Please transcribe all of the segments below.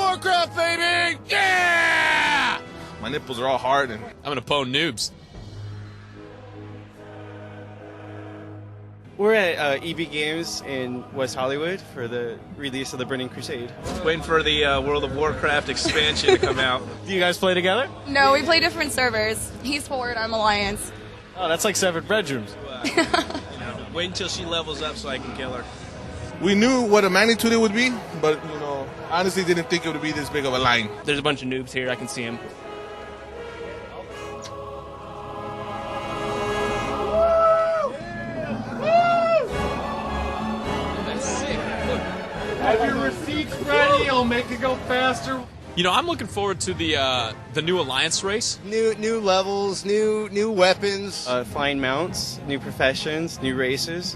Warcraft, baby! Yeah! My nipples are all hard and I'm gonna pwn noobs. We're at EB Games in West Hollywood for the release of the Burning Crusade. Waiting for the World of Warcraft expansion to come out. Do you guys play together? No, we play different servers. He's Horde, I'm Alliance. Oh, that's like 7 bedrooms. Wait until she levels up so I can kill her. we knew what a magnitude it would be, but honestly didn't think it would be this big of a line. There's a bunch of noobs here. I can see them. Have your receipts ready, I'll make it go faster. You know, I'm looking forward to the new Alliance race. New levels, new weapons. Flying mounts, new professions, new races.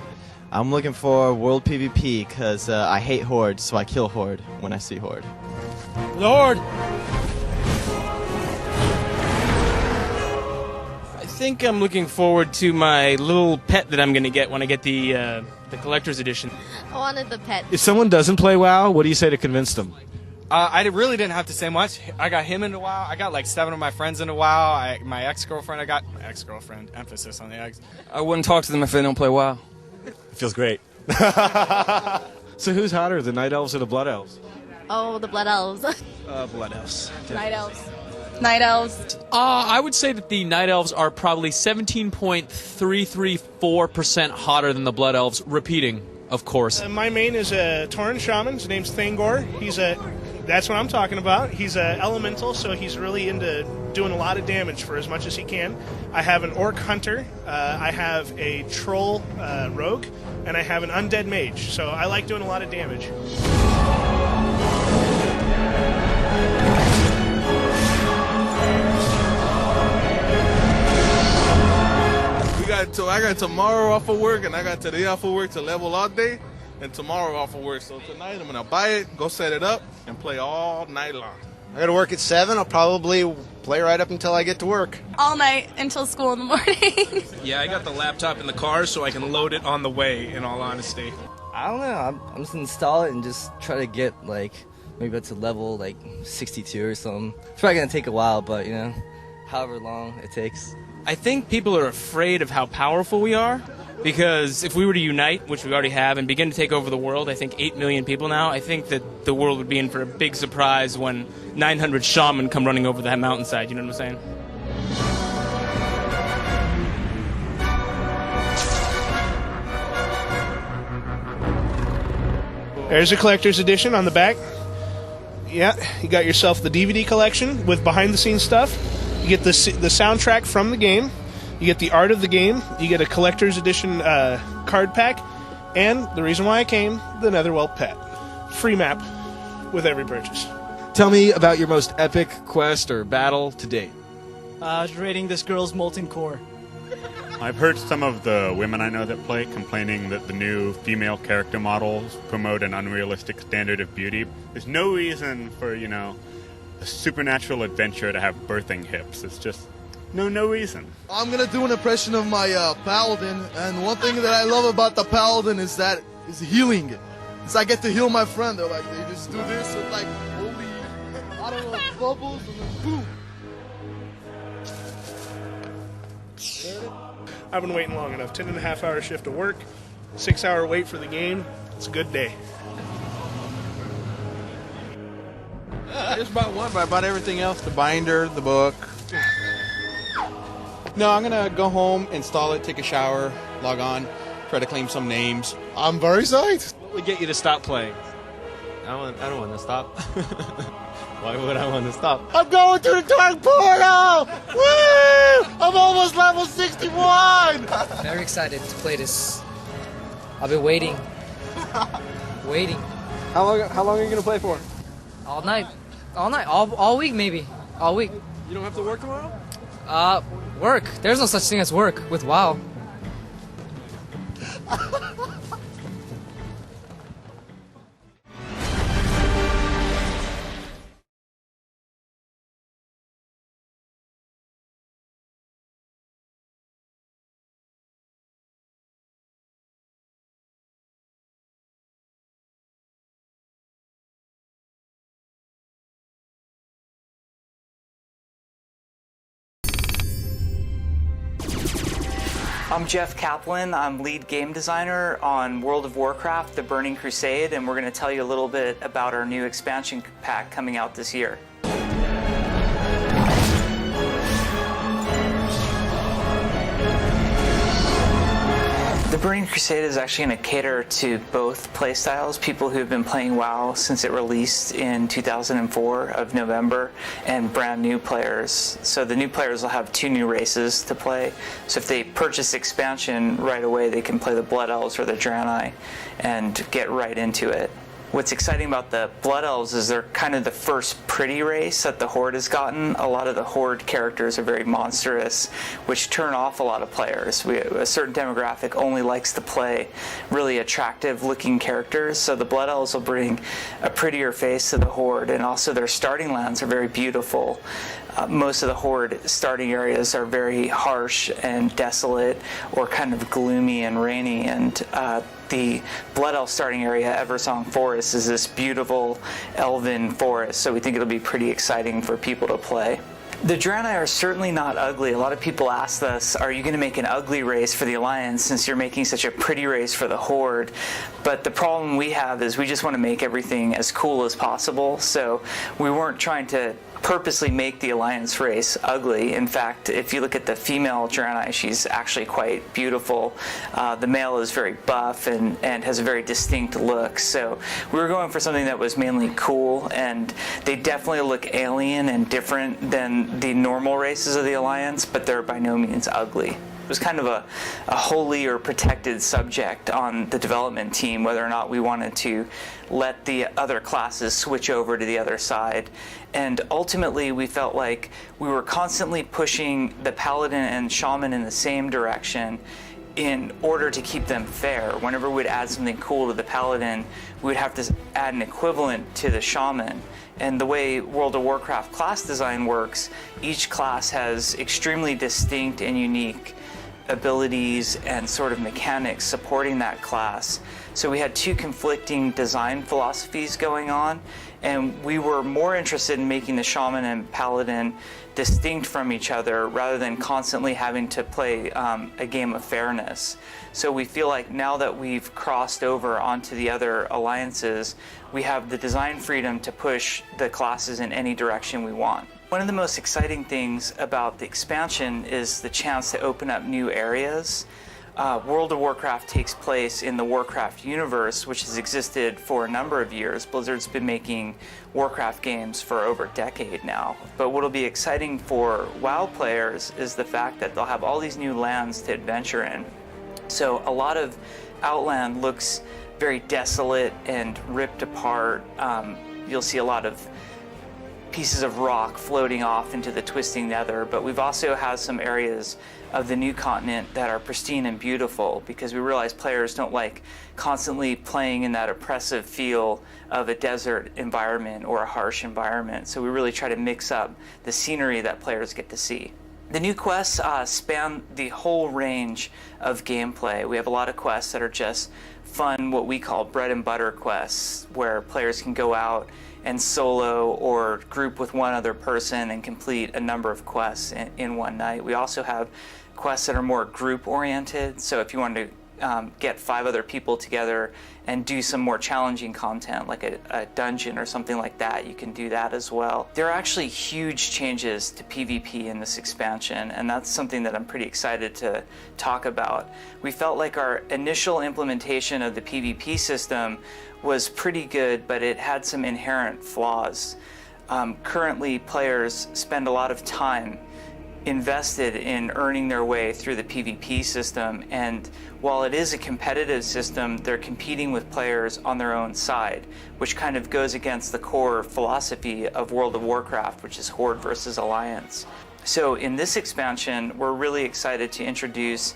I'm looking for World PvP because I hate Horde, so I kill Horde when I see Horde. Lord! I think I'm looking forward to my little pet that I'm going to get when I get the collector's edition. I wanted the pet. If someone doesn't play WoW, what do you say to convince them? I really didn't have to say much. I got him into WoW. I got like 7 of my friends into WoW. My ex-girlfriend, emphasis on the ex. I wouldn't talk to them if they don't play WoW. It feels great. So who's hotter, the Night Elves or the Blood Elves? Oh, the Blood Elves. Blood Elves. Night Elves. Night Elves. I would say that the Night Elves are probably 17.334% hotter than the Blood Elves, repeating, of course. My main is a Tauren Shaman. His name's Thangor. That's what I'm talking about. He's a elemental, so he's really into doing a lot of damage for as much as he can. I have an Orc Hunter. I have a Troll Rogue, and I have an Undead Mage. So I like doing a lot of damage. I got tomorrow off of work, and I got today off of work to level all day, and tomorrow off of work. So tonight I'm gonna buy it, go set it up, and play all night long. I got to work at 7. I'll probably play right up until I get to work. All night until school in the morning. Yeah, I got the laptop in the car so I can load it on the way, in all honesty. I don't know. I'm just gonna install it and just try to get maybe up to level 62 or something. It's probably gonna take a while, but however long it takes. I think people are afraid of how powerful we are, because if we were to unite, which we already have, and begin to take over the world, I think 8 million people now, I think that the world would be in for a big surprise when 900 shaman come running over that mountainside, you know what I'm saying? There's a collector's edition on the back. Yeah, you got yourself the DVD collection with behind-the-scenes stuff. You get the soundtrack from the game. You get the art of the game. You get a collector's edition card pack. And the reason why I came, the Netherwelt pet. Free map with every purchase. Tell me about your most epic quest or battle to date. Raiding this girl's molten core. I've heard some of the women I know that play complaining that the new female character models promote an unrealistic standard of beauty. There's no reason for, a supernatural adventure to have birthing hips. It's just no reason. I'm gonna do an impression of my Paladin, and one thing that I love about the Paladin is healing. Is I get to heal my friend. They just do this with holy, I don't know, bubbles, and then boom. I've been waiting long enough. 10.5-hour shift of work, 6-hour wait for the game. It's a good day. I just bought one, but I bought everything else. The binder, the book. No, I'm going to go home, install it, take a shower, log on, try to claim some names. I'm very psyched. What would get you to stop playing? I don't want to stop. Why would I want to stop? I'm going to the Dark Portal! Woo! I'm almost level 61! Very excited to play this. I've been waiting. Waiting. How long are you going to play for? All night. All week maybe. All week. You don't have to work tomorrow? Work. There's no such thing as work with WoW. I'm Jeff Kaplan. I'm lead game designer on World of Warcraft, the Burning Crusade, and we're going to tell you a little bit about our new expansion pack coming out this year. The Burning Crusade is actually going to cater to both playstyles, people who have been playing WoW since it released in 2004 of November, and brand new players. So the new players will have 2 new races to play. So if they purchase expansion right away, they can play the Blood Elves or the Draenei and get right into it. What's exciting about the Blood Elves is they're kind of the first pretty race that the Horde has gotten. A lot of the Horde characters are very monstrous, which turn off a lot of players. A certain demographic only likes to play really attractive looking characters, so the Blood Elves will bring a prettier face to the Horde, and also their starting lands are very beautiful. Most of the Horde starting areas are very harsh and desolate, or kind of gloomy and rainy, and the Blood Elf starting area, Eversong Forest, is this beautiful elven forest, so we think it'll be pretty exciting for people to play. The Draenei are certainly not ugly. A lot of people ask us, are you going to make an ugly race for the Alliance since you're making such a pretty race for the Horde? But the problem we have is we just want to make everything as cool as possible, so we weren't trying to purposely make the Alliance race ugly. In fact, if you look at the female Draenei, she's actually quite beautiful. The male is very buff and has a very distinct look. So we were going for something that was mainly cool, and they definitely look alien and different than the normal races of the Alliance, but they're by no means ugly. It was kind of a holy or protected subject on the development team, whether or not we wanted to let the other classes switch over to the other side. And ultimately, we felt like we were constantly pushing the Paladin and Shaman in the same direction in order to keep them fair. Whenever we'd add something cool to the Paladin, we would have to add an equivalent to the Shaman. And the way World of Warcraft class design works, each class has extremely distinct and unique abilities and sort of mechanics supporting that class. So we had 2 conflicting design philosophies going on, and we were more interested in making the Shaman and Paladin distinct from each other rather than constantly having to play a game of fairness. So we feel like now that we've crossed over onto the other alliances, we have the design freedom to push the classes in any direction we want. One of the most exciting things about the expansion is the chance to open up new areas. World of Warcraft takes place in the Warcraft universe, which has existed for a number of years. Blizzard's been making Warcraft games for over a decade now. But what'll be exciting for WoW players is the fact that they'll have all these new lands to adventure in. So a lot of Outland looks very desolate and ripped apart. You'll see a lot of pieces of rock floating off into the twisting nether, but we've also had some areas of the new continent that are pristine and beautiful, because we realize players don't like constantly playing in that oppressive feel of a desert environment or a harsh environment. So we really try to mix up the scenery that players get to see. The new quests span the whole range of gameplay. We have a lot of quests that are just fun, what we call bread and butter quests, where players can go out and solo or group with one other person and complete a number of quests in one night. We also have quests that are more group oriented, so if you want to get 5 other people together and do some more challenging content like a dungeon or something like that, you can do that as well. There are actually huge changes to PvP in this expansion, and that's something that I'm pretty excited to talk about. We felt like our initial implementation of the PvP system was pretty good, but it had some inherent flaws. Currently, players spend a lot of time invested in earning their way through the PvP system, and while it is a competitive system, they're competing with players on their own side, which kind of goes against the core philosophy of World of Warcraft, which is Horde versus Alliance. So in this expansion, we're really excited to introduce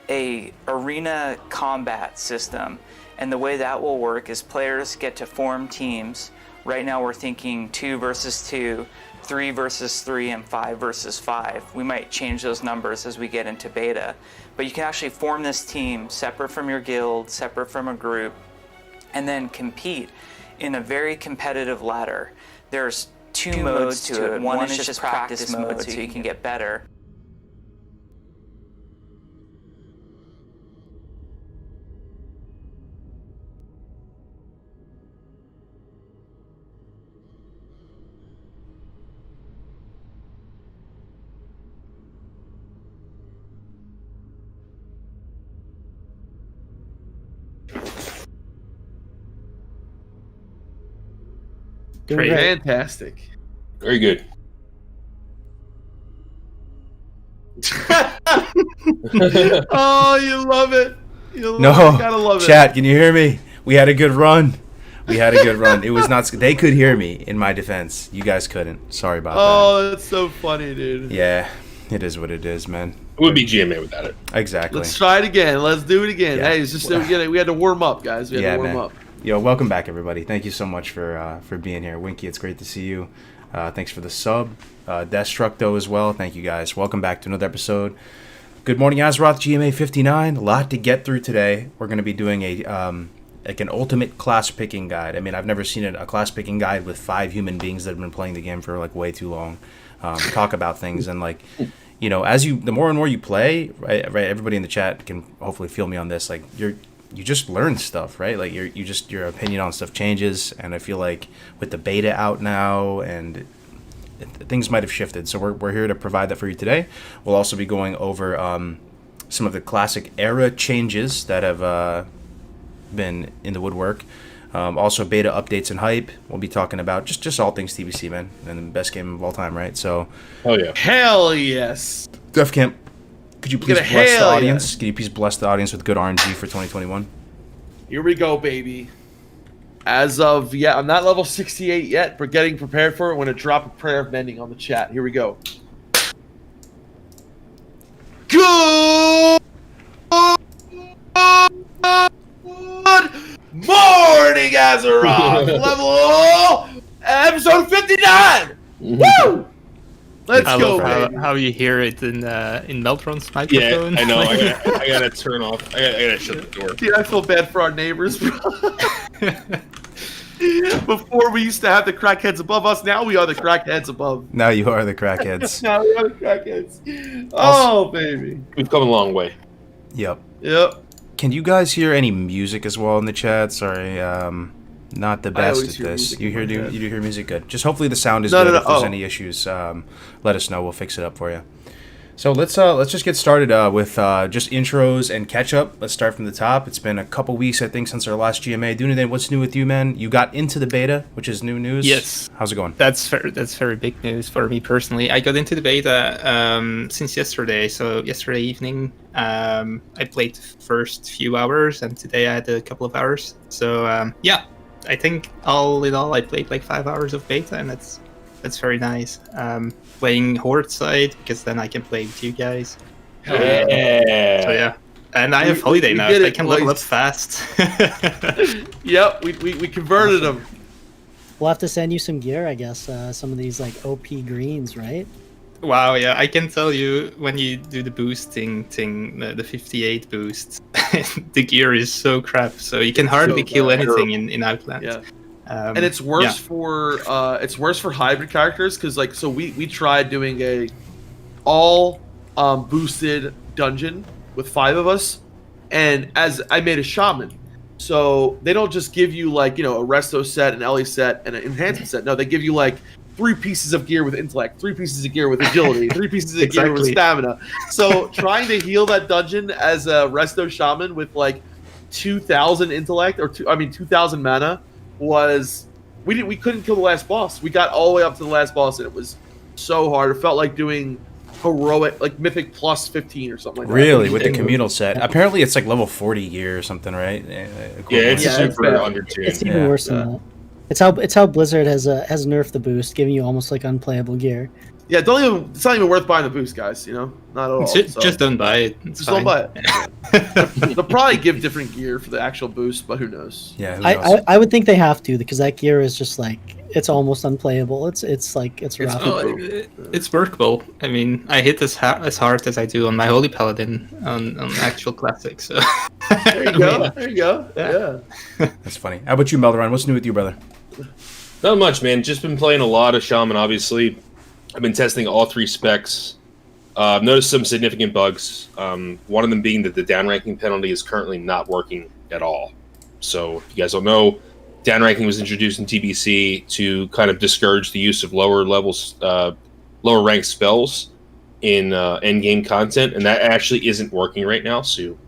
a arena combat system, and the way that will work is players get to form teams. Right now we're thinking 2 versus 2, 3 versus 3, and 5 versus 5. We might change those numbers as we get into beta. But you can actually form this team separate from your guild, separate from a group, and then compete in a very competitive ladder. There's two modes to it. One is just practice mode, so you can get better. Doing great. Fantastic. Very good. Oh, you love it. You gotta love chat, it. can you hear me? We had a good run. It was not. They could hear me. In my defense, you guys couldn't. Sorry about that. Oh, that's so funny, dude. Yeah, it is what it is, man. It would be GMA without it. Exactly. Let's try it again. Let's do it again. Yeah. Hey, it's just we had to warm up, guys. We had to warm up. Yo, welcome back, everybody. Thank you so much for being here. Winky, it's great to see you. Thanks for the sub. Destructo as well. Thank you, guys. Welcome back to another episode. Good morning, Azeroth, GMA 59. A lot to get through today. We're going to be doing an ultimate class picking guide. I mean, I've never seen a class picking guide with 5 human beings that have been playing the game for like way too long. Talk about things and like, you know, the more and more you play, right? Everybody in the chat can hopefully feel me on this. Like you just learn stuff, right? Like your opinion on stuff changes, and I feel like with the beta out now and things might have shifted. So we're here to provide that for you today. We'll also be going over some of the classic era changes that have been in the woodwork. Also beta updates and hype. We'll be talking about just all things TBC, man, and the best game of all time, right? So Hell yes. Def Camp, could you please bless the audience? Can you please bless the audience with good RNG for 2021? Here we go, baby. As of, I'm not level 68 yet, but getting prepared for it. I'm going to drop a prayer of mending on the chat. Here we go. Good morning, Azeroth! Level episode 59! Woo! Let's go, baby. How you hear it in Meltron's microphone? Yeah, I know. I gotta turn off. I gotta shut the door. Dude, I feel bad for our neighbors, bro. Before we used to have the crackheads above us, now we are the crackheads above. Now you are the crackheads. Now we are the crackheads. Oh, baby. We've come a long way. Yep. Can you guys hear any music as well in the chat? Sorry, not the best at this. You do hear music? Good. Just hopefully the sound is good. If there's any issues, let us know. We'll fix it up for you. So let's just get started with just intros and catch up. Let's start from the top. It's been a couple weeks, I think, since our last GMA. Dunedin, what's new with you, man? You got into the beta, which is new news. Yes. How's it going? That's very big news for me personally. I got into the beta since yesterday. So yesterday evening, I played the first few hours, and today I had a couple of hours. So I think all in all, I played like 5 hours of beta, and that's very nice. Playing Horde side, because then I can play with you guys. So and I have holiday now, so I can level up fast. Yep, we converted them. We'll have to send you some gear, I guess. Some of these like OP greens, right? Wow, yeah, I can tell you when you do the boosting thing, the 58 boost, the gear is so crap, so you can hardly kill anything in Outland. Yeah. And it's worse for hybrid characters, because we tried doing a all boosted dungeon with 5 of us, and as I made a shaman, so they don't just give you a resto set, an LE set, and an enhancement set. No, they give you 3 pieces of gear with intellect, 3 pieces of gear with agility, 3 pieces of gear with stamina. So trying to heal that dungeon as a resto shaman with 2,000 intellect or 2,000 mana was we couldn't kill the last boss. We got all the way up to the last boss, and it was so hard. It felt like doing heroic, mythic plus 15 or something like that. Really, with the communal set. Apparently, it's level 40 gear or something, right? It's super undertuned. It's even worse than that. It's how Blizzard has nerfed the boost, giving you almost unplayable gear. Yeah, it's not even worth buying the boost, guys. Not at all. Just don't buy it. Don't buy it. They'll probably give different gear for the actual boost, but who knows? Yeah, I would think they have to, because that gear is just it's almost unplayable. It's rough. It's workable. I mean, I hit as hard as I do on my Holy Paladin on actual classic. So there you go. There you go. Yeah. That's funny. How about you, Melderon? What's new with you, brother? Not much, man. Just been playing a lot of Shaman, obviously. I've been testing all 3 specs. I've noticed some significant bugs. One of them being that the downranking penalty is currently not working at all. So, if you guys don't know, downranking was introduced in TBC to kind of discourage the use of lower ranked spells in endgame content, and that actually isn't working right now. So,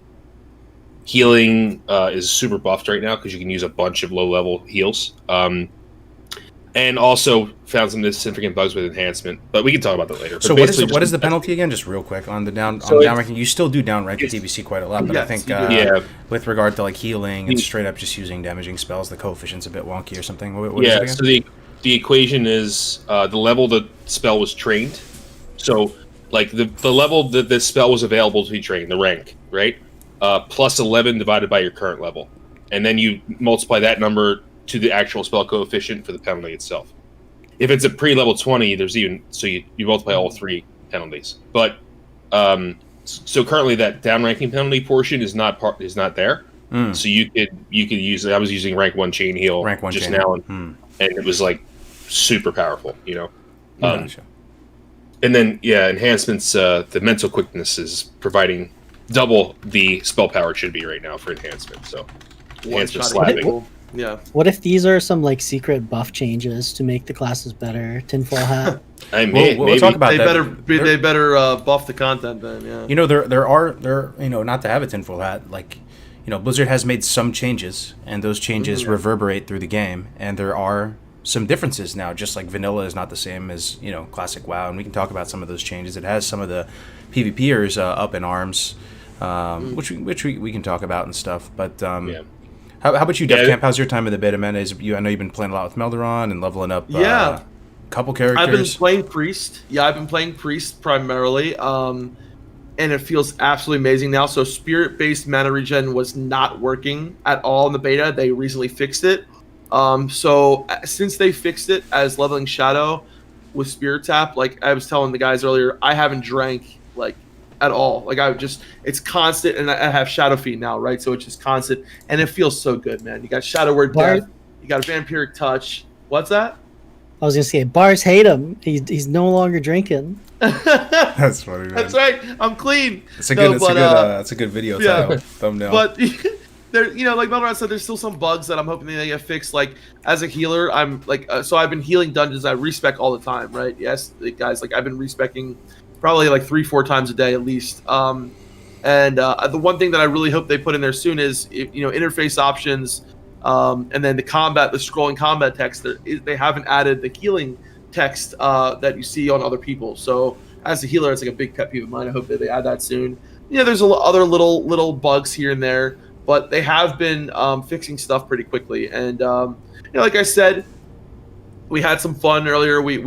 healing is super buffed right now because you can use a bunch of low-level heals. and also found some significant bugs with enhancement. But we can talk about that later. So But what is the penalty again? Just real quick on the down ranking. You still do down rank in TBC quite a lot, but I think with regard to like healing and straight up just using damaging spells, the coefficient's a bit wonky or something. What is it again? So the equation is the level the spell was trained. So like the level that the spell was available to be trained, the rank, right? Plus 11 divided by your current level, and then you multiply that number to the actual spell coefficient for the penalty itself. If it's a pre-level 20, there's even you multiply all 3 penalties. But so currently that downranking penalty portion is not there. So you could use. I was using rank 1 chain heal just now, and it was like super powerful, you know. Gotcha. And then enhancements. The mental quickness is providing double the spell power it should be right now for enhancement. So enhancement slapping. Yeah. What if these are some like secret buff changes to make the classes better? Tinfoil hat. We'll talk about that. They better buff the content then. Yeah. You know, there are not to have a tinfoil hat, like, you know, Blizzard has made some changes, and those changes reverberate through the game, and there are some differences now. Just like vanilla is not the same as, you know, classic WoW, and we can talk about some of those changes. It has some of the PvPers up in arms, which we can talk about and stuff. But How about you, Def Camp? How's your time in the beta, man? I know you've been playing a lot with Melderon and leveling up a couple characters. I've been playing Priest. Yeah, I've been playing Priest primarily, and it feels absolutely amazing now. So Spirit-based mana regen was not working at all in the beta. They recently fixed it. So since they fixed it as leveling Shadow with Spirit Tap, like I was telling the guys earlier, I haven't drank like at all. Like it's constant, and I have Shadow Feet now, right? So it's just constant, and it feels so good, man. You got Shadow Word Death, you got a Vampiric Touch. What's that? I was gonna say bars hate him. He's no longer drinking. That's funny, man. That's right. I'm clean. It's a good video title, thumbnail. But there, you know, like Melderon said, there's still some bugs that I'm hoping they get fixed. Like as a healer, I'm like, so I've been healing dungeons. I respec all the time, right? Yes, guys. Like I've been respecing probably like 3-4 times a day at least. And the one thing that I really hope they put in there soon is, you know, interface options, and then the scrolling combat text. They haven't added the healing text that you see on other people. So as a healer, it's like a big pet peeve of mine. I hope that they add that soon. You know, there's other little bugs here and there, but they have been fixing stuff pretty quickly. And you know, like I said, we had some fun earlier. We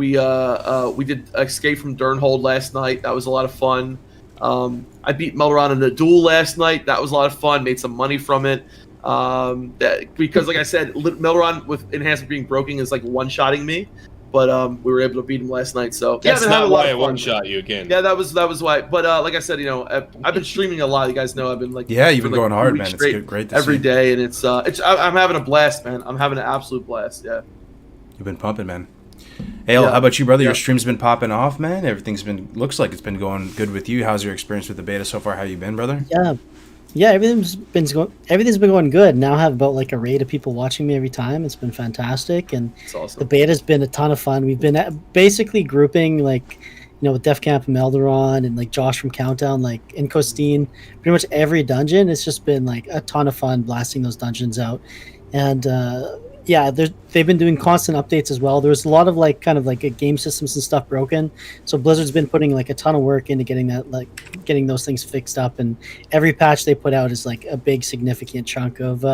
did Escape from Durnhold last night. That was a lot of fun. I beat Melderon in a duel last night. That was a lot of fun. Made some money from it. Because like I said, Melderon with enhancement being broken is like one-shotting me. But we were able to beat him last night. So that's not why I one-shot you again. Yeah, that was why. But like I said, you know, I've been streaming a lot. You guys know I've been like you've been going hard, man. It's great to every see. day, and it's I'm having a blast, man. I'm having an absolute blast. Yeah. You've been pumping, man. Hey, how about you, brother? Your stream's been popping off, man. Looks like it's been going good with you. How's your experience with the beta so far? How you been, brother? Yeah, everything's been going good. Now I have about like a rate of people watching me every time. It's been fantastic, and awesome. The beta's been a ton of fun. We've been basically grouping like, you know, with Def Camp and Melderon and like Josh from Countdown, like in Costine, pretty much every dungeon. It's just been like a ton of fun blasting those dungeons out, and they've been doing constant updates as well. There's a lot of like kind of like game systems and stuff broken, so Blizzard's been putting like a ton of work into getting those things fixed up, and every patch they put out is like a big significant chunk of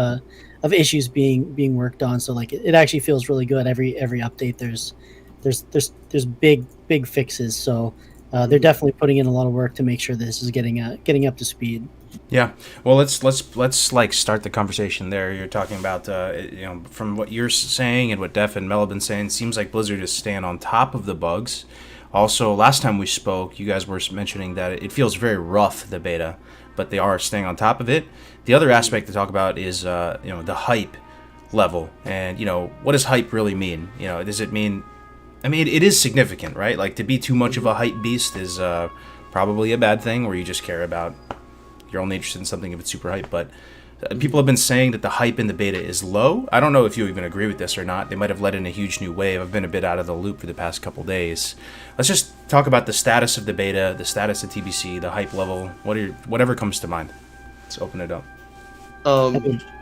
issues being worked on. So like it actually feels really good. Every update there's big fixes. So they're definitely putting in a lot of work to make sure this is getting up to speed. Yeah, well, let's like start the conversation there. You're talking about, you know, from what you're saying and what Def and Mel have been saying, it seems like Blizzard is staying on top of the bugs. Also, last time we spoke, you guys were mentioning that it feels very rough, the beta, but they are staying on top of it. The other aspect to talk about is, you know, the hype level, and you know, what does hype really mean? You know, does it mean? I mean, it is significant, right? Like to be too much of a hype beast is probably a bad thing, where you just care about. You're only interested in something if it's super hype, but people have been saying that the hype in the beta is low. I don't know if you even agree with this or not. They might have let in a huge new wave. I've been a bit out of the loop for the past couple days. Let's just talk about the status of the beta, the status of TBC, the hype level, whatever comes to mind. Let's open it up.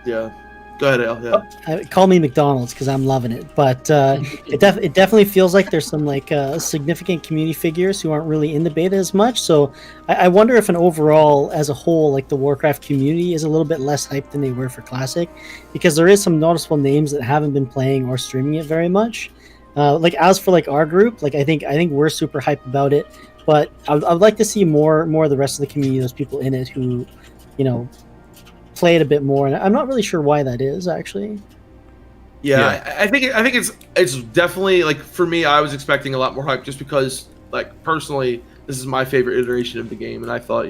Yeah. Go ahead, Al. Yeah. Call me McDonald's because I'm loving it, but it definitely feels like there's some like significant community figures who aren't really in the beta as much. So I wonder if an overall, as a whole, like the Warcraft community is a little bit less hyped than they were for Classic, because there is some noticeable names that haven't been playing or streaming it very much. Like as for like our group, like I think we're super hyped about it, but I would like to see more of the rest of the community, those people in it who, play it a bit more, and I'm not really sure why that is actually. Yeah. I think it's definitely, like, for me, I was expecting a lot more hype just because, like, personally, this is my favorite iteration of the game, and I thought,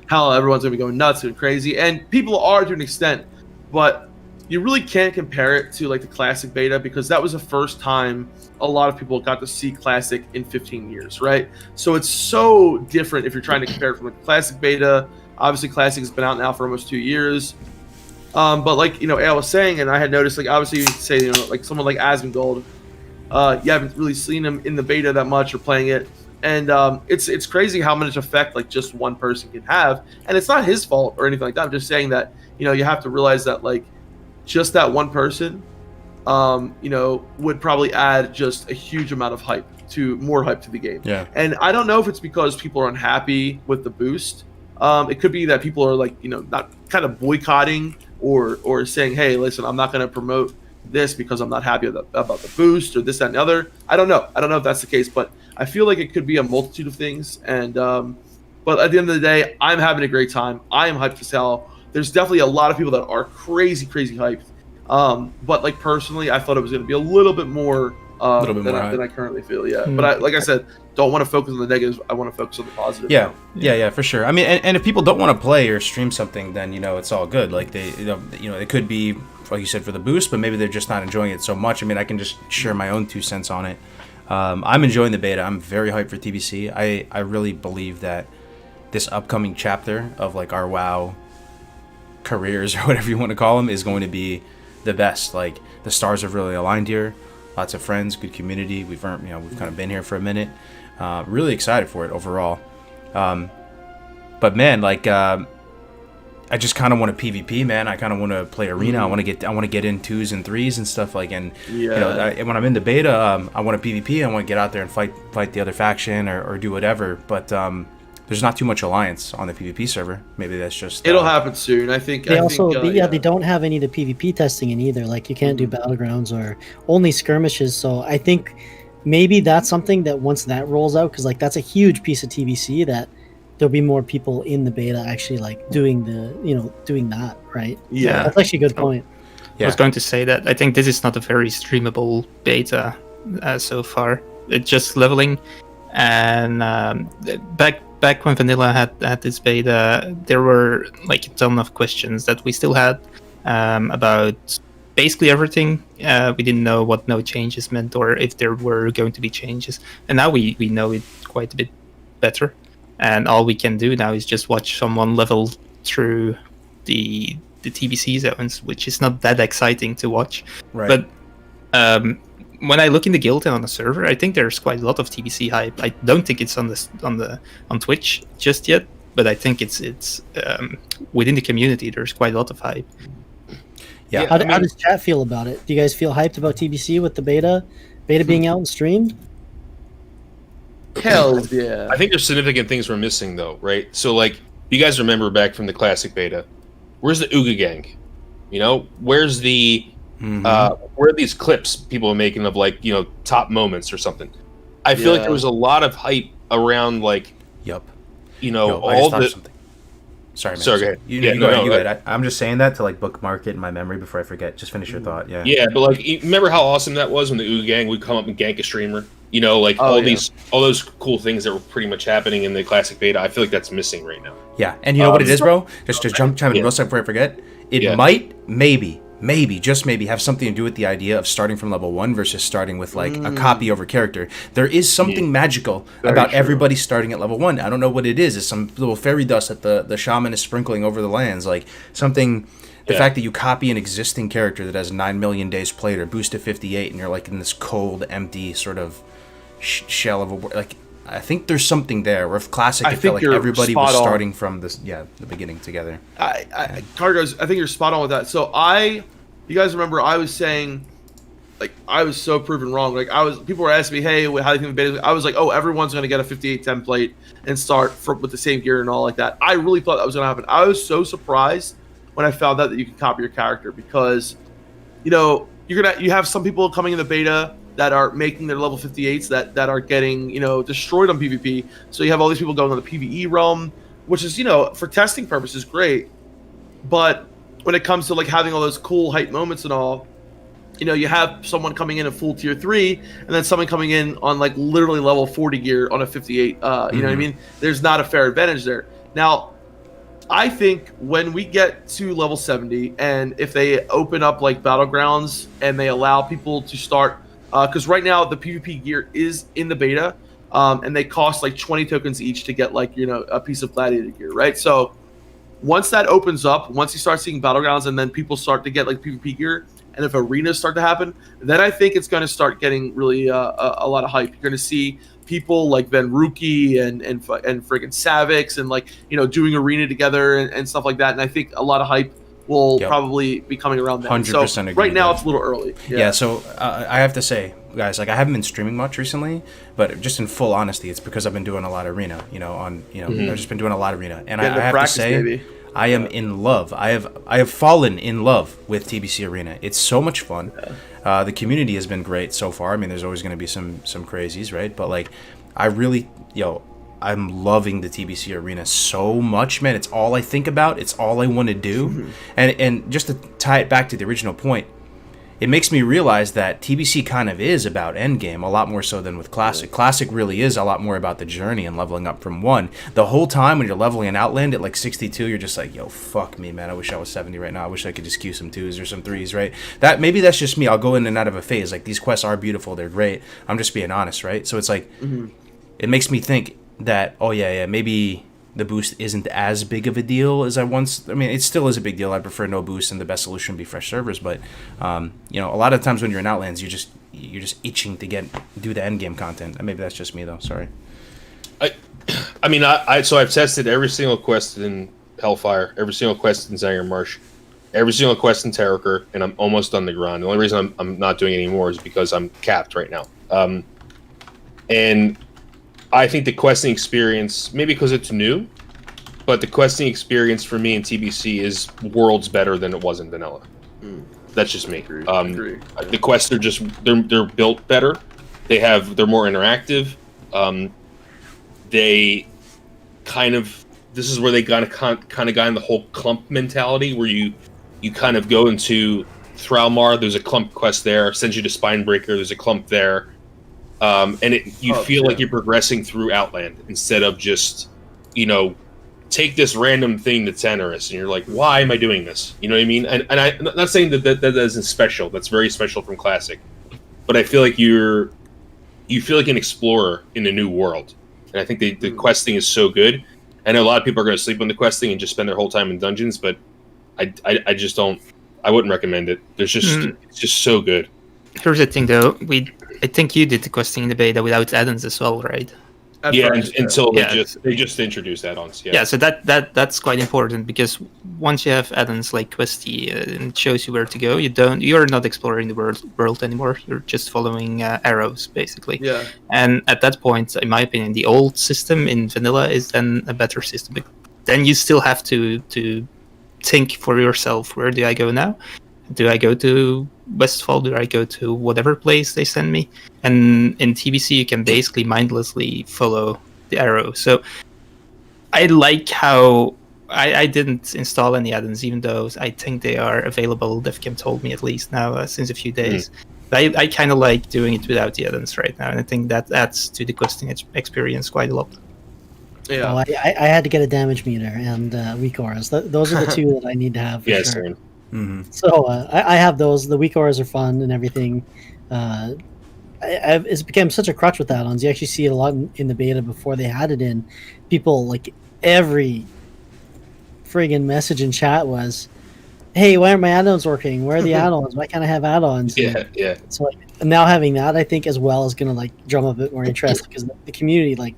hell, everyone's gonna be going nuts and crazy, and people are to an extent, but you really can't compare it to like the Classic beta because that was the first time a lot of people got to see Classic in 15 years, right? So it's so different if you're trying to compare it from like Classic beta. Obviously, Classic has been out now for almost 2 years. But like, Al was saying, and I had noticed, like, obviously you say, like someone like Asmongold, you haven't really seen him in the beta that much or playing it. And it's crazy how much effect like just one person can have. And it's not his fault or anything like that. I'm just saying that, you have to realize that like just that one person, would probably add just a huge amount of more hype to the game. Yeah. And I don't know if it's because people are unhappy with the boost. It could be that people are like, not kind of boycotting or saying, hey, listen, I'm not going to promote this because I'm not happy about the boost or this, that, and the other. I don't know if that's the case, but I feel like it could be a multitude of things. And but at the end of the day, I'm having a great time. I am hyped to sell. There's definitely a lot of people that are crazy hyped. But like personally, I thought it was going to be a little bit more than I currently feel. Yeah. But like I said, don't want to focus on the negatives. I want to focus on the positive. Yeah, for sure. I mean, and if people don't want to play or stream something, then it's all good. Like it could be, like you said, for the boost, but maybe they're just not enjoying it so much. I mean, I can just share my own 2 cents on it. I'm enjoying the beta. I'm very hyped for TBC. I really believe that this upcoming chapter of like our WoW careers or whatever you want to call them is going to be the best. Like the stars have really aligned here. Lots of friends, good community. We've kind of been here for a minute. Really excited for it overall. But man, like I just kind of want to PvP, man. I kind of want to play arena. I want to get in 2s and 3s and stuff like. And when I'm in the beta, I want to PvP. I want to get out there and fight the other faction or do whatever. But there's not too much alliance on the PvP server. Maybe that's just it'll happen soon. I think they they don't have any of the PvP testing in either. Like you can't do battlegrounds or only skirmishes. So I think maybe that's something that once that rolls out, because like that's a huge piece of TBC, that there'll be more people in the beta actually like doing that, right? Yeah, that's actually a good point. I was going to say that I think this is not a very streamable beta so far. It's just leveling, and back when Vanilla had this beta, there were like a ton of questions that we still had about basically everything. We didn't know what no changes meant or if there were going to be changes. And now we know it quite a bit better. And all we can do now is just watch someone level through the TBC zones, which is not that exciting to watch. Right. But when I look in the guild and on the server, I think there's quite a lot of TBC hype. I don't think it's on Twitch just yet, but I think it's within the community. There's quite a lot of hype. Yeah. How does chat feel about it? Do you guys feel hyped about TBC with the beta being out and streamed? Hell yeah! I think there's significant things we're missing though, right? So like, you guys remember back from the Classic beta, where's the Ooga Gang? Where's the where are these clips people are making of like top moments or something? I feel like there was a lot of hype around like all the. Sorry, man. Sorry, go ahead. You go ahead. I'm just saying that to like bookmark it in my memory before I forget. Just finish your thought. Yeah. Yeah, but like, remember how awesome that was when the Ooga Gang would come up and gank a streamer? All those cool things that were pretty much happening in the Classic beta. I feel like that's missing right now. Yeah, and you know what it is, bro? Just chime in real quick before I forget. It might, maybe, just maybe have something to do with the idea of starting from level 1 versus starting with like a copy over character. There is something magical about everybody starting at level 1. I don't know what it is. It's some little fairy dust that the shaman is sprinkling over the lands. Like something, the fact that you copy an existing character that has 9 million days played or boost to 58 and you're like in this cold, empty sort of shell of a, like, I think there's something there where if Classic, I felt like everybody was starting from the beginning together. Cargos, I think you're spot on with that. So I you guys remember I was saying, like, I was so proven wrong. Like, people were asking me, hey, how do you think the beta? I was like, oh, everyone's going to get a 58 template and start with the same gear and all like that. I really thought that was going to happen. I was so surprised when I found out that you can copy your character because, you know, you have some people coming in the beta that are making their level 58s that are getting, you know, destroyed on PvP. So you have all these people going on the PvE realm, which is, you know, for testing purposes, great. But when it comes to like having all those cool hype moments and all, you know, you have someone coming in at full tier 3 and then someone coming in on like literally level 40 gear on a 58. You know what I mean? There's not a fair advantage there. Now, I think when we get to level 70 and if they open up like battlegrounds and they allow people to start, because right now the PvP gear is in the beta, and they cost like 20 tokens each to get like, you know, a piece of gladiator gear, right? So once that opens up, once you start seeing battlegrounds and then people start to get like PvP gear, and if arenas start to happen, then I think it's going to start getting really a lot of hype. You're going to see people like Ben Rookie and friggin' Savix and like, you know, doing arena together and stuff like that. And I think a lot of hype will probably be coming around then. 100% so agree right now with it's a little early. Yeah, so I have to say, guys, like I haven't been streaming much recently, but just in full honesty, it's because I've been doing a lot of arena, you know, I've just been doing a lot of arena. And I have to say, baby. I am in love. I have fallen in love with TBC Arena. It's so much fun. The community has been great so far. I mean, there's always going to be some crazies, right? But like, I really, I'm loving the TBC Arena so much, man. It's all I think about. It's all I want to do. And just to tie it back to the original point, it makes me realize that TBC kind of is about Endgame a lot more so than with Classic. Classic really is a lot more about the journey and leveling up from 1. The whole time when you're leveling an Outland at like 62, you're just like, yo, fuck me, man. I wish I was 70 right now. I wish I could just queue some 2s or some 3s, right? Maybe that's just me. I'll go in and out of a phase. Like, these quests are beautiful. They're great. I'm just being honest, right? So it's like, it makes me think that, oh, yeah, maybe the boost isn't as big of a deal as I mean, it still is a big deal. I prefer no boost, and the best solution would be fresh servers. But you know, a lot of times when you're in Outlands, you're just itching to do the end game content. Maybe that's just me though. Sorry. I mean, so I've tested every single quest in Hellfire, every single quest in Zanger Marsh, every single quest in Terrorker, and I'm almost on the grind. The only reason I'm not doing it anymore is because I'm capped right now. And I think the questing experience, maybe because it's new, but the questing experience for me in TBC is worlds better than it was in vanilla. That's just me. Agree. The quests are just they're built better. They're more interactive. They kind of, this is where they kind of got in the whole clump mentality, where you kind of go into Thralmar. There's a clump quest there. Sends you to Spinebreaker. There's a clump there. And you feel like you're progressing through Outland instead of just, you know, take this random thing that's Tenorus, and you're like, why am I doing this? You know what I mean? And I'm not saying that isn't special. That's very special from Classic. But I feel like you feel like an explorer in a new world. And I think the questing is so good. I know a lot of people are going to sleep on the questing and just spend their whole time in dungeons, but I just don't. I wouldn't recommend it. It's just so good. Here's the thing, though. I think you did the questing in the beta without add-ons as well, right? Until they just introduced add-ons. Yeah, so that's quite important, because once you have add-ons like Questy, it shows you where to go. You're not exploring the world anymore. You're just following arrows, basically. Yeah. And at that point, in my opinion, the old system in vanilla is then a better system. But then you still have to think for yourself, where do I go now? Do I go to Westfall? Do I go to whatever place they send me? And in TBC, you can basically mindlessly follow the arrow. So I like how I didn't install any add-ons, even though I think they are available. DevCam told me at least now since a few days. I kind of like doing it without the add-ons right now, and I think that adds to the questing experience quite a lot. Yeah, well, I had to get a damage meter and weak auras. Those are the two that I need to have for sure. So I have those. The weak auras are fun and everything. It's become such a crutch with add-ons. You actually see it a lot in the beta before they had it in. People, like, every friggin' message in chat was, hey, why aren't my add-ons working? Where are the add-ons? Why can't I have add-ons? Yeah. So like, now having that, I think, as well, is going to like drum up a bit more interest, because the community, like,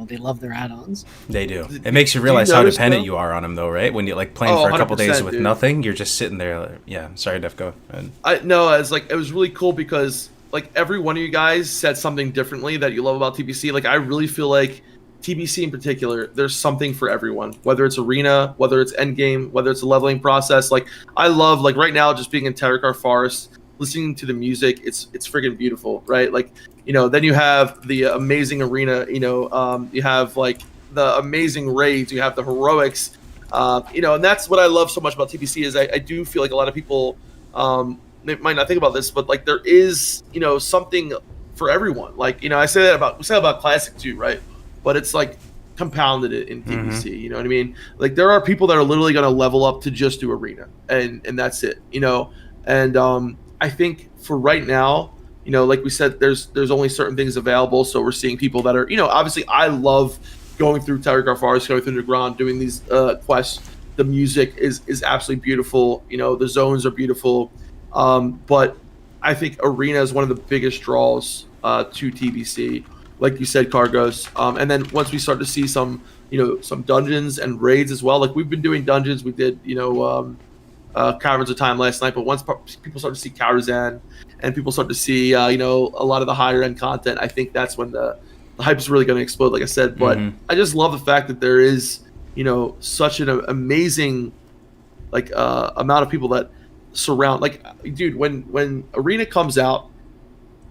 they love their add-ons. They do. It makes you realize how notice, dependent though? you are on them, though, right? When you're like playing Oh, for a couple days 100%, with dude. nothing, you're just sitting there. Yeah, sorry, Def, go ahead. I no, it's like it was really cool because like every one of you guys said something differently that you love about TBC. Like I really feel like TBC in particular, there's something for everyone. Whether it's arena, whether it's endgame, whether it's a leveling process. Like I love like right now just being in Terracar Forest, listening to the music. It's freaking beautiful, right? Like then you have the amazing arena. You have like the amazing raids. You have the heroics. And that's what I love so much about TBC is I do feel like a lot of people they might not think about this, but like there is something for everyone. Like I say that about classic too, right? But it's like compounded it in TBC. You know what I mean? Like there are people that are literally going to level up to just do arena, and that's it. And I think for right now, like we said, there's only certain things available. So we're seeing people that are obviously I love going through Terracar Forest, going through the ground, doing these quests. The music is absolutely beautiful. The zones are beautiful. But I think arena is one of the biggest draws to TBC. Like you said, Cargos. And then once we start to see some dungeons and raids as well. Like we've been doing dungeons. We did, Caverns of Time last night. But once people start to see Karazhan and people start to see, a lot of the higher end content, I think that's when the hype is really going to explode, like I said. But I just love the fact that there is, such an amazing, amount of people that surround. Like, dude, when Arena comes out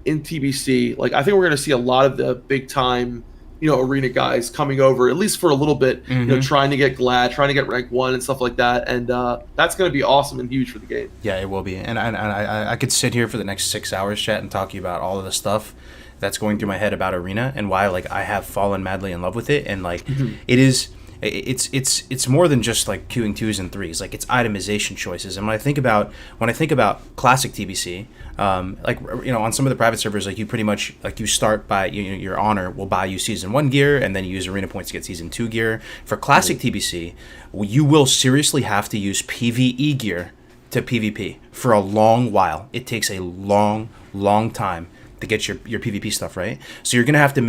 in TBC, like I think we're going to see a lot of the big time, arena guys coming over at least for a little bit, trying to get Glad, trying to get rank 1 and stuff like that, and that's going to be awesome and huge for the game. Yeah, it will be, and I could sit here for the next 6 hours, chat, and talk to you about all of the stuff that's going through my head about arena and why I have fallen madly in love with it, and it is. It's more than just like queuing 2s and 3s. Like it's itemization choices. And when I think about classic TBC, on some of the private servers, like you pretty much like you start by your honor will buy you season 1 gear, and then you use arena points to get season 2 gear. For classic TBC, you will seriously have to use PvE gear to PvP for a long while. It takes a long time to get your PvP stuff, right? So you're gonna have to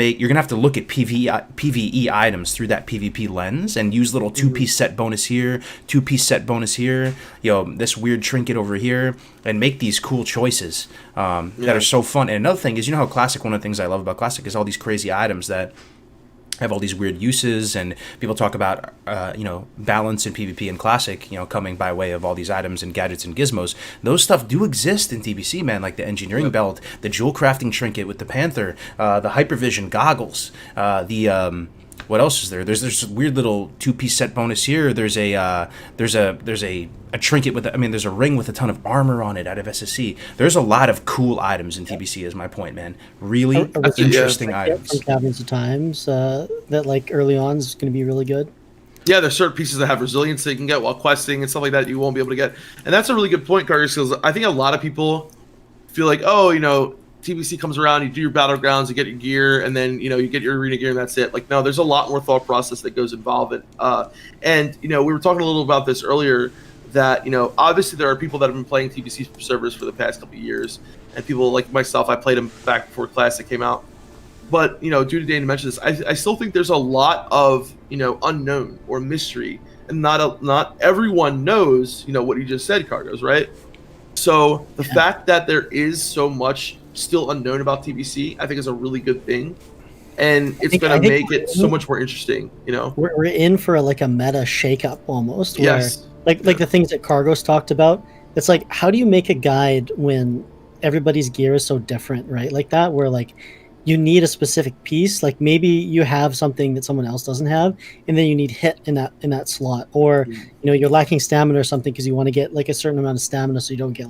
look at PvE items through that PvP lens and use little 2-piece set bonus here, 2-piece set bonus here, this weird trinket over here, and make these cool choices that are so fun. And another thing is, how Classic, one of the things I love about Classic is all these crazy items that have all these weird uses, and people talk about balance in PvP and Classic, coming by way of all these items and gadgets and gizmos. Those stuff do exist in TBC, man, like the engineering belt, the jewel crafting trinket with the Panther, the hypervision goggles, what else is there? There's this weird little 2-piece set bonus here. There's a trinket with there's a ring with a ton of armor on it out of SSC. There's a lot of cool items in TBC, is my point, man. Really interesting items. From Caverns of Times that like early on is going to be really good. Yeah, there's certain pieces that have resilience that you can get while questing and stuff like that you won't be able to get. And that's a really good point, Carter, because I think a lot of people feel like, TBC comes around, you do your battlegrounds, you get your gear, and then you get your arena gear, and that's it. Like, no, there's a lot more thought process that goes involved in. And we were talking a little about this earlier. That obviously there are people that have been playing TBC servers for the past couple of years, and people like myself, I played them back before Classic came out. But due to Dana mentioned this, I still think there's a lot of unknown or mystery, and not everyone knows what you just said, Cargos, right? So the fact that there is so much still unknown about TBC, I think is a really good thing, and it's going to make it so much more interesting. We're in for a meta shakeup almost. Where, yes. Like the things that Cargos talked about. It's like, how do you make a guide when everybody's gear is so different, right? Like that, where you need a specific piece. Like maybe you have something that someone else doesn't have, and then you need hit in that slot, or you're lacking stamina or something because you want to get a certain amount of stamina so you don't get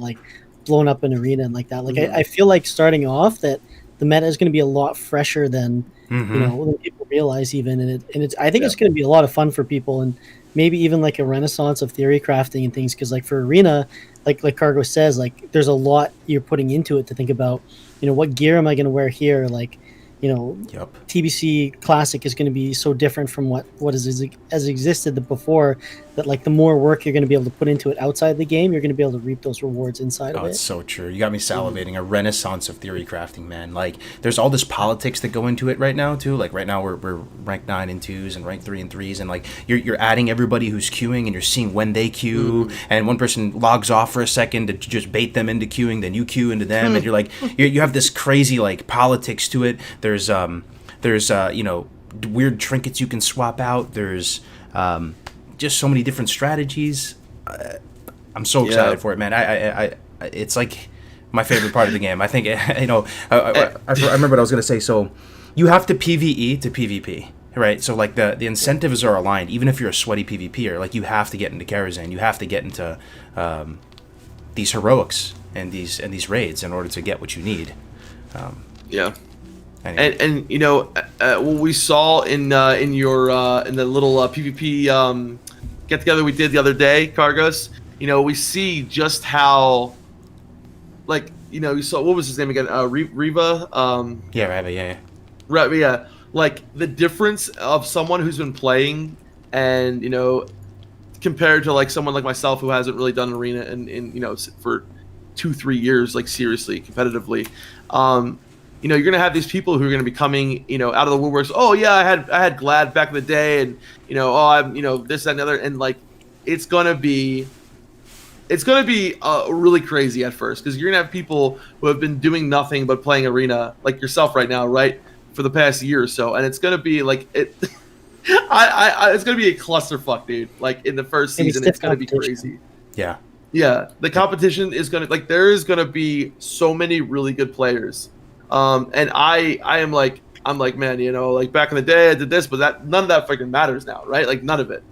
blown up in arena and like that. I feel like starting off that the meta is going to be a lot fresher than than people realize even, and it's I think it's going to be a lot of fun for people, and maybe even a renaissance of theory crafting and things, because for arena, like Cargo says, there's a lot you're putting into it to think about, what gear am I going to wear here, TBC Classic is going to be so different from what has existed before, that like the more work you're going to be able to put into it outside the game, you're going to be able to reap those rewards inside of it. It's so true. You got me salivating. A renaissance of theory crafting, man. Like, there's all this politics that go into it right now too. Like right now we're rank 9 and 2s and rank 3 and 3s, and like you're adding everybody who's queuing, and you're seeing when they queue, and one person logs off for a second to just bait them into queuing, then you queue into them, and you're like you have this crazy like politics to it. There's weird trinkets you can swap out. There's just so many different strategies. I'm so excited for it, man. I it's like my favorite part of the game. I think I remember what I was gonna say. So you have to PvE to PvP, right? So like the incentives are aligned. Even if you're a sweaty PvPer, like you have to get into Karazhan, you have to get into these heroics and these raids in order to get what you need. Anyway. And what we saw in the little PvP get together we did the other day, Cargos. We see just how, like, you saw, what was his name again? Riva. Riva, yeah. Like the difference of someone who's been playing, and compared to like someone like myself who hasn't really done arena in for 2-3 years, like seriously competitively. You're gonna have these people who are gonna be coming, out of the woodworks. Oh yeah, I had Glad back in the day, and I'm this, that, and the other, and like it's gonna be really crazy at first, because you're gonna have people who have been doing nothing but playing arena, like yourself right now, right, for the past year or so, and it's gonna be like it. It's gonna be a clusterfuck, dude. Like in the first season, it's gonna be crazy. Yeah. The competition is gonna, like, there is gonna be so many really good players. And I'm like, man, like back in the day I did this, but none of that freaking matters now, right? Like none of it.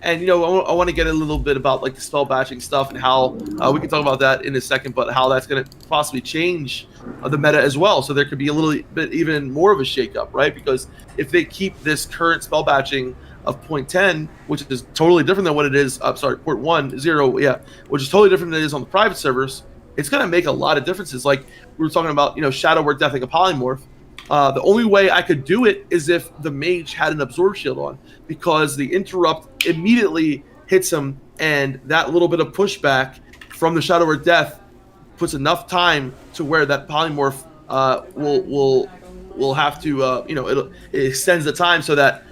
And I want to get a little bit about like the spell batching stuff and how we can talk about that in a second, but how that's going to possibly change the meta as well. So there could be a little bit even more of a shakeup, right? Because if they keep this current spell batching of 0.10, which is totally different than what it is, port 1.0, which is totally different than it is on the private servers, it's going to make a lot of differences. Like we were talking about, Shadow Word Death like a polymorph. The only way I could do it is if the mage had an absorb shield on, because the interrupt immediately hits him, and that little bit of pushback from the Shadow Word Death puts enough time to where that polymorph will have to it extends the time so that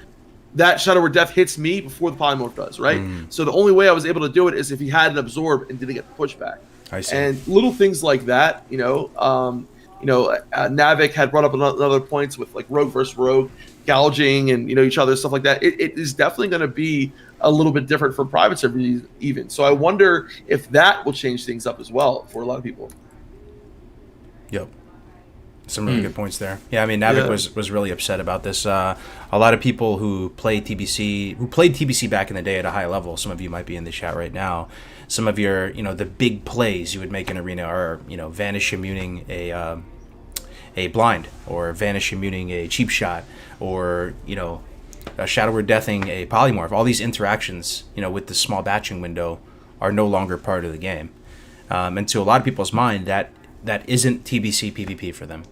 Shadow Word Death hits me before the polymorph does, right? So the only way I was able to do it is if he had an absorb and didn't get the pushback. I see. And little things like that, Navik had brought up another points with like rogue versus rogue, gouging and each other, stuff like that. It is definitely going to be a little bit different from private servers even. So I wonder if that will change things up as well for a lot of people. Yep. Some really good points there. Yeah, I mean, Navik was really upset about this. A lot of people who played TBC back in the day at a high level, some of you might be in the chat right now, some of your, the big plays you would make in arena are, vanish immuning a blind, or vanish immuning a cheap shot, or, a Shadow Word Deathing a polymorph. All these interactions, with the small batching window are no longer part of the game. And to a lot of people's mind, that isn't TBC PvP for them.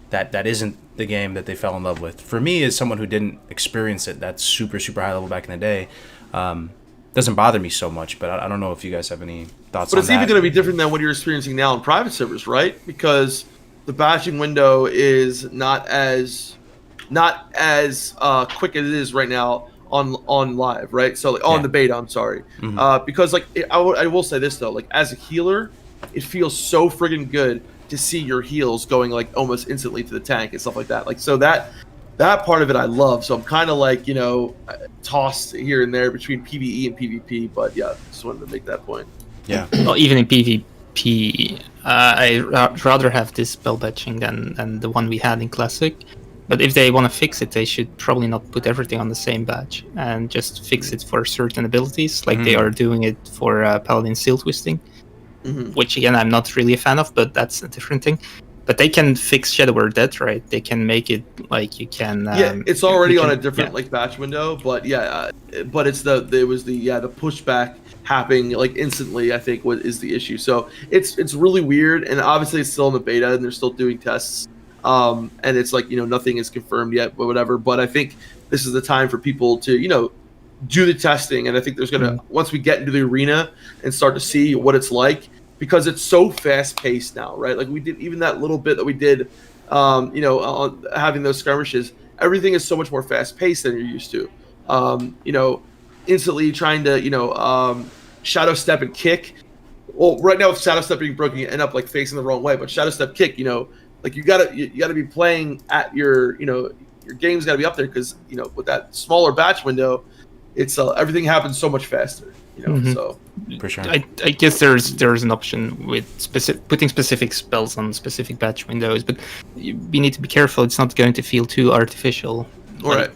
That isn't the game that they fell in love with. For me, as someone who didn't experience it, that's super, super high level back in the day, doesn't bother me so much. But I don't know if you guys have any thoughts on that. But it's even going to be different than what you're experiencing now in private servers, right? Because the batching window is not as quick as it is right now on live, right? So like, on the beta, I'm sorry. Because like I will say this though, like as a healer, it feels so friggin' good to see your heals going like almost instantly to the tank and stuff like that. Like, so that part of it I love. So I'm kind of like, tossed here and there between PvE and PvP, but yeah, just wanted to make that point. Yeah. Well, even in PvP, I'd rather have this spell batching than the one we had in Classic. But if they want to fix it, they should probably not put everything on the same batch and just fix it for certain abilities, like they are doing it for Paladin Seal Twisting. Which again I'm not really a fan of, but that's a different thing. But they can fix Shadow Word Death, right? They can make it like you can. It's already on a different like batch window, but but it's the pushback happening like instantly. I think is the issue. So it's really weird, and obviously it's still in the beta, and they're still doing tests. and it's like, nothing is confirmed yet, but whatever. But I think this is the time for people to, do the testing, and I think there's gonna once we get into the arena and start to see what it's like, because it's so fast paced now, right? Like we did even that little bit that we did, on having those skirmishes. Everything is so much more fast paced than you're used to. Instantly trying to shadow step and kick. Well, right now with shadow step being broken, you end up like facing the wrong way. But shadow step kick, like you gotta be playing at your your game's gotta be up there, because with that smaller batch window, it's everything happens so much faster. So for sure. I guess there's an option with putting specific spells on specific batch windows, but we need to be careful. It's not going to feel too artificial. Right.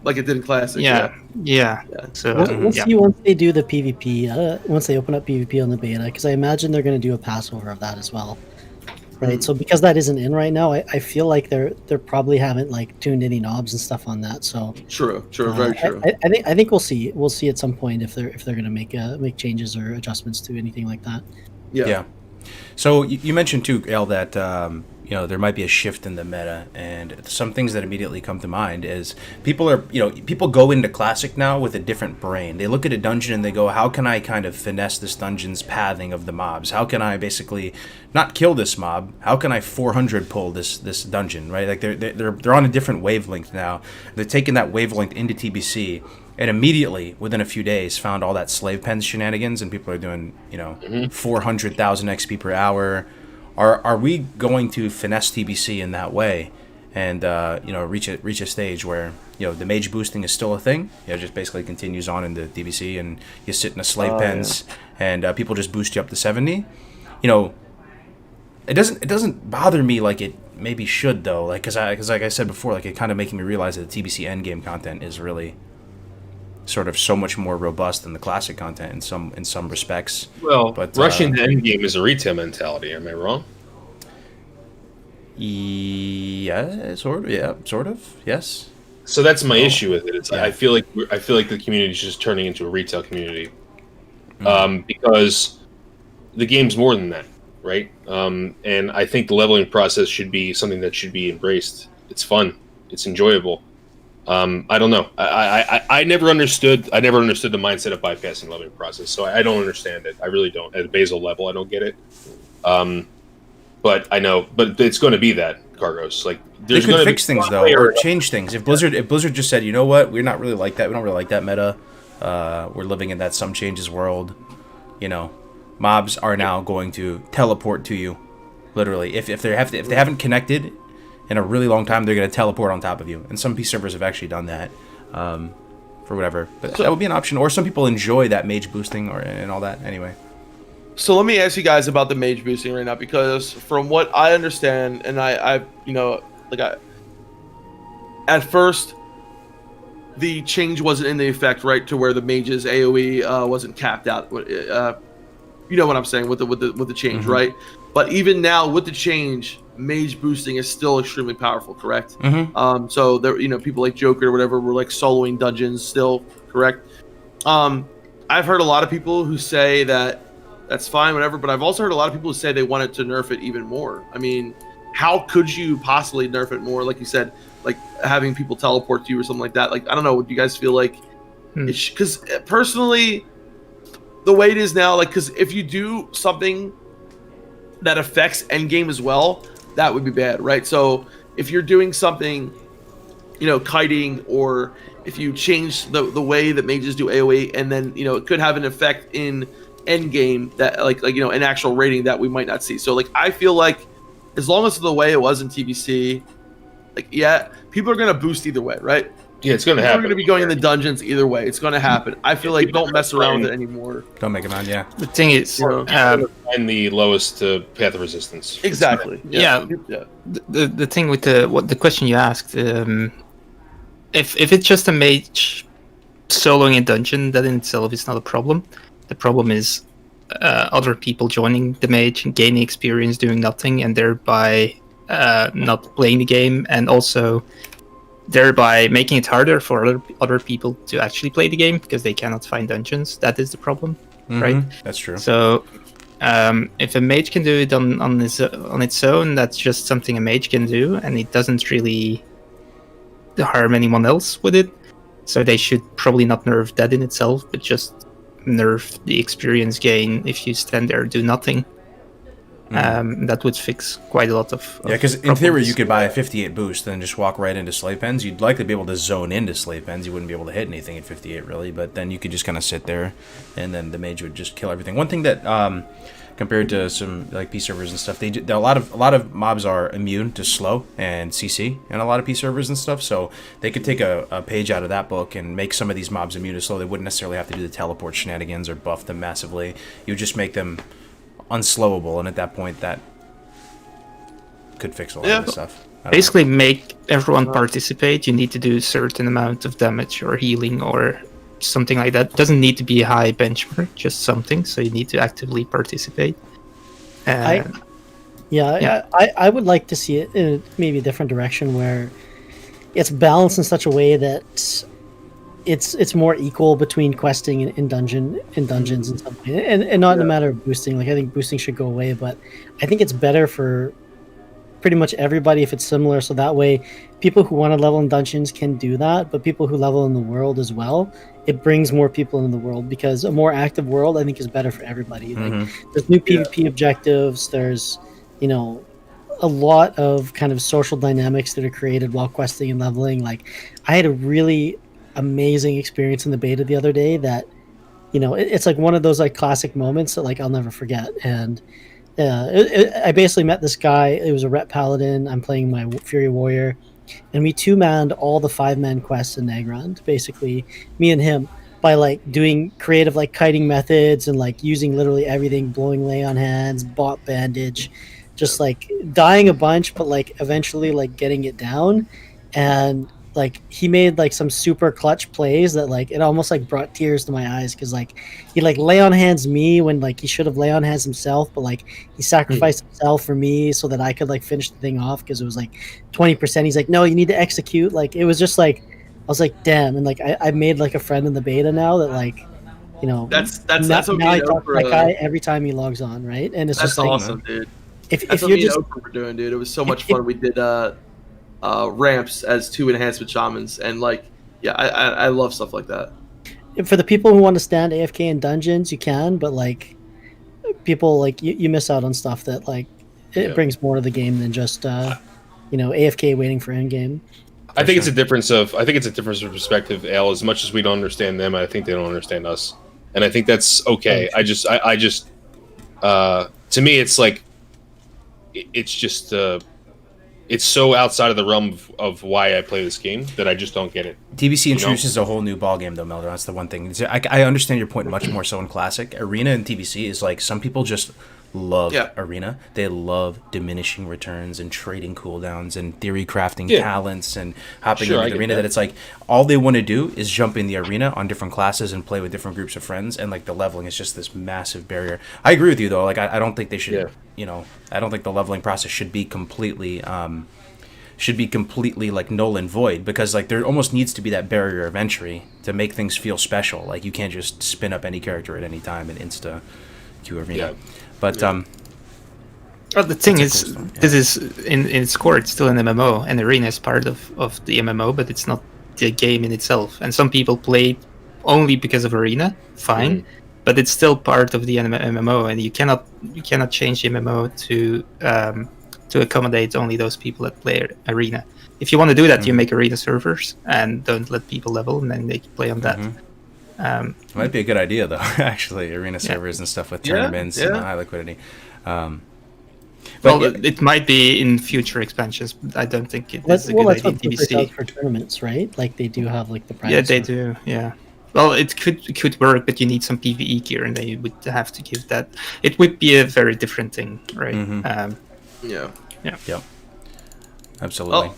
Like it did in Classic. Yeah. So we'll see once they do the PvP, once they open up PvP on the beta, because I imagine they're going to do a passover of that as well. Right, so because that isn't in right now, I feel like they're probably haven't like tuned any knobs and stuff on that. So true, very true. I think we'll see at some point if they're going to make changes or adjustments to anything like that. Yeah. So you mentioned too, El, that there might be a shift in the meta, and some things that immediately come to mind is people go into Classic now with a different brain. They look at a dungeon and they go, how can I kind of finesse this dungeon's pathing of the mobs? How can I basically not kill this mob? How can I 400 pull this dungeon, right? Like they're on a different wavelength now. They're taking that wavelength into TBC, and immediately within a few days found all that slave pens shenanigans, and people are doing 400,000 XP per hour. Are we going to finesse TBC in that way, and reach a stage where the mage boosting is still a thing? Just basically continues on into TBC, and you sit in a slave pens, and people just boost you up to 70. It doesn't bother me like it maybe should though, like because like I said before, like it kind of making me realize that the TBC endgame content is really sort of so much more robust than the Classic content in some respects. Well, but rushing the endgame is a retail mentality. Am I wrong? Yeah, sort of. Yes. So that's my issue with it. It's I feel like the community is just turning into a retail community, because the game's more than that, right? And I think the leveling process should be something that should be embraced. It's fun. It's enjoyable. I don't know. I never understood the mindset of bypassing the leveling process. So I don't understand it. I really don't. At a basal level, I don't get it. But I know. But it's going to be that, Cargos. Like they could fix things though, or change things. If Blizzard just said, you know what, we're not really like that. We don't really like that meta. We're living in that some changes world. Mobs are now going to teleport to you, literally. If they haven't connected in a really long time, they're going to teleport on top of you. And some PC servers have actually done that, for whatever. But that would be an option. Or some people enjoy that mage boosting and all that. Anyway. So let me ask you guys about the mage boosting right now, because from what I understand, and at first, the change wasn't in the effect, right, to where the mage's AOE wasn't capped out. You know what I'm saying with the change, right? But even now with the change, mage boosting is still extremely powerful, correct? So there, people like Joker or whatever were like soloing dungeons still, correct? I've heard a lot of people who say that that's fine, whatever, but I've also heard a lot of people who say they wanted to nerf it even more. I mean, how could you possibly nerf it more? Like you said, like having people teleport to you or something like that. Like, I don't know, do you guys feel like because personally, the way it is now, like, because if you do something that affects endgame as well, that would be bad, right? So if you're doing something, kiting, or if you change the way that mages do AoE, and then it could have an effect in endgame that like an actual rating that we might not see. So like I feel like as long as the way it was in TBC, like people are gonna boost either way, right? Yeah, it's gonna happen. We're gonna be going in the dungeons either way. It's gonna happen. I feel like don't mess around with it anymore. Don't make it on. Yeah. The thing is, find the lowest path of resistance. Exactly. Yeah. The thing with the question you asked, if it's just a mage soloing a dungeon, that in itself is not a problem. The problem is other people joining the mage and gaining experience doing nothing, and thereby not playing the game, and also thereby making it harder for other people to actually play the game because they cannot find dungeons. That is the problem, right? That's true. So If a mage can do it on its own, that's just something a mage can do, and it doesn't really harm anyone else with it. So they should probably not nerf that in itself, but just nerf the experience gain if you stand there and do nothing. That would fix quite a lot of because in theory you could buy a 58 boost and just walk right into slave pens. You'd likely be able to zone into slave pens. You wouldn't be able to hit anything at 58 really, but then you could just kind of sit there, and then the mage would just kill everything. One thing that compared to some like P servers and stuff, a lot of mobs are immune to slow and CC and a lot of P servers and stuff. So they could take a page out of that book and make some of these mobs immune to slow. They wouldn't necessarily have to do the teleport shenanigans or buff them massively. You would just make them unslowable, and at that point that could fix a lot of this stuff. Basically make everyone participate. You need to do a certain amount of damage or healing or something like that. It doesn't need to be a high benchmark, just something, so you need to actively participate. I would like to see it in maybe a different direction where it's balanced in such a way that it's more equal between questing and dungeons and stuff, and not in a matter of boosting. Like I think boosting should go away, but I think it's better for pretty much everybody if it's similar. So that way, people who want to level in dungeons can do that, but people who level in the world as well, it brings more people in the world, because a more active world I think is better for everybody. Like there's new PvP objectives. There's a lot of kind of social dynamics that are created while questing and leveling. Like I had a really amazing experience in the beta the other day that it's like one of those like classic moments that like I'll never forget. And I basically met this guy. It was a rep paladin. I'm playing my Fury Warrior, and we 2-manned all the 5-man quests in Nagrand, basically me and him, by like doing creative like kiting methods and like using literally everything, blowing lay on hands, bot bandage, just like dying a bunch, but like eventually like getting it down. And like he made like some super clutch plays that like it almost like brought tears to my eyes, because like he like lay on hands me when like he should have lay on hands himself, but like he sacrificed himself for me so that I could like finish the thing off, because it was like 20%. He's like, no, you need to execute. Like it was just like I was like, damn. And like I made like a friend in the beta now that like that's now okay. I talk to that guy every time he logs on, right? And it's that's just like, awesome, dude. If that's you're what me just and Oprah were doing, dude. It was so much fun. We did ramps as 2 enhancement shamans, and like I love stuff like that. For the people who want to stand AFK in dungeons, you can, but like people like you miss out on stuff that like it brings more to the game than just AFK waiting for endgame. I think it's a difference of perspective, Al. As much as we don't understand them, I think they don't understand us, and I think that's okay. I just to me it's like it's just it's so outside of the realm of why I play this game that I just don't get it. TBC introduces a whole new ballgame, though, Melder. That's the one thing. I understand your point much more so in Classic. Arena and TBC is like, some people just love Arena. They love diminishing returns and trading cooldowns and theory crafting talents and hopping into the Arena. That it's like, all they want to do is jump in the Arena on different classes and play with different groups of friends, and like the leveling is just this massive barrier. I agree with you, though. Like, I don't think they should, I don't think the leveling process should be completely like null and void, because like there almost needs to be that barrier of entry to make things feel special. Like you can't just spin up any character at any time and insta queue Arena. But the thing is, this is in its core, it's still an MMO, and Arena is part of the MMO, but it's not the game in itself. And some people play only because of Arena, fine, but it's still part of the MMO, and you cannot change the MMO to accommodate only those people that play Arena. If you want to do that, you make Arena servers and don't let people level, and then they can play on that. Might be a good idea, though. Actually, Arena servers and stuff with tournaments and high liquidity. But it might be in future expansions, but I don't think it is a good idea in TBC. For tournaments, right? Like they do have like the prize. Yeah, they do. Yeah. Well, it could work, but you need some PvE gear, and they would have to give that. It would be a very different thing, right? Yeah. Absolutely. Oh.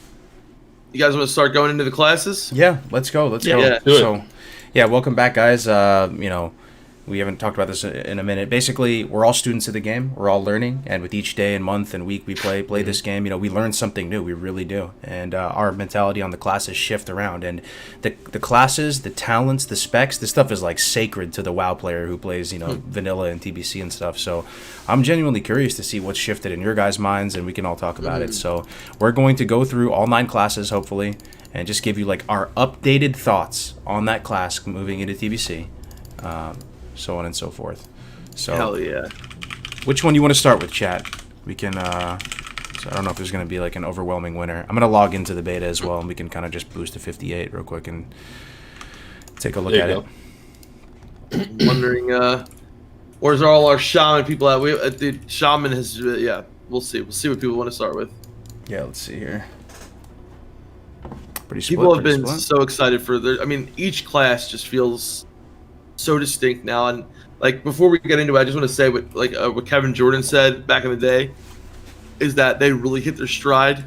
You guys want to start going into the classes? Yeah, let's go. Let's go. Yeah. So, welcome back, guys. we haven't talked about this in a minute. Basically, we're all students of the game. We're all learning, and with each day and month and week we play this game, we learn something new. We really do, and our mentality on the classes shift around. And the classes, the talents, the specs, this stuff is like sacred to the WoW player who plays vanilla and TBC and stuff. So I'm genuinely curious to see what's shifted in your guys' minds, and we can all talk about it. So we're going to go through all 9 classes, hopefully, and just give you like our updated thoughts on that class moving into TBC. So on and so forth. So hell yeah. Which one you want to start with, chat? We can so I don't know if there's going to be like an overwhelming winner. I'm going to log into the beta as well, and we can kind of just boost to 58 real quick and take a look at it. I'm wondering where's all our Shaman people at? The Shaman has we'll see what people want to start with. Yeah, let's see here. People have been so excited for each class just feels so distinct now. And like, before we get into it, I just want to say what Kevin Jordan said back in the day is that they really hit their stride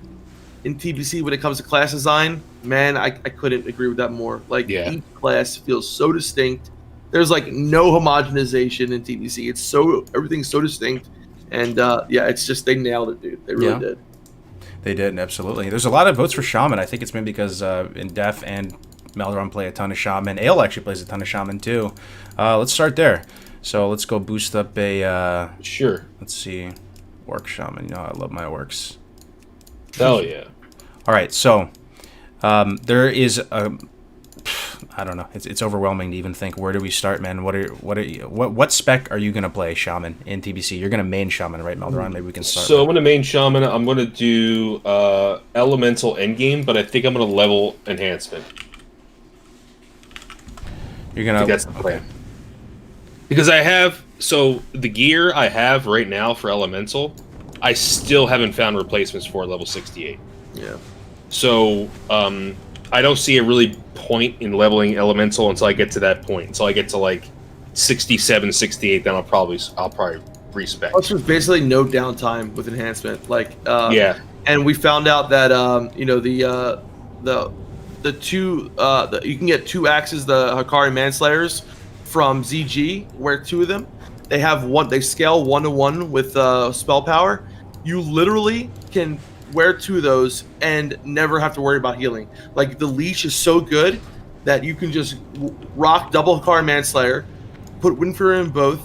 in TBC when it comes to class design. Man, I couldn't agree with that more. Like, each class feels so distinct. There's like no homogenization in TBC. Everything's so distinct, and it's just, they nailed it, dude. They really did. They did, absolutely. There's a lot of votes for Shaman. I think it's maybe because in Def and Melderon play a ton of Shaman. Ale actually plays a ton of Shaman too. Let's start there. So let's go boost up a... Sure. Let's see. Orc Shaman. I love my orcs. Hell yeah. All right, so there is a... I don't know. It's overwhelming to even think. Where do we start, man? What spec are you going to play Shaman in TBC? You're going to main Shaman, right, Melderon? Maybe we can start. So I'm going to main Shaman. I'm going to do Elemental Endgame, but I think I'm going to level Enhancement. You're gonna. That's the plan. Because the gear I have right now for Elemental, I still haven't found replacements for level 68. Yeah. So I don't see a really point in leveling Elemental until I get to that point. Until I get to like 67, 68, then I'll probably respec. Plus, there's basically no downtime with Enhancement. Like yeah. And we found out that you can get 2 axes, the Hakari Manslayers from ZG, where 2 of them, they scale 1-to-1 with spell power. You literally can wear 2 of those and never have to worry about healing. Like, the leash is so good that you can just rock double Hakari Manslayer, put Wind Fury in both,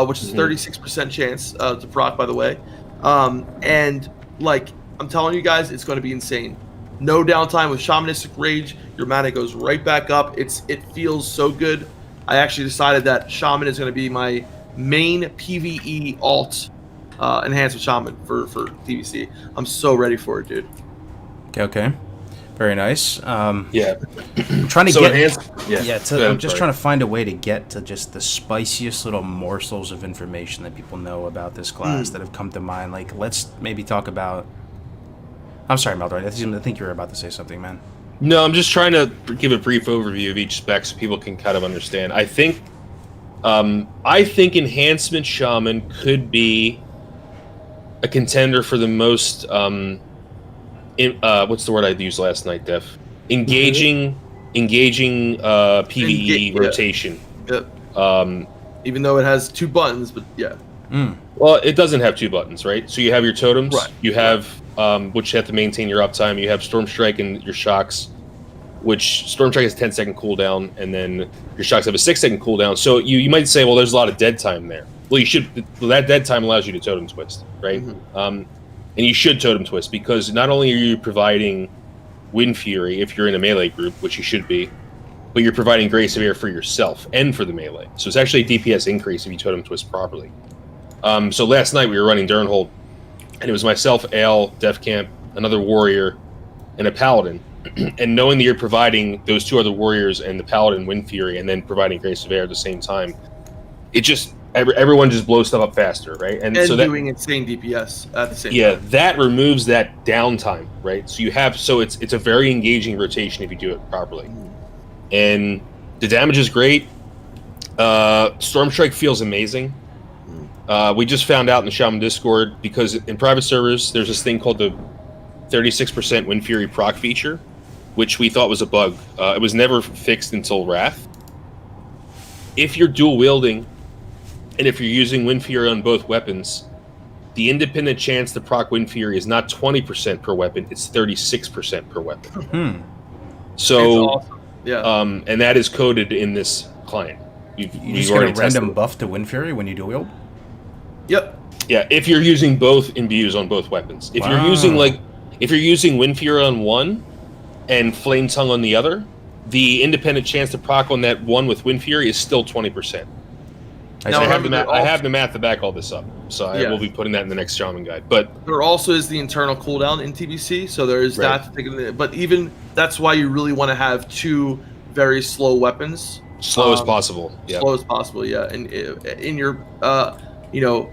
which is 36% chance to proc, by the way. And like, I'm telling you guys, it's going to be insane. No downtime with Shamanistic Rage. Your mana goes right back up. It feels so good. I actually decided that Shaman is going to be my main PvE alt enhanced with Shaman for TBC. I'm so ready for it, dude. Okay. Very nice. Yeah. I'm trying to get... I'm just trying to find a way to get to just the spiciest little morsels of information that people know about this class that have come to mind. Like, let's maybe talk about... I'm sorry, Melderon. I think you were about to say something, man. No, I'm just trying to give a brief overview of each spec so people can kind of understand. I think Enhancement Shaman could be a contender for the most what's the word I used last night, Def? Engaging PvE rotation. Yep. Even though it has 2 buttons, but yeah. Well, it doesn't have 2 buttons, right? So you have your totems, right. You have which you have to maintain your uptime. You have Storm Strike and your shocks, which Storm Strike has a 10-second cooldown, and then your shocks have a 6-second cooldown. So you might say, well, there's a lot of dead time there. Well, that dead time allows you to totem twist, right? And you should totem twist, because not only are you providing Wind Fury if you're in a melee group, which you should be, but you're providing Grace of Air for yourself and for the melee. So it's actually a DPS increase if you totem twist properly. So last night we were running Durnhold, and it was myself, Ale, Def Camp, another warrior, and a paladin. And knowing that you're providing those 2 other warriors and the paladin Wind Fury, and then providing Grace of Air at the same time, it just everyone just blows stuff up faster, right? And so doing insane DPS at the same time. Yeah, that removes that downtime, right? So it's a very engaging rotation if you do it properly. And the damage is great. Storm Strike feels amazing. We just found out in the Shaman Discord, because in private servers, there's this thing called the 36% Wind Fury proc feature, which we thought was a bug. It was never fixed until Wrath. if you're dual wielding, and if you're using Wind Fury on both weapons, the independent chance to proc Wind Fury is not 20% per weapon; it's 36% per weapon. So, awesome. Yeah. And that is coded in this client. You just get a random buff to Wind Fury when you dual wield? Yep. Yeah, if you're using both imbues on both weapons. If you're using Wind Fury on one and Flame Tongue on the other, the independent chance to proc on that one with Wind Fury is still 20%. I have the math to back all this up, so I will be putting that in the next Shaman guide. But there also is the internal cooldown in TBC, so there is that to take into. But even that's why you really want to have two very slow weapons. Slow as possible. Yeah. Slow as possible. Yeah, and in your, you know,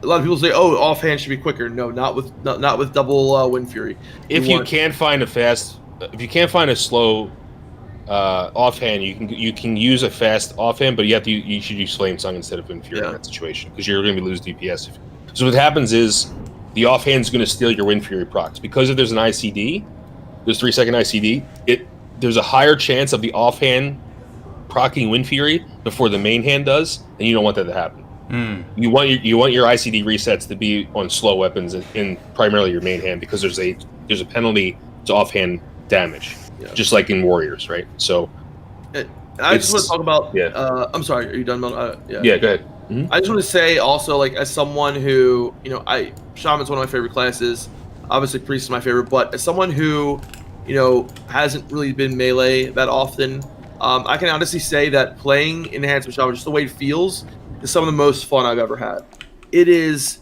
a lot of people say, "Oh, offhand should be quicker." No, not with double Wind Fury. If you can't find a slow offhand, you can use a fast offhand, but you should use Flame Tongue instead of Wind Fury in that situation because you're going to lose DPS. So what happens is the offhand is going to steal your Wind Fury procs because if there's an ICD, there's 3-second ICD. There's a higher chance of the offhand proccing Wind Fury before the main hand does, and you don't want that to happen. You want your ICD resets to be on slow weapons and primarily your main hand because there's a penalty to offhand damage. Yeah. Just like in Warriors, right? So, I just want to talk about. Yeah. I'm sorry. Are you done, Mel? Yeah. Go ahead. I just want to say also, like, as someone who, you know, Shaman's one of my favorite classes. Obviously, Priest is my favorite, but as someone who, you know, hasn't really been melee that often, I can honestly say that playing Enhancement Shaman, just the way it feels, is some of the most fun I've ever had. It is,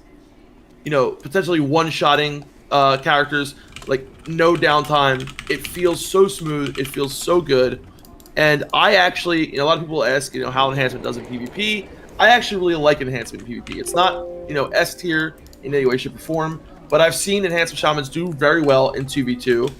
you know, potentially one-shotting characters. Like, no downtime. It feels so smooth. It feels so good. And I actually, you know, a lot of people ask, you know, how Enhancement does in PvP. I actually really like Enhancement in PvP. It's not, you know, S tier in any way, shape, or form, but I've seen Enhancement Shamans do very well in 2v2.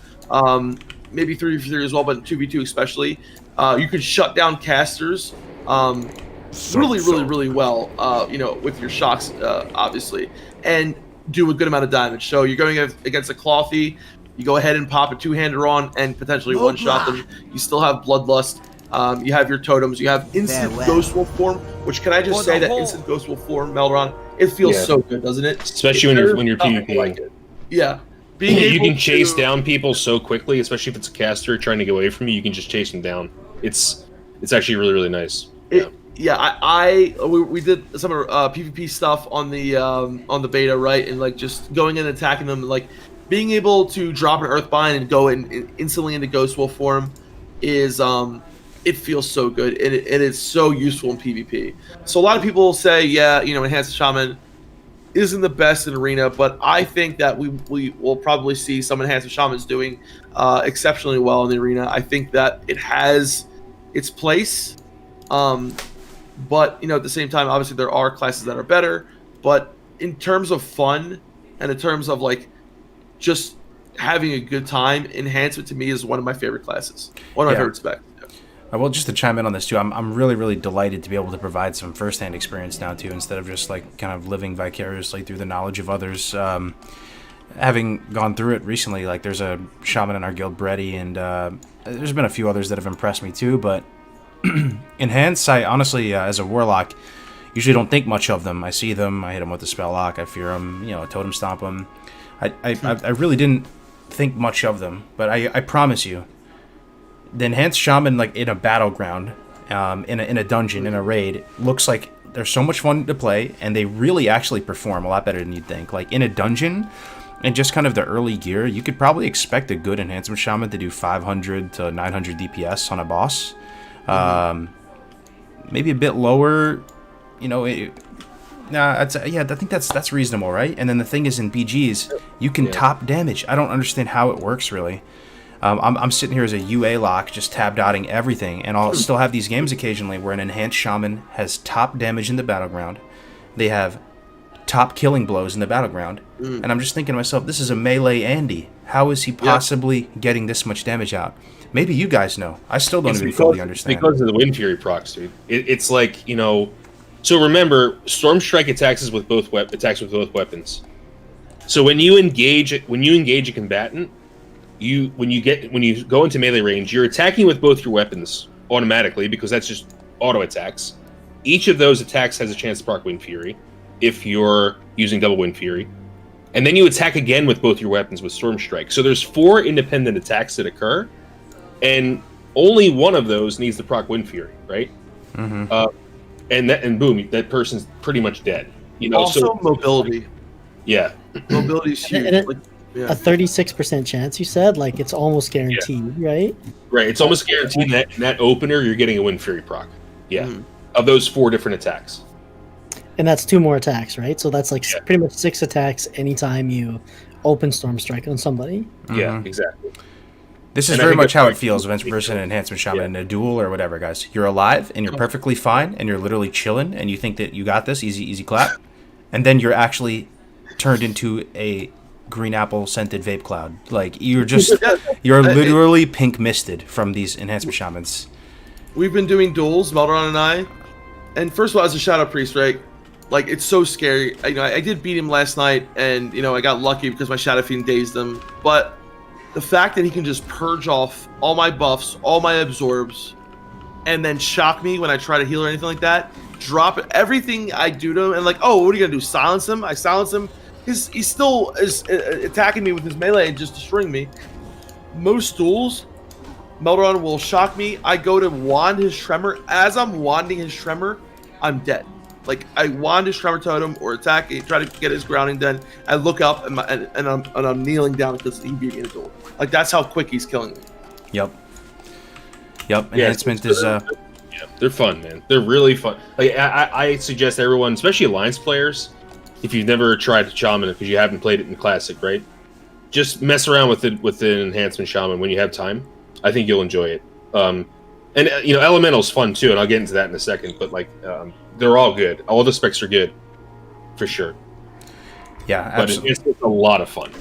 Maybe 3v3 as well, but in 2v2 especially. You can shut down casters really well, you know, with your shocks, obviously. And do a good amount of damage. So you're going against a Clothy, you go ahead and pop a two-hander on and potentially one-shot them. You still have Bloodlust. You have your totems. You have instant Ghost Wolf form, which can I just say that instant Ghost Wolf form, Melderon, it feels so good, doesn't it? Especially when you're PvPing. Like it. Yeah. You can chase down people so quickly, especially if it's a caster trying to get away from you. You can just chase them down. It's actually really nice. We did some of PvP stuff on the beta, right? And like just going in and attacking them, like being able to drop an Earthbind and go in instantly into Ghost Wolf form is it feels so good, and it is so useful in PvP. So a lot of people say, yeah, you know, Enhanced Shaman isn't the best in Arena, but I think that we will probably see some Enhanced Shamans doing exceptionally well in the Arena. I think that it has its place. But, you know, at the same time, obviously there are classes that are better. But in terms of fun and in terms of, like, just having a good time, Enhancement to me is one of my favorite classes. One of my favorite specs. Well, just to chime in on this, too, I'm really delighted to be able to provide some first-hand experience now, too, instead of just, like, kind of living vicariously through the knowledge of others. Having gone through it recently, like, there's a Shaman in our guild, Brady, and there's been a few others that have impressed me, too, but Enhance, I honestly, as a warlock, usually don't think much of them. I see them, I hit them with the spell lock, I fear them, you know, totem stomp them. I really didn't think much of them, but I promise you, the Enhanced Shaman, like in a battleground, in a dungeon, in a raid, looks like they're so much fun to play, and they really actually perform a lot better than you'd think. Like in a dungeon, and just kind of the early gear, you could probably expect a good Enhancement Shaman to do 500 to 900 DPS on a boss. Maybe a bit lower, you know. I think that's reasonable, right? And then the thing is, in BGs, you can top damage. I don't understand how it works, really. I'm sitting here as a UA lock, just tab dotting everything, and I'll still have these games occasionally where an Enhanced Shaman has top damage in the battleground. They have top killing blows in the battleground, and I'm just thinking to myself, this is a melee Andy. How is he possibly getting this much damage out? Maybe you guys know. I still don't even fully understand. Because of the Wind Fury procs, dude. It's like, you know. So remember, Storm Strike attacks with both weapons. So when you engage a combatant, when you go into melee range, you're attacking with both your weapons automatically because that's just auto attacks. Each of those attacks has a chance to proc Wind Fury if you're using double Wind Fury. And then you attack again with both your weapons with Storm Strike. So there's 4 independent attacks that occur, and only one of those needs to proc Wind Fury, right? And boom, that person's pretty much dead. You know, also, so mobility. Yeah, mobility is huge. A 36% chance, you said? Like, it's almost guaranteed, right? Right, it's almost guaranteed that in that opener you're getting a Wind Fury proc. Yeah, of those 4 different attacks. And that's 2 more attacks, right? So that's like pretty much 6 attacks anytime you open Storm Strike on somebody. Yeah, exactly. This is very much how it feels versus an Enhancement Shaman in a duel or whatever, guys. You're alive and you're perfectly fine and you're literally chilling and you think that you got this, easy clap. And then you're actually turned into a green apple scented vape cloud. Like, you're literally pink misted from these Enhancement Shamans. We've been doing duels, Melderon and I. And first of all, as a Shadow Priest, right? Like, it's so scary. I did beat him last night, and, I got lucky because my Shadow Fiend dazed him. But the fact that he can just purge off all my buffs, all my absorbs, and then shock me when I try to heal or anything like that, drop everything I do to him, and like, oh, what are you going to do, silence him? I silence him. He still is attacking me with his melee and just destroying me. Most duels, Melderon will shock me. I go to wand his Tremor. As I'm wanding his Tremor, I'm dead. Like, I wand his Tremor Totem or attack, try to get his grounding done. I look up and I'm kneeling down because he beat me in a duel. Like, that's how quick he's killing me. Yep. Enhancement is they're fun, man. They're really fun. Like, I suggest everyone, especially Alliance players, if you've never tried Shaman because you haven't played it in Classic, right? Just mess around with it with the Enhancement Shaman when you have time. I think you'll enjoy it. And Elemental's fun too, and I'll get into that in a second. But like, they're all good. All the specs are good, for sure. Yeah, absolutely. But it's a lot of fun.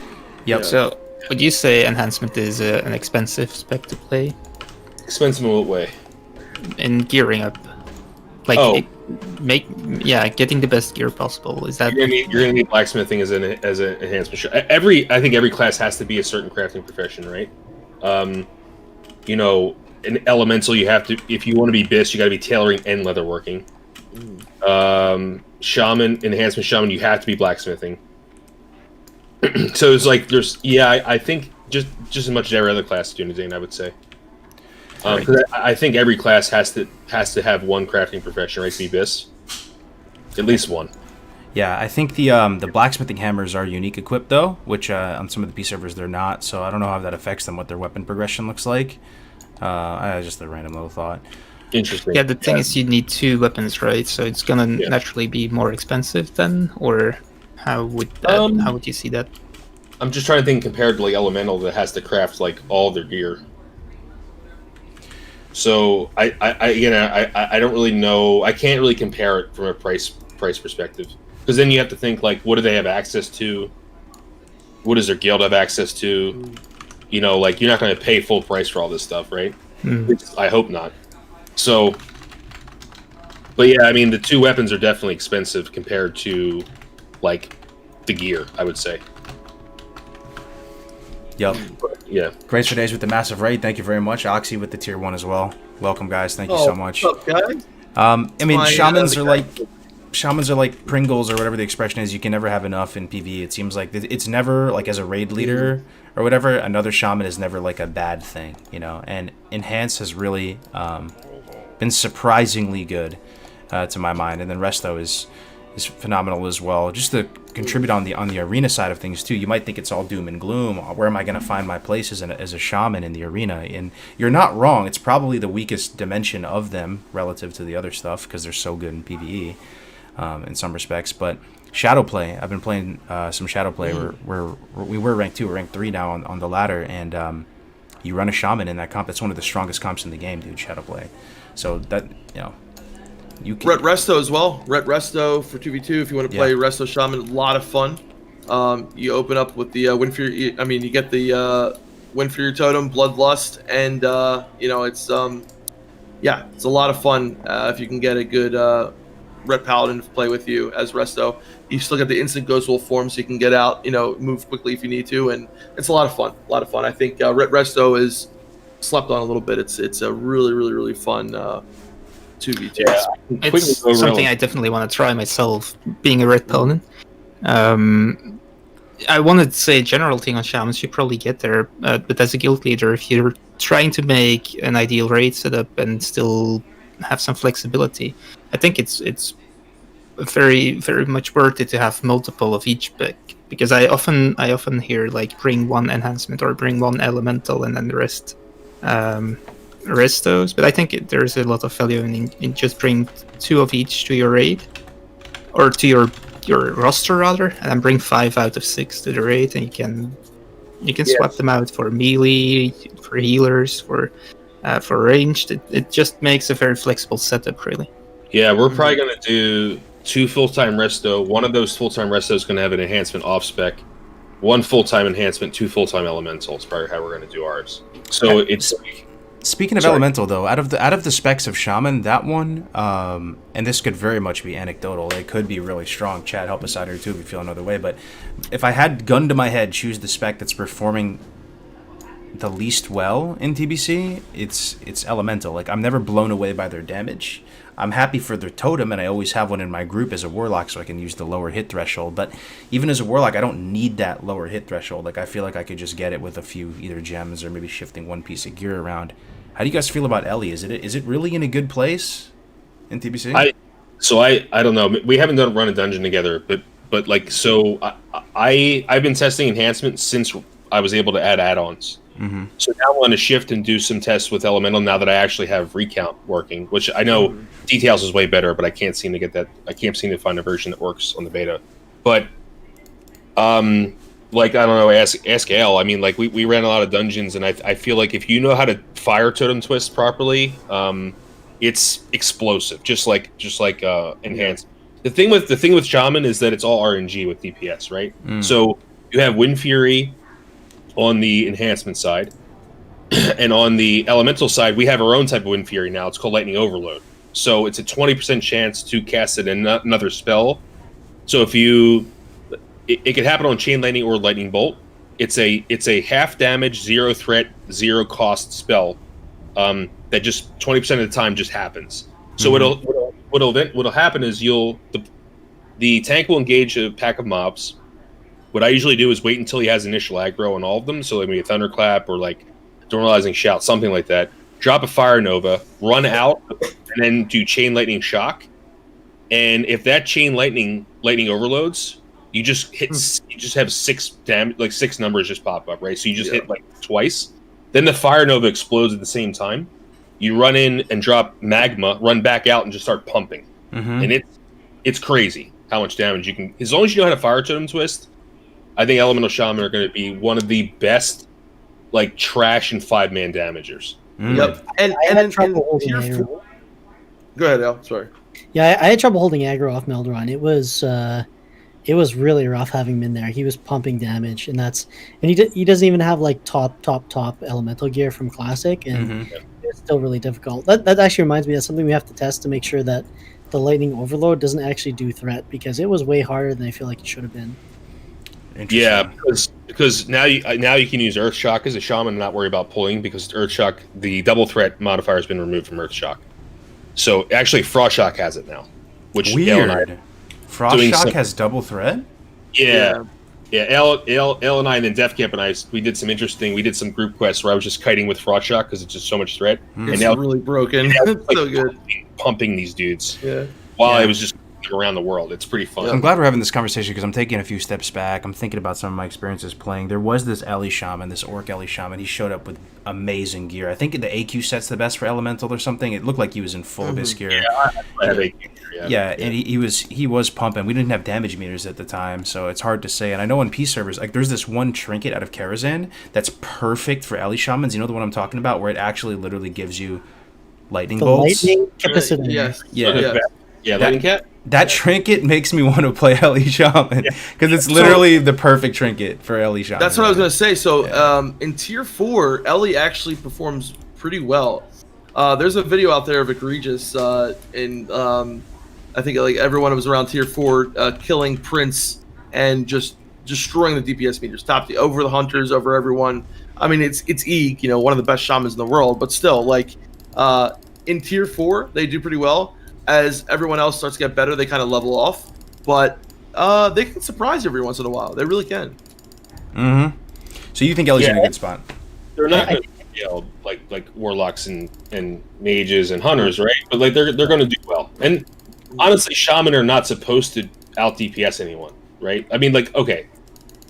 Yep. So, would you say enhancement is an expensive spec to play? Expensive in what way? In gearing up, like getting the best gear possible. Is that you're gonna need blacksmithing as an enhancement? I think every class has to be a certain crafting profession, right? In elemental, you have to, if you want to be BIS, you got to be tailoring and leatherworking. Shaman, enhancement shaman, you have to be blacksmithing. So it's like I think just as much as every other class is doing, Zane, I would say. I think every class has to have one crafting profession, right? To be BIS, at least one. Yeah, I think the blacksmithing hammers are unique equipped though, which on some of the P servers they're not. So I don't know how that affects them, what their weapon progression looks like. Just a random little thought. Interesting. Yeah, the thing is you need 2 weapons, right? So it's gonna naturally be more expensive then, or how would you see that? I'm just trying to think compared to like Elemental that has to craft like all their gear. So I don't really know. I can't really compare it from a price perspective, because then you have to think like, what do they have access to? What does their guild have access to? Like, you're not going to pay full price for all this stuff, right? I hope not. So, but yeah, I mean, the 2 weapons are definitely expensive compared to like the gear, I would say. Yep. Yeah. Grace for Days with the massive raid. Thank you very much. Oxy with the tier 1 as well. Welcome, guys. Thank you so much. What's up, guys? Shamans are like Pringles or whatever the expression is. You can never have enough in PvE. It seems like it's never like, as a raid leader or whatever, another shaman is never like a bad thing, and Enhance has really been surprisingly good to my mind. And then Resto is phenomenal as well. Just to contribute on the arena side of things too, you might think it's all doom and gloom. Where am I going to find my place as a shaman in the arena? And you're not wrong. It's probably the weakest dimension of them relative to the other stuff because they're so good in PvE in some respects. But Shadowplay, I've been playing some Shadowplay where we were ranked 2, we're ranked 3 now on the ladder, and you run a shaman in that comp. That's one of the strongest comps in the game, dude. Shadowplay. So that you can. Ret Resto as well. Ret Resto for 2v2 if you want to play Resto Shaman. A lot of fun. You open up with the Wind Fury. I mean, you get the Wind Fury Totem, Bloodlust, and it's a lot of fun if you can get a good Ret Paladin to play with you as Resto. You still get the instant Ghost Wolf form, so you can get out, move quickly if you need to, and it's a lot of fun. I think Ret Resto is slept on a little bit. It's a really, really, really fun 2v2. It's something I definitely want to try myself, being a red paladin. I wanted to say a general thing on shamans, you probably get there, but as a guild leader, if you're trying to make an ideal raid setup and still have some flexibility, I think it's very much worth it to have multiple of each spec, because I often hear like bring one enhancement or bring one elemental and then the rest those. But I think there's a lot of value in just bring 2 of each to your raid, or to your roster rather, and then bring 5 out of 6 to the raid, and you can swap them out for melee, for healers, for ranged. It just makes a very flexible setup, really. Yeah, we're probably going to do 2 full-time resto. One of those full-time resto is going to have an enhancement off-spec. 1 full-time enhancement, 2 full-time elemental is probably how we're going to do ours. So it's... Speaking of elemental, though, out of the specs of Shaman, that one, and this could very much be anecdotal. It could be really strong. Chad, help us out here too if you feel another way. But if I had gun to my head, choose the spec that's performing the least well in TBC, it's elemental. Like, I'm never blown away by their damage. I'm happy for their totem, and I always have one in my group as a warlock, so I can use the lower hit threshold. But even as a warlock, I don't need that lower hit threshold. Like, I feel like I could just get it with a few either gems or maybe shifting one piece of gear around. How do you guys feel about Ellie? Is it really in a good place in TBC? I don't know. We haven't run a dungeon together, but like, so I've been testing enhancements since I was able to add add-ons. Mm-hmm. So now I want to shift and do some tests with elemental now that I actually have recount working, which I know details is way better, but I can't seem to get that. I can't seem to find a version that works on the beta. But like, I don't know, ask Al. I mean, like, we ran a lot of dungeons, and I feel like if you know how to fire totem twist properly, it's explosive, just like enhanced. The thing with Shaman is that it's all RNG with DPS, right? So you have Wind Fury on the enhancement side, and on the elemental side, we have our own type of Wind Fury now. It's called Lightning Overload. So it's a 20% chance to cast it in another spell. So if it could happen on Chain Lightning or Lightning Bolt. It's a half damage, 0 threat, 0 cost spell that just 20% of the time just happens. So what'll happen is the tank will engage a pack of mobs. What I usually do is wait until he has initial aggro on all of them, so like maybe a Thunderclap or like Demoralizing Shout, something like that. Drop a Fire Nova, run out, and then do Chain Lightning Shock. And if that Chain Lightning overloads, you just have 6 damage, like 6 numbers just pop up, right? So you just hit like twice. Then the Fire Nova explodes at the same time. You run in and drop Magma, run back out, and just start pumping. And it's crazy how much damage you can. As long as you know how to Fire Totem Twist, I think Elemental Shaman are going to be one of the best, like, trash and 5-man damagers. Yep. And in tier 4. Go ahead, Al. Sorry. Yeah, I had trouble holding aggro off Meldron. It was really rough having him in there. He was pumping damage, and he doesn't even have like top elemental gear from Classic, and it's still really difficult. That actually reminds me of something we have to test to make sure that the Lightning Overload doesn't actually do threat, because it was way harder than I feel like it should have been. Yeah, because now you can use Earth Shock as a shaman and not worry about pulling, because Earth Shock, the double threat modifier, has been removed from Earth Shock. So actually, Frost Shock has it now, which weird. Frost Shock has double threat? Yeah. El and I, and then Def Camp and I, we did some group quests where I was just kiting with Frost Shock because it's just so much threat. It's really broken. It's so good. Pumping these dudes. Yeah. While I was just around the world. It's pretty fun. I'm glad we're having this conversation because I'm taking a few steps back. I'm thinking about some of my experiences playing. There was this Ellie Shaman, this Orc Ellie Shaman. He showed up with amazing gear. I think the AQ set's the best for Elemental or something. It looked like he was in full Abyss gear. Yeah, I have AQ. Yeah, and he was pumping. We didn't have damage meters at the time, so it's hard to say. And I know on P servers, like, there's this one trinket out of Karazhan that's perfect for Ellie Shamans. You know the one I'm talking about, where it actually literally gives you lightning bolts. Lightning capacity. Yes. Yeah, Lightning Cat. That trinket makes me want to play Ellie Shaman because it's literally the perfect trinket for Ellie Shaman. That's what I was going to say. So in Tier 4, Ellie actually performs pretty well. There's a video out there of Egregious, and I think like everyone was around Tier 4 killing Prince and just destroying the DPS meters, over the hunters, over everyone. I mean, it's Eek, one of the best shamans in the world, but still, like, in tier 4 they do pretty well. As everyone else starts to get better, they kind of level off. But they can surprise every once in a while. They really can. Mm-hmm. So you think Ellie's in a good spot? They're not going to like warlocks and mages and hunters, right? But like they're going to do well. And honestly, shaman are not supposed to out DPS anyone, right? I mean, like, okay,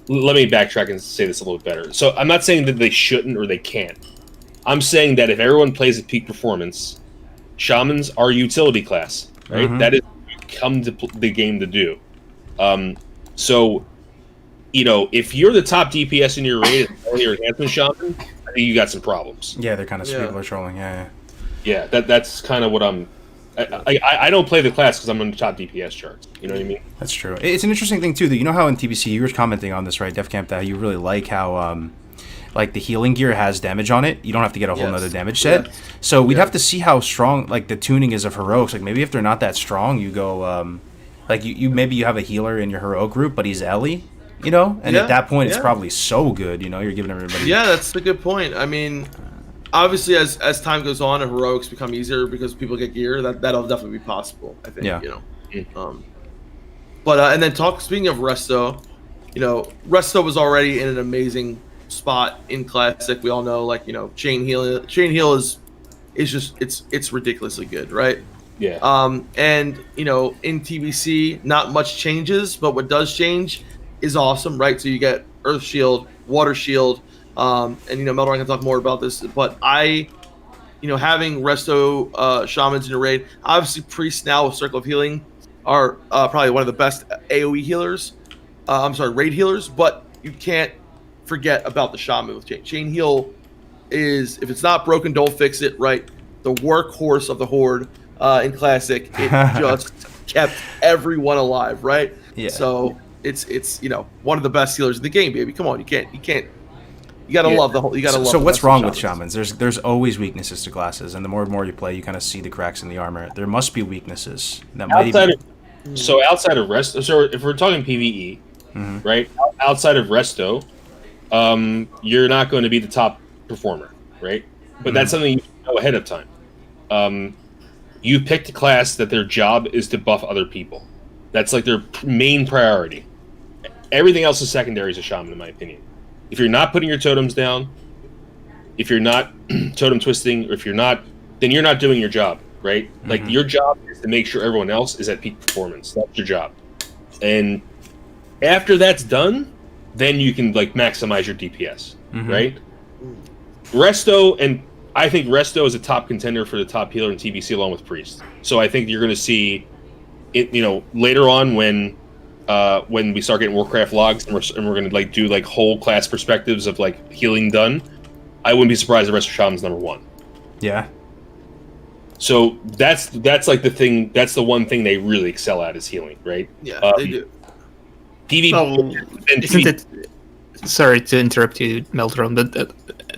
let me backtrack and say this a little bit better. So I'm not saying that they shouldn't or they can't. I'm saying that if everyone plays at peak performance, shamans are utility class, right? Mhm. That is what you come to the game to do. So, if you're the top DPS in your raid and you're enhancement shaman, I think you got some problems. Yeah, they're kind of people are trolling. Yeah. Yeah, that's kind of what I'm. I don't play the class because I'm on the top DPS charts. You know what I mean? That's true. It's an interesting thing too. That you know how in TBC you were commenting on this, right, Def Camp, that you really like how like the healing gear has damage on it. You don't have to get a whole nother damage set. So we'd have to see how strong like the tuning is of heroics. Like maybe if they're not that strong, you go like you maybe you have a healer in your heroic group, but he's Ellie. And at that point it's probably so good. You're giving everybody. Yeah, that's a good point. I mean, obviously, as time goes on, and heroics become easier because people get gear. That'll definitely be possible. I think. Yeah. But and then speaking of Resto, Resto was already in an amazing spot in Classic. We all know, like, chain heal. Chain heal is just it's ridiculously good, right? Yeah. And in TBC, not much changes, but what does change is awesome, right? So you get Earth Shield, Water Shield. And Meldron can talk more about this, but having Resto shamans in your raid, obviously priests now with Circle of Healing are probably one of the best AoE healers. Raid healers, but you can't forget about the shaman with chain heal. Is if it's not broken, don't fix it. Right, the workhorse of the horde in Classic, it just kept everyone alive. Right, yeah. So it's one of the best healers in the game, baby. Come on, you can't. You gotta love the whole. You gotta love. So the what's best wrong of with shamans? There's always weaknesses to classes, and the more and more you play, you kind of see the cracks in the armor. There must be weaknesses that might outside of Resto. So if we're talking PvE, right? Outside of Resto, you're not going to be the top performer, right? But that's something you know ahead of time. You picked a class that their job is to buff other people. That's like their main priority. Everything else is secondary as a shaman, in my opinion. If you're not putting your totems down, if you're not totem twisting, or if you're not, then you're not doing your job, right? Like, your job is to make sure everyone else is at peak performance. That's your job. And after that's done, then you can, like, maximize your DPS, right? Resto, and I think Resto is a top contender for the top healer in TBC along with Priest. So I think you're going to see it, later on when we start getting Warcraft logs and we're going to like do like whole class perspectives of like healing done, I wouldn't be surprised if Resto Shaman's #1. Yeah. So that's like the thing. That's the one thing they really excel at is healing, right? Yeah, they do. PvP. Isn't it? Sorry to interrupt you, Meldron, but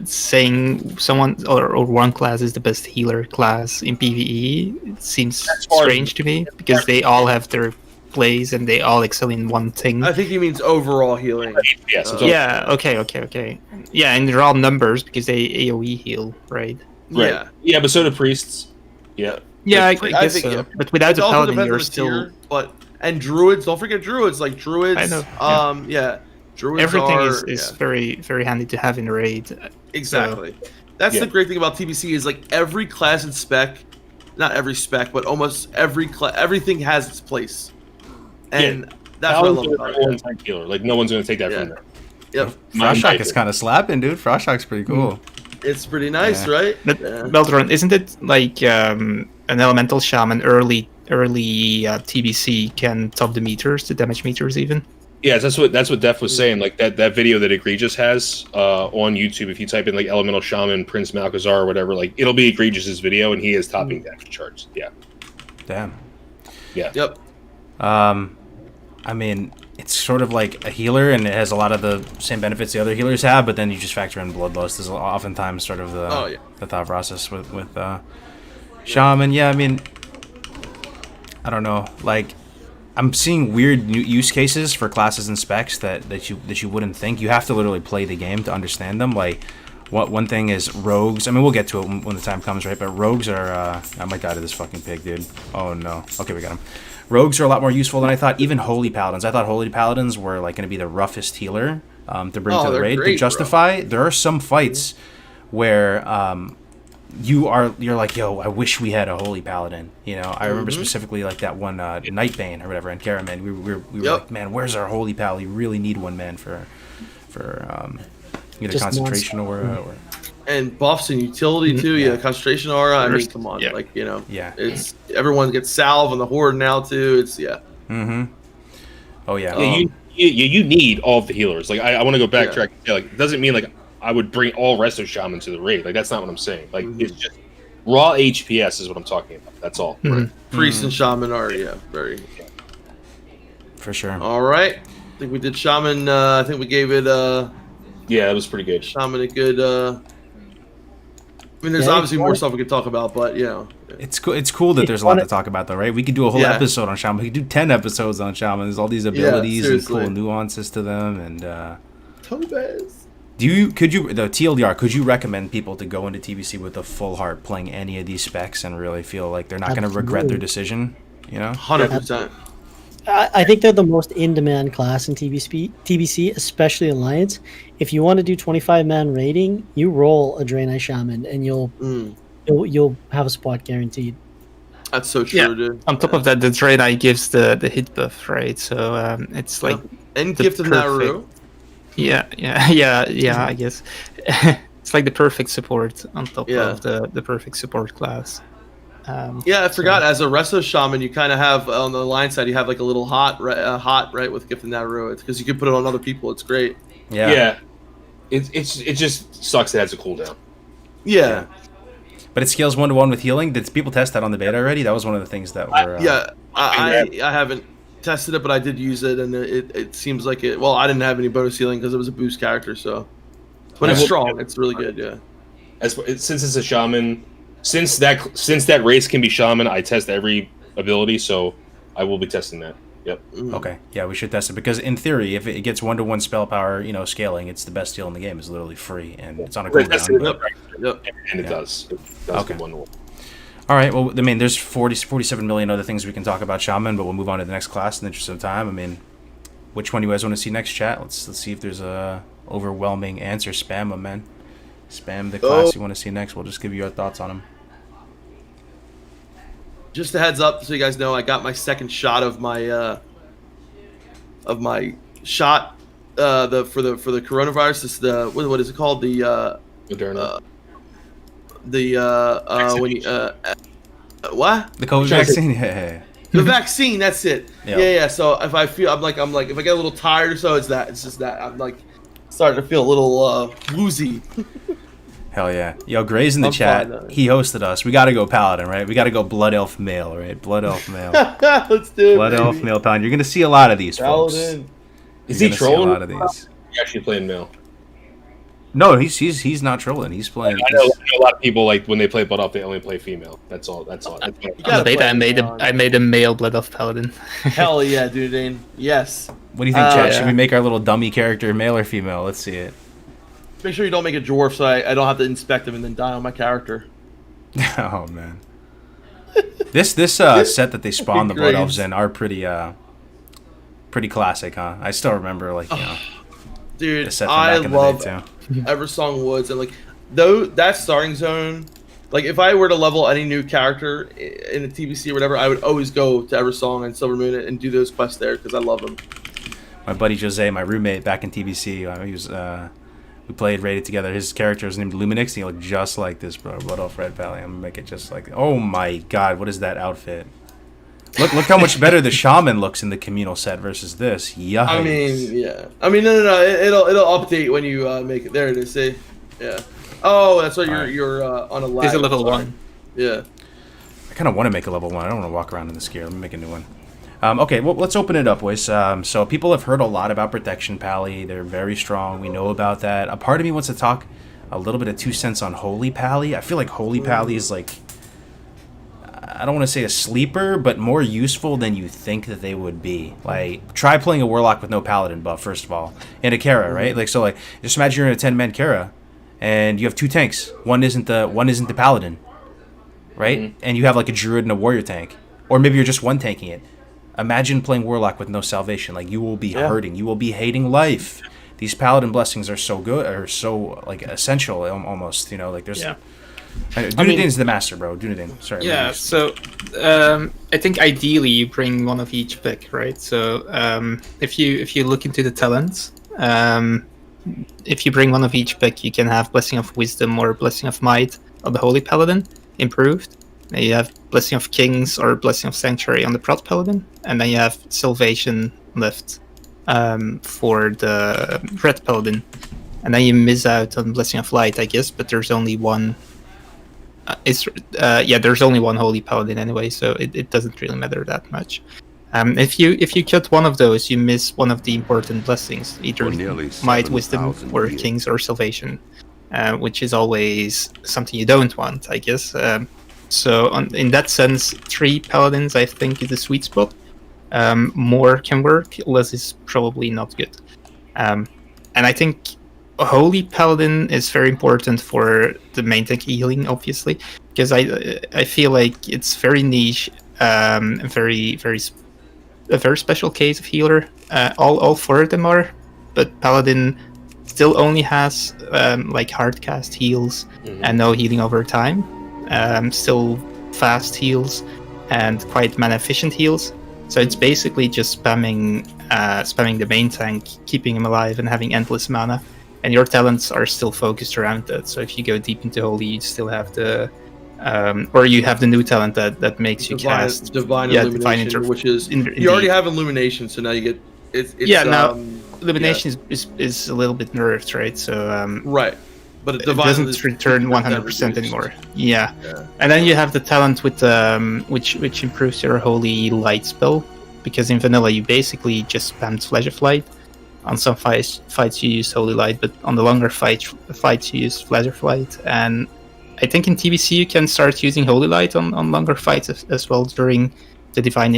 saying someone or one class is the best healer class in PvE, it seems strange to me because they all have their plays and they all excel in one thing. I think he means overall healing. Yes. Yeah. Okay. Yeah, and they're all numbers because they AOE heal, right? Yeah. Yeah, but so do priests. Yeah. Yeah, I guess think, so. yeah. But without the also paladin, depends you're on the still. tier, and druids. Don't forget druids. Like druids. I know. Yeah. Druids Everything are, is very, very handy to have in a raid. Exactly. That's the great thing about TBC is like every class and spec, not every spec, but almost everything has its place. And that's what I love about it. Healer. Like no one's going to take that from them. Yep. Frostshock is kind of slapping, dude. Frostshock's pretty cool. It's pretty nice, right? But Meldron, isn't it like an elemental shaman early TBC can top the meters, the damage meters even? Yeah, that's what Def was saying. Like that video that Egregious has on YouTube. If you type in like Elemental Shaman, Prince Malchazar, or whatever, like it'll be Egregious's video, and he is topping damage charts. Yeah. Damn. Yeah. Yep. I mean, it's sort of like a healer, and it has a lot of the same benefits the other healers have, but then you just factor in bloodlust. There's oftentimes sort of the thought process with Shaman. Yeah, I mean, I don't know. Like, I'm seeing weird new use cases for classes and specs that you wouldn't think. You have to literally play the game to understand them. Like, One thing is rogues. I mean, we'll get to it when the time comes, right? But rogues are. I might die to this fucking pig, dude. Oh no. Okay, we got him. Rogues are a lot more useful than I thought. Even holy paladins. I thought holy paladins were like going to be the roughest healer to bring to the raid. To justify, there are some fights where you're like, yo, I wish we had a holy paladin. You know, I remember specifically like that one Nightbane or whatever in Karaman. We were like, man, where's our holy pal? You really need one, man, for either Just concentration or and buffs and utility too. Yeah, concentration aura. I mean, come on, like it's everyone gets salve on the horde now too. It's Oh yeah. You need all of the healers. Like I want to go backtrack. Yeah. Like it doesn't mean like I would bring all rest of Shaman to the raid. Like that's not what I'm saying. Like it's just raw HPS is what I'm talking about. That's all. Priest and Shaman are very for sure. All right, I think we did Shaman. I think we gave it. Yeah, that was pretty good. Shaman a good. I mean, there's obviously more stuff we could talk about, but it's cool. It's cool that there's a lot to talk about, though, right? We could do a whole episode on Shaman. We could do 10 episodes on Shaman. There's all these abilities and cool nuances to them, and Tobez. Could you the TLDR? Could you recommend people to go into TBC with a full heart, playing any of these specs, and really feel like they're not going to regret their decision? You know, 100%. I think they're the most in-demand class in TBC, especially Alliance. If you want to do 25-man raiding, you roll a Draenei Shaman, and you'll have a spot guaranteed. That's so true, dude. On top of that, the Draenei gives the hit buff, right? So it's like and gift of Naru. Yeah, I guess it's like the perfect support on top of the perfect support class. I forgot. As a Resto Shaman, you kind of have on the line side, you have like a little hot right with Gift of Naru. It's because you can put it on other people. It's great. Yeah. It just sucks it has a cooldown. Yeah. But it scales 1-to-1 with healing. Did people test that on the beta already? That was one of the things that were. I haven't tested it, but I did use it, and it seems like it. Well, I didn't have any bonus healing because it was a boost character, so. But it's strong. It's really good. Yeah. Since it's a Shaman. Since that race can be Shaman, I test every ability, so I will be testing that. Yep. Okay. Yeah, we should test it because in theory, if it gets 1-to-1 spell power, scaling, it's the best heal in the game. It's literally free and it's on a cooldown. And it does. It does okay. 1-to-1. All right. Well, I mean, there's 47 million other things we can talk about Shaman, but we'll move on to the next class in the interest of time. I mean, which one do you guys want to see next, chat? Let's see if there's a overwhelming answer. Spam them, man. Spam the class you want to see next. We'll just give you our thoughts on them. Just a heads up, so you guys know, I got my second shot of my shot for the coronavirus. This the what is it called? The Moderna. When you what? The COVID vaccine. Yeah. The vaccine. That's it. Yeah. So if I feel, I'm like if I get a little tired or so, it's just that I'm like starting to feel a little woozy. Hell yeah. Yo, Gray's in the chat. He hosted us. We got to go Paladin, right? We got to go Blood Elf Male, right? Blood Elf Male. Let's do it. Blood Elf Male Paladin. You're going to see a lot of these, Paladin. folks. Is he trolling? A lot of these. He's actually playing Male. No, he's not trolling. He's playing. I know a lot of people, like, when they play Blood Elf, they only play female. That's all. On the beta, I made a male Blood Elf Paladin. Hell yeah, dude. Dane. Yes. What do you think, chat? Should we make our little dummy character male or female? Let's see it. Make sure you don't make a dwarf so I don't have to inspect him and then die on my character. Oh man. This set that they spawn the Blood Elves in are pretty classic, huh? I still remember dude, the set from I back in love the day too. Eversong Woods and that starting zone. Like if I were to level any new character in the TBC or whatever, I would always go to Eversong and Silver Moon and do those quests there because I love them. My buddy Jose, my roommate back in TBC, he was we played raided together. His character was named Luminix, and he looked just like this, bro. Blood Elf Red Valley. I'm gonna make it just like. Oh my god, what is that outfit? Look how much better the Shaman looks in the communal set versus this. Yikes. I mean, yeah. I mean, no. It'll update when you make it. There it is. See, yeah. Oh, that's what you're on a lag. There's a level 1. Yeah. I kind of want to make a level 1. I don't want to walk around in this gear. Let me make a new one. Okay, well, let's open it up, boys. So people have heard a lot about Protection Pally. They're very strong. We know about that. A part of me wants to talk a little bit of 2 cents on Holy Pally. I feel like Holy Pally is like, I don't want to say a sleeper, but more useful than you think that they would be. Like, try playing a Warlock with no Paladin buff, first of all, and a Kara, right? Just imagine you're in a 10-man Kara, and you have 2 tanks. One isn't the Paladin, right? And you have like a Druid and a Warrior tank, or maybe you're just one tanking it. Imagine playing Warlock with no salvation. Like, you will be hurting. You will be hating life. These Paladin blessings are so good, or so like essential almost. You know, like there's. Dunedain's the master, bro. Dunedain. Sorry. Yeah. So I think ideally you bring one of each pick, right? So if you look into the talents, if you bring one of each pick, you can have Blessing of Wisdom or Blessing of Might of the Holy Paladin improved. And you have Blessing of Kings or Blessing of Sanctuary on the Prot Paladin, and then you have Salvation left for the Red Paladin, and then you miss out on Blessing of Light, I guess. But there's only one. There's only one Holy Paladin anyway, so it doesn't really matter that much. If you cut one of those, you miss one of the important blessings, either Might, Wisdom, or Kings, or Salvation, which is always something you don't want, I guess. So in that sense, 3 Paladins I think is the sweet spot. More can work, less is probably not good. And I think Holy Paladin is very important for the main tank healing, obviously, because I feel like it's very niche, a very special case of healer. All 4 of them are, but Paladin still only has like hard cast heals and no healing over time. Still fast heals and quite mana efficient heals. So it's basically just spamming the main tank, keeping him alive, and having endless mana. And your talents are still focused around that. So if you go deep into Holy, you still have the or you have the new talent that makes you cast Divine Illumination, which is you already have Illumination, so now you get it's now Illumination is a little bit nerfed, right? So right. But it doesn't return 100% anymore. Yeah. And then you have the talent with which improves your Holy Light spell, because in vanilla you basically just spammed Flash of Light. On some fights you use Holy Light, but on the longer fights you use Flash of Light. And I think in TBC you can start using Holy Light on longer fights as well during the Divine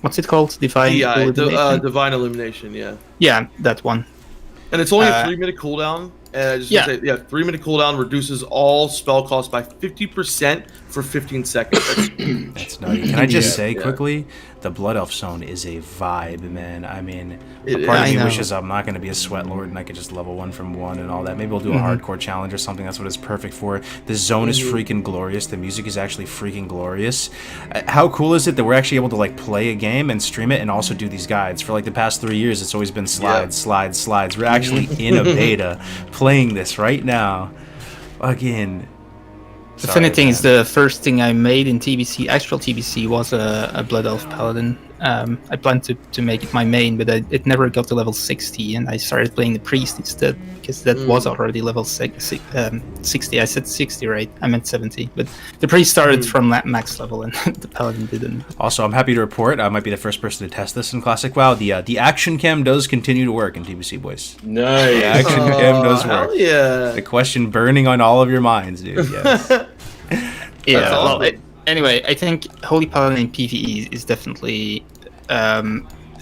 what's it called? Divine Illumination? Divine Illumination, yeah. Yeah, that one. And it's only a 3-minute cooldown. And 3-minute cooldown reduces all spell costs by 50% for 15 seconds. That's nutty. Can I just say quickly, the Blood Elf Zone is a vibe, man. I mean, part of me wishes I'm not going to be a Sweat Lord and I could just level 1 from 1 and all that. Maybe we'll do a hardcore challenge or something. That's what it's perfect for. The zone is freaking glorious. The music is actually freaking glorious. How cool is it that we're actually able to like play a game and stream it and also do these guides? For like the past 3 years, it's always been slides. We're actually in a beta playing this right now. Again. The funny thing is, the first thing I made in TBC, actual TBC, was a Blood Elf Paladin. I planned to make it my main, but it never got to level 60, and I started playing the Priest instead, because that was already level 60. I said 60, right? I meant 70. But the Priest started from max level, and the Paladin didn't. Also, I'm happy to report, I might be the first person to test this in Classic WoW. The action cam does continue to work in TBC, boys. Nice. The action cam does work. Hell yeah. The question burning on all of your minds, dude. Yes. Yeah, well, anyway, I think Holy Paladin in PvE is definitely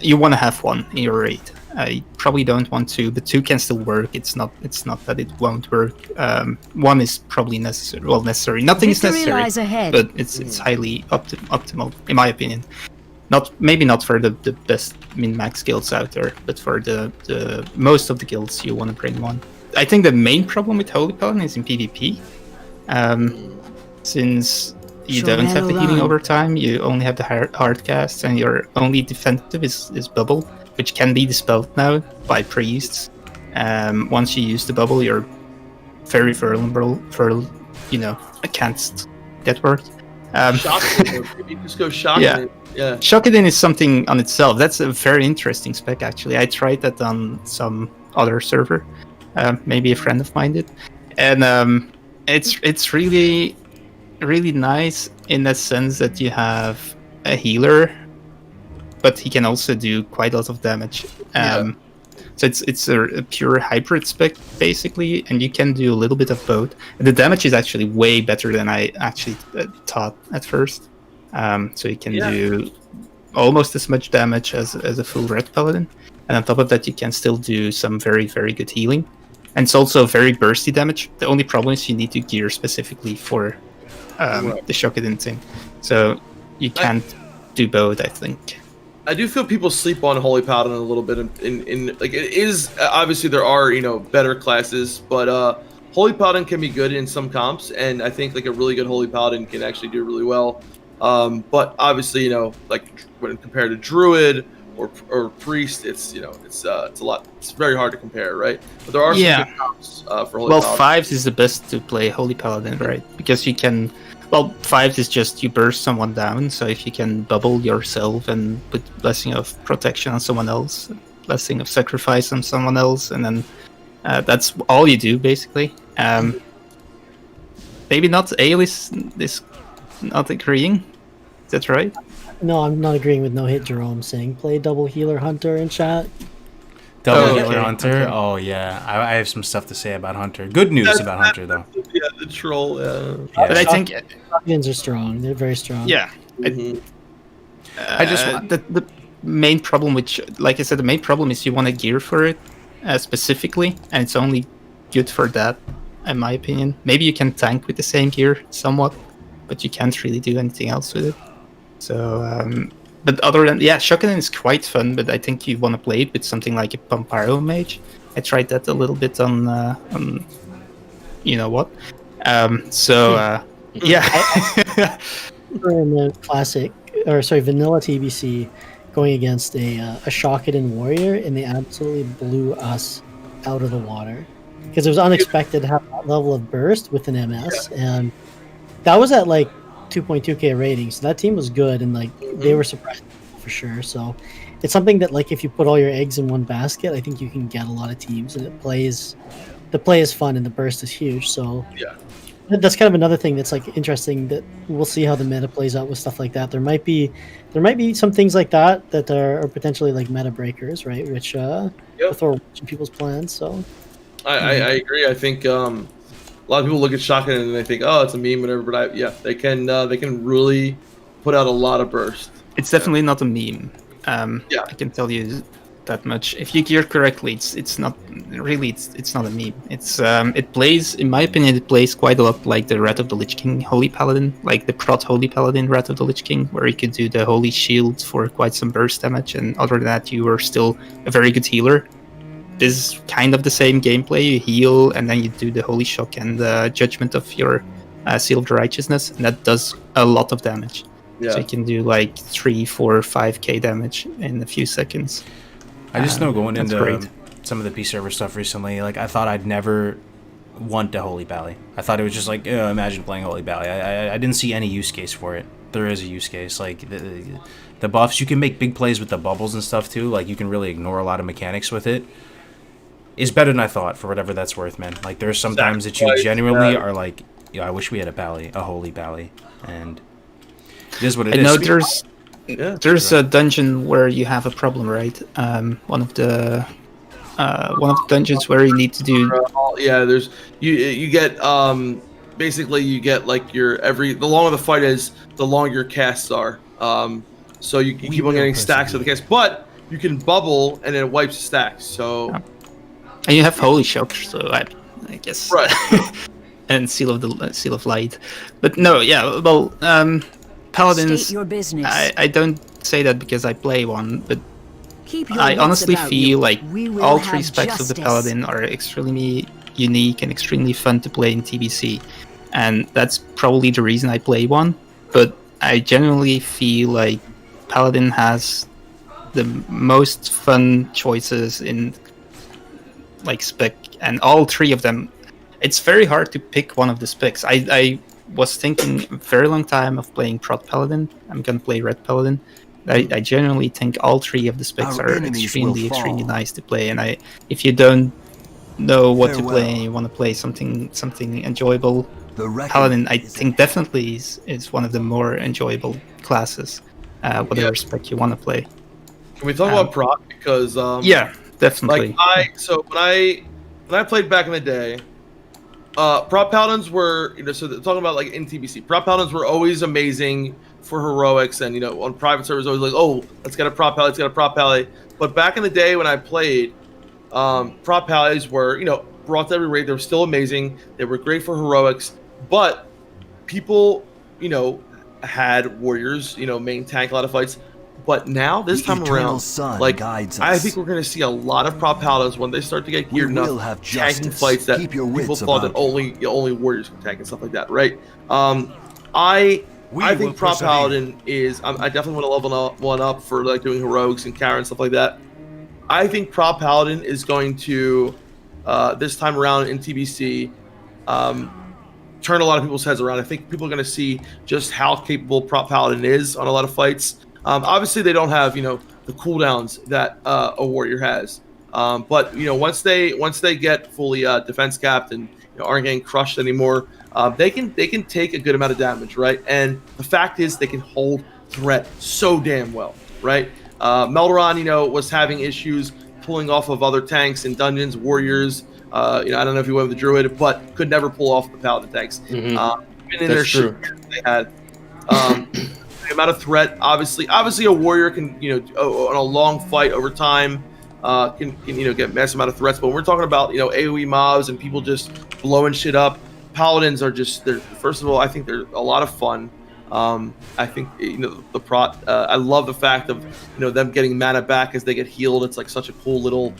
you want to have one in your raid. I probably don't want 2, but 2 can still work. It's not that it won't work. 1 is probably necessary. Well, necessary. Nothing is necessary, but it's highly optimal in my opinion. Maybe not for the best min-max guilds out there, but for the most of the guilds you want to bring 1. I think the main problem with Holy Paladin is in PvP. Since you don't have the healing over time, you only have the hard cast, and your only defensive is bubble, which can be dispelled now by priests. Once you use the bubble, you're very vulnerable for, against get worked. You just go Shockadin. Yeah. Shockadin is something on itself. That's a very interesting spec, actually. I tried that on some other server. Maybe a friend of mine did. And it's really, really nice in the sense that you have a healer, but he can also do quite a lot of damage. So it's a pure hybrid spec, basically, and you can do a little bit of both. The damage is actually way better than I actually thought at first. So you can do almost as much damage as a full red paladin. And on top of that, you can still do some very, very good healing. and it's also very bursty damage. The only problem is you need to gear specifically for the Shokaden thing, so you can't do both, I think. I do feel people sleep on Holy Paladin a little bit. In like, it is obviously there are better classes, but Holy Paladin can be good in some comps, and I think like a really good Holy Paladin can actually do really well. But obviously, like when compared to Druid or Priest, it's a lot. It's very hard to compare, right? But there are some good comps for Holy Paladin. 5s is the best to play Holy Paladin, right? Because you can. Well, 5s is just you burst someone down, so if you can bubble yourself and put Blessing of Protection on someone else, Blessing of Sacrifice on someone else, and then that's all you do, basically. Maybe not Ale is not agreeing. Is that right? No, I'm not agreeing with No Hit Jerome saying play double healer hunter in chat. Double healer hunter? Okay. Oh yeah, I have some stuff to say about hunter. Good news about hunter though. Yeah, the troll. But I think Shotguns are strong. They're very strong. Yeah. I just the main problem, which, like I said, the main problem is you want to gear for it specifically, and it's only good for that, in my opinion. Maybe you can tank with the same gear somewhat, but you can't really do anything else with it. So, but other than Shokaden is quite fun, but I think you want to play it with something like a Pamparo Mage. I tried that a little bit on you know what. Yeah. In the vanilla TBC, going against a Shokaden warrior, and they absolutely blew us out of the water because it was unexpected to have that level of burst with an MS, and that was at like 2.2k rating, so that team was good, and like they were surprised for sure. So it's something that, like, if you put all your eggs in one basket, I think you can get a lot of teams, and the play is fun and the burst is huge. So that's kind of another thing that's like interesting, that we'll see how the meta plays out with stuff like that. There might be some things like that are potentially like meta breakers, right? Which throw people's plans. So I agree. I think a lot of people look at Shotgun and they think, oh, it's a meme, whatever. But they can really put out a lot of burst. It's definitely not a meme. I can tell you that much. If you gear correctly, it's not really. It's not a meme. It plays, in my opinion, it plays quite a lot like the Wrath of the Lich King Holy Paladin, like the Prot Holy Paladin Wrath of the Lich King, where you could do the Holy Shield for quite some burst damage, and other than that, you were still a very good healer. This is kind of the same gameplay. You heal, and then you do the Holy Shock and the Judgment of your Seal of Righteousness, and that does a lot of damage. So you can do like 3, 4, 5k damage in a few seconds. I just know going into some of the P server stuff recently, like I thought I'd never want the Holy Pally. I thought it was just like, imagine playing Holy Pally. I didn't see any use case for it. There is a use case. Like the buffs, you can make big plays with the bubbles and stuff too. Like you can really ignore a lot of mechanics with it. It's better than I thought, for whatever that's worth, man. Like there's some times that you genuinely are like, I wish we had a Holy Pally, and it is what it is. I know there's a dungeon where you have a problem, right? One of the dungeons where you need to do. There's you get basically you get like the longer the fight is, the longer your casts are. So you keep on getting stacks of the casts, but you can bubble and it wipes stacks. So. And you have Holy Shock, so I guess. Right. And Seal of Light, but no, Paladins. State your business. I don't say that because I play one, but I honestly feel like all 3 specs of the Paladin are extremely unique and extremely fun to play in TBC, and that's probably the reason I play one. But I genuinely feel like Paladin has the most fun choices in like spec, and all 3 of them. It's very hard to pick one of the specs. I was thinking a very long time of playing Prot Paladin. I'm gonna play Red Paladin. I genuinely think all 3 of the specs are extremely nice to play. And if you don't know what to play and you want to play something enjoyable, Paladin I think definitely is one of the more enjoyable classes. Whatever spec you want to play. Can we talk about Prot? Because definitely. Like when I played back in the day, Prot Paladins were, so talking about like in TBC, Prot Paladins were always amazing for heroics, and on private servers always like, oh, let's get a Prot Pally, let's get a Prot Pally. But back in the day when I played, Prot Pallies were, brought to every raid. They were still amazing. They were great for heroics, but people, had warriors, main tank a lot of fights. But now this time around, I think we're going to see a lot of prop paladins when they start to get geared enough, tanking fights that people thought that only warriors can tank and stuff like that, right? I think prop paladin is. I definitely want to level one up for like doing heroics and Kara and stuff like that. I think prop paladin is going to this time around in TBC turn a lot of people's heads around. I think people are going to see just how capable prop paladin is on a lot of fights. Obviously, they don't have the cooldowns that a warrior has, but once they get fully defense capped and aren't getting crushed anymore, they can take a good amount of damage, right? And the fact is, they can hold threat so damn well, right? Melderon, was having issues pulling off of other tanks in dungeons, warriors. I don't know if you went with the druid, but could never pull off the paladin tanks. Even in their shit they had. The amount of threat, obviously a warrior can, on a long fight over time, can get massive amount of threats. But when we're talking about, AoE mobs and people just blowing shit up, paladins are first of all, I think they're a lot of fun. I think, the prot, I love the fact of, them getting mana back as they get healed. It's like such a cool little,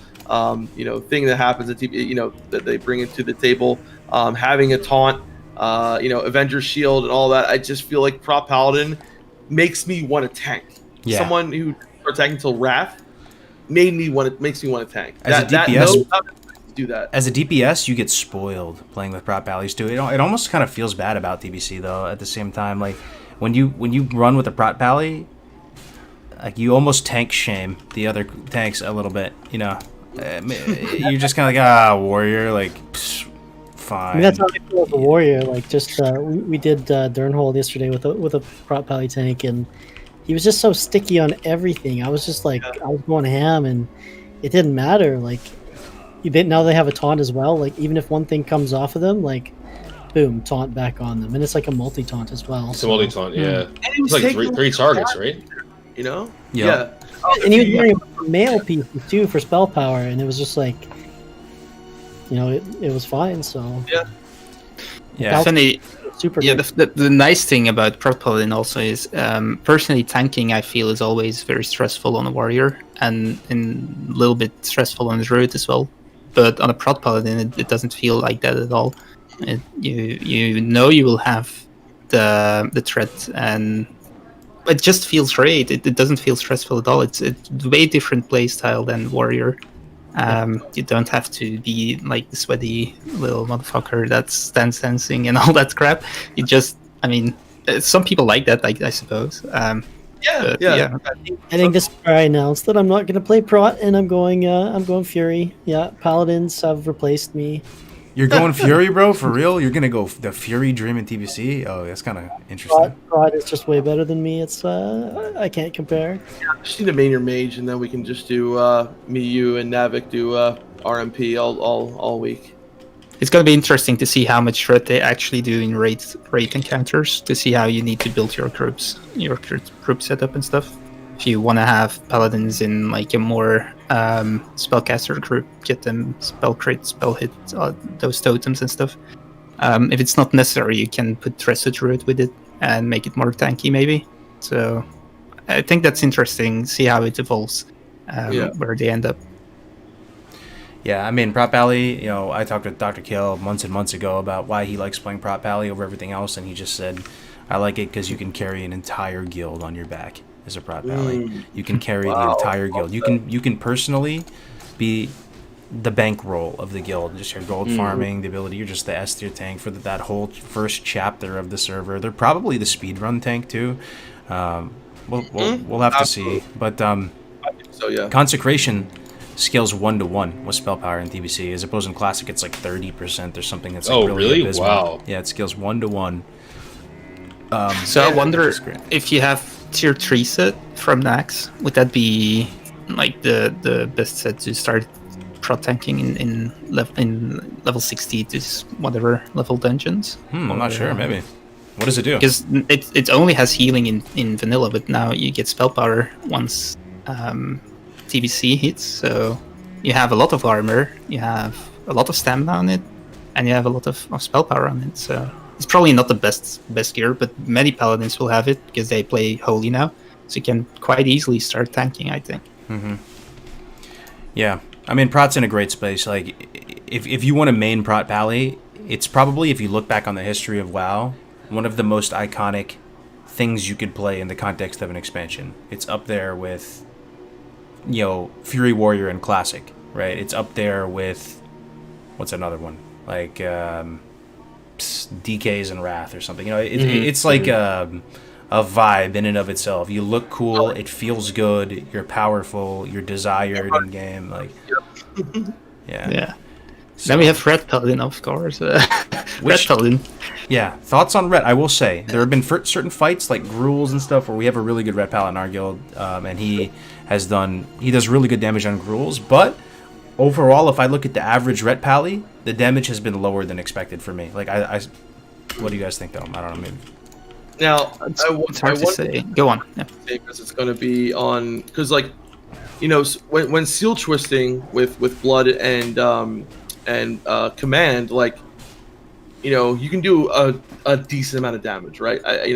thing that happens at that they bring into the table. Having a taunt, Avenger Shield and all that. I just feel like prop paladin makes me want to tank. Yeah. Someone who started tanking till Wrath makes me want to tank. As a DPS, do that. As a DPS, you get spoiled playing with prop pallies too. It almost kind of feels bad about TBC though. At the same time, like when you run with a prop pally, like you almost tank shame the other tanks a little bit. You're just kind of like warrior, like fine. I mean, that's how I feel as a warrior. Like just we did Durnhold yesterday with a prop pally tank, and he was just so sticky on everything. I was just like I was going ham, and it didn't matter. Like now they have a taunt as well. Like even if one thing comes off of them, like boom, taunt back on them, and it's like a multi taunt as well. It's a multi taunt, yeah. It's like three targets, right? Yeah. And he was wearing mail pieces too for spell power, and it was just like, it was fine. So yeah. Funny. Super. Yeah, the nice thing about prop paladin also is, personally, tanking I feel is always very stressful on a warrior, and a little bit stressful on the druid as well. But on a prop paladin, it doesn't feel like that at all. You will have the threat, and it just feels great. It doesn't feel stressful at all. It's a way different playstyle than warrior. You don't have to be like the sweaty little motherfucker that's stance sensing and all that crap. You just, some people like that, I suppose. Yeah. I think this is where I announced that I'm not going to play prot, and I'm going Fury. Yeah, Paladins have replaced me. You're going Fury, bro? For real? You're gonna go the Fury Dream in TBC? Oh, that's kind of interesting. Prot is just way better than me. It's I can't compare. Yeah, I just need to main your mage, and then we can just do me, you, and Navik do RMP all week. It's gonna be interesting to see how much threat they actually do in raid encounters, to see how you need to build your group setup and stuff. If you want to have paladins in like a more spellcaster group, get them spell crit, spell hit, those totems and stuff. If it's not necessary, you can put Tressa Druid with it and make it more tanky maybe. So I think that's interesting, see how it evolves, where they end up. Yeah, Prop Pally, I talked with Dr. Kill months and months ago about why he likes playing Prop Pally over everything else, and he just said, I like it because you can carry an entire guild on your back as a prop pally. You can carry the entire guild. You can personally be the bankroll of the guild, just your gold farming, the ability. You're just the S tier tank for that whole first chapter of the server. They're probably the speedrun tank too. We'll have to see. But Consecration scales 1-to-1 with spell power in TBC, as opposed in Classic it's like 30% or something. That's like really abysmal. Wow. Yeah, it scales 1-to-1. So I wonder if you have tier 3 set from Nax, would that be like the best set to start prot tanking in level 60 to whatever level dungeons? I'm not sure. Maybe. What does it do? Because it only has healing in vanilla, but now you get spell power once TBC hits. So you have a lot of armor. You have a lot of stamina on it, and you have a lot of spell power on it. So it's probably not the best gear, but many paladins will have it because they play holy now, so you can quite easily start tanking, I think. Mm-hmm. Yeah, I mean, Prot's in a great space. Like, if you want to main Prot Pally, it's probably, if you look back on the history of WoW, one of the most iconic things you could play in the context of an expansion. It's up there with, Fury Warrior and Classic, right? It's up there with, what's another one? Like, DKs and Wrath or something. It's like a vibe in and of itself. You look cool, it feels good, you're powerful, you're desired in game. Like, yeah. So, then we have Red Paladin, of course. Red Paladin. Yeah, thoughts on Red? I will say there have been certain fights like Gruels and stuff where we have a really good Red Paladin in our guild, and he does really good damage on Gruels. But overall, if I look at the average Red Pally, the damage has been lower than expected for me. Like, what do you guys think though? I don't know. Maybe. Now, it's hard to say. Go on. Yeah. Because it's going to be on, because when seal twisting with blood and command, like, you can do a decent amount of damage, right? I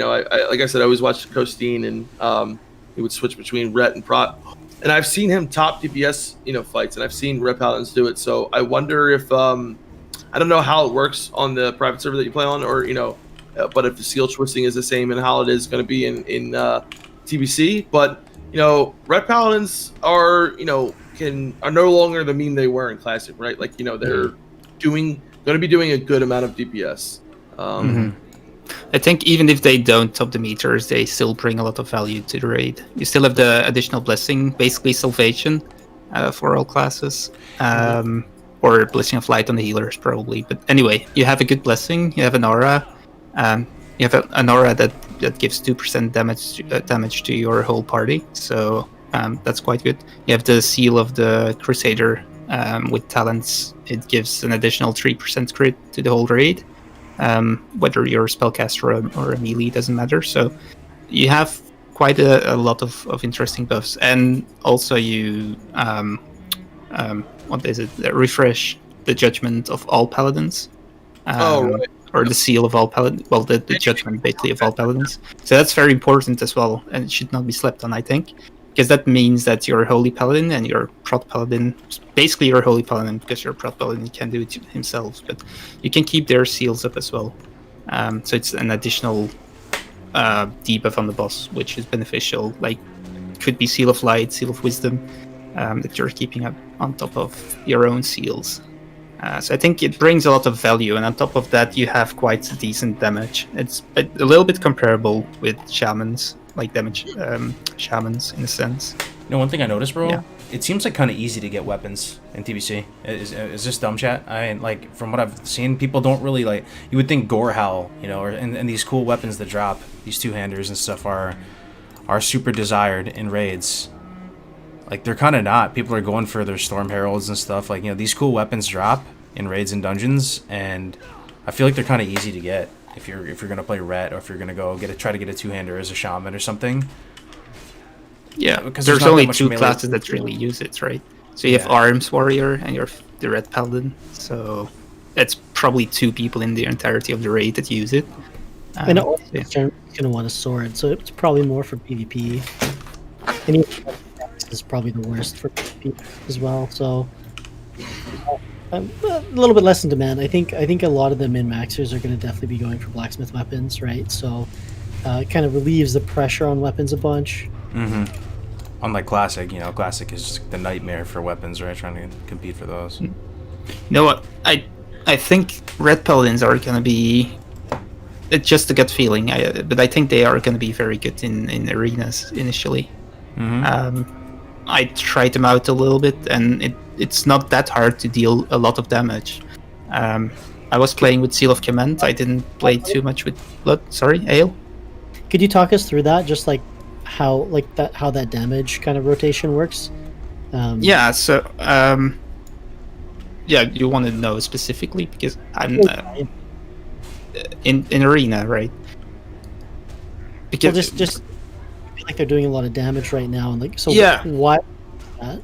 like I said, I always watched Costine, and he would switch between Ret and Prot, and I've seen him top DPS fights, and I've seen Red Paladins do it. So I wonder if I don't know how it works on the private server that you play on, or but if the seal twisting is the same and how it is going to be in TBC. But Red Paladins are are no longer the meme they were in Classic, right? Like they're going to be doing a good amount of DPS. I think even if they don't top the meters, they still bring a lot of value to the raid. You still have the additional blessing, basically salvation for all classes, or blessing of light on the healers probably. But anyway, you have a good blessing. You have an aura. You have an aura that gives 2% damage to your whole party. So that's quite good. You have the seal of the Crusader with talents. It gives an additional 3% crit to the whole raid. Whether you're a spellcaster or a melee, doesn't matter. So you have quite a lot of interesting buffs, and also you refresh the judgment of all paladins. Right. Or the seal of all paladins. Well, the judgment basically of all paladins. So that's very important as well, and it should not be slept on, I think, because that means that your holy paladin and your prot paladin, basically your holy paladin, because your prot paladin can do it himself, but you can keep their seals up as well. So it's an additional debuff on the boss, which is beneficial. Like, could be seal of light, seal of wisdom, that you're keeping up on top of your own seals. So I think it brings a lot of value, and on top of that, you have quite decent damage. It's a little bit comparable with shamans, like damage shamans in a sense. One thing I noticed, bro, it seems like kind of easy to get weapons in TBC. Is this dumb chat? Like, from what I've seen, people don't really like. You would think Gore Howl, and these cool weapons that drop, these two-handers and stuff are super desired in raids. Like, they're kind of not. People are going for their Storm Heralds and stuff. Like, these cool weapons drop in raids and dungeons, and I feel like they're kind of easy to get if you're gonna play Ret, or if you're gonna go try to get a two-hander as a Shaman or something. Yeah, because there's only two classes that really use it, right? So you have Arms Warrior and you're the Red Paladin. So that's probably two people in the entirety of the raid that use it. And also, you're gonna want a sword, so it's probably more for PvP. And is probably the worst for PvP as well. So a little bit less in demand. I think a lot of the min-maxers are going to definitely be going for blacksmith weapons, right? So it kind of relieves the pressure on weapons a bunch. Unlike Classic, Classic is the nightmare for weapons, right? Trying to compete for those. You know what? I think Red Paladins are going to be, it's just a gut feeling, but I think they are going to be very good in arenas initially. I tried them out a little bit, and it's not that hard to deal a lot of damage. I was playing with Seal of Command. I didn't play too much with Blood. Sorry, Ale? Could you talk us through that? Just like how that damage kind of rotation works? Yeah. So you want to know specifically because I'm in arena, right? Because just like they're doing a lot of damage right now, and like, so yeah. why that?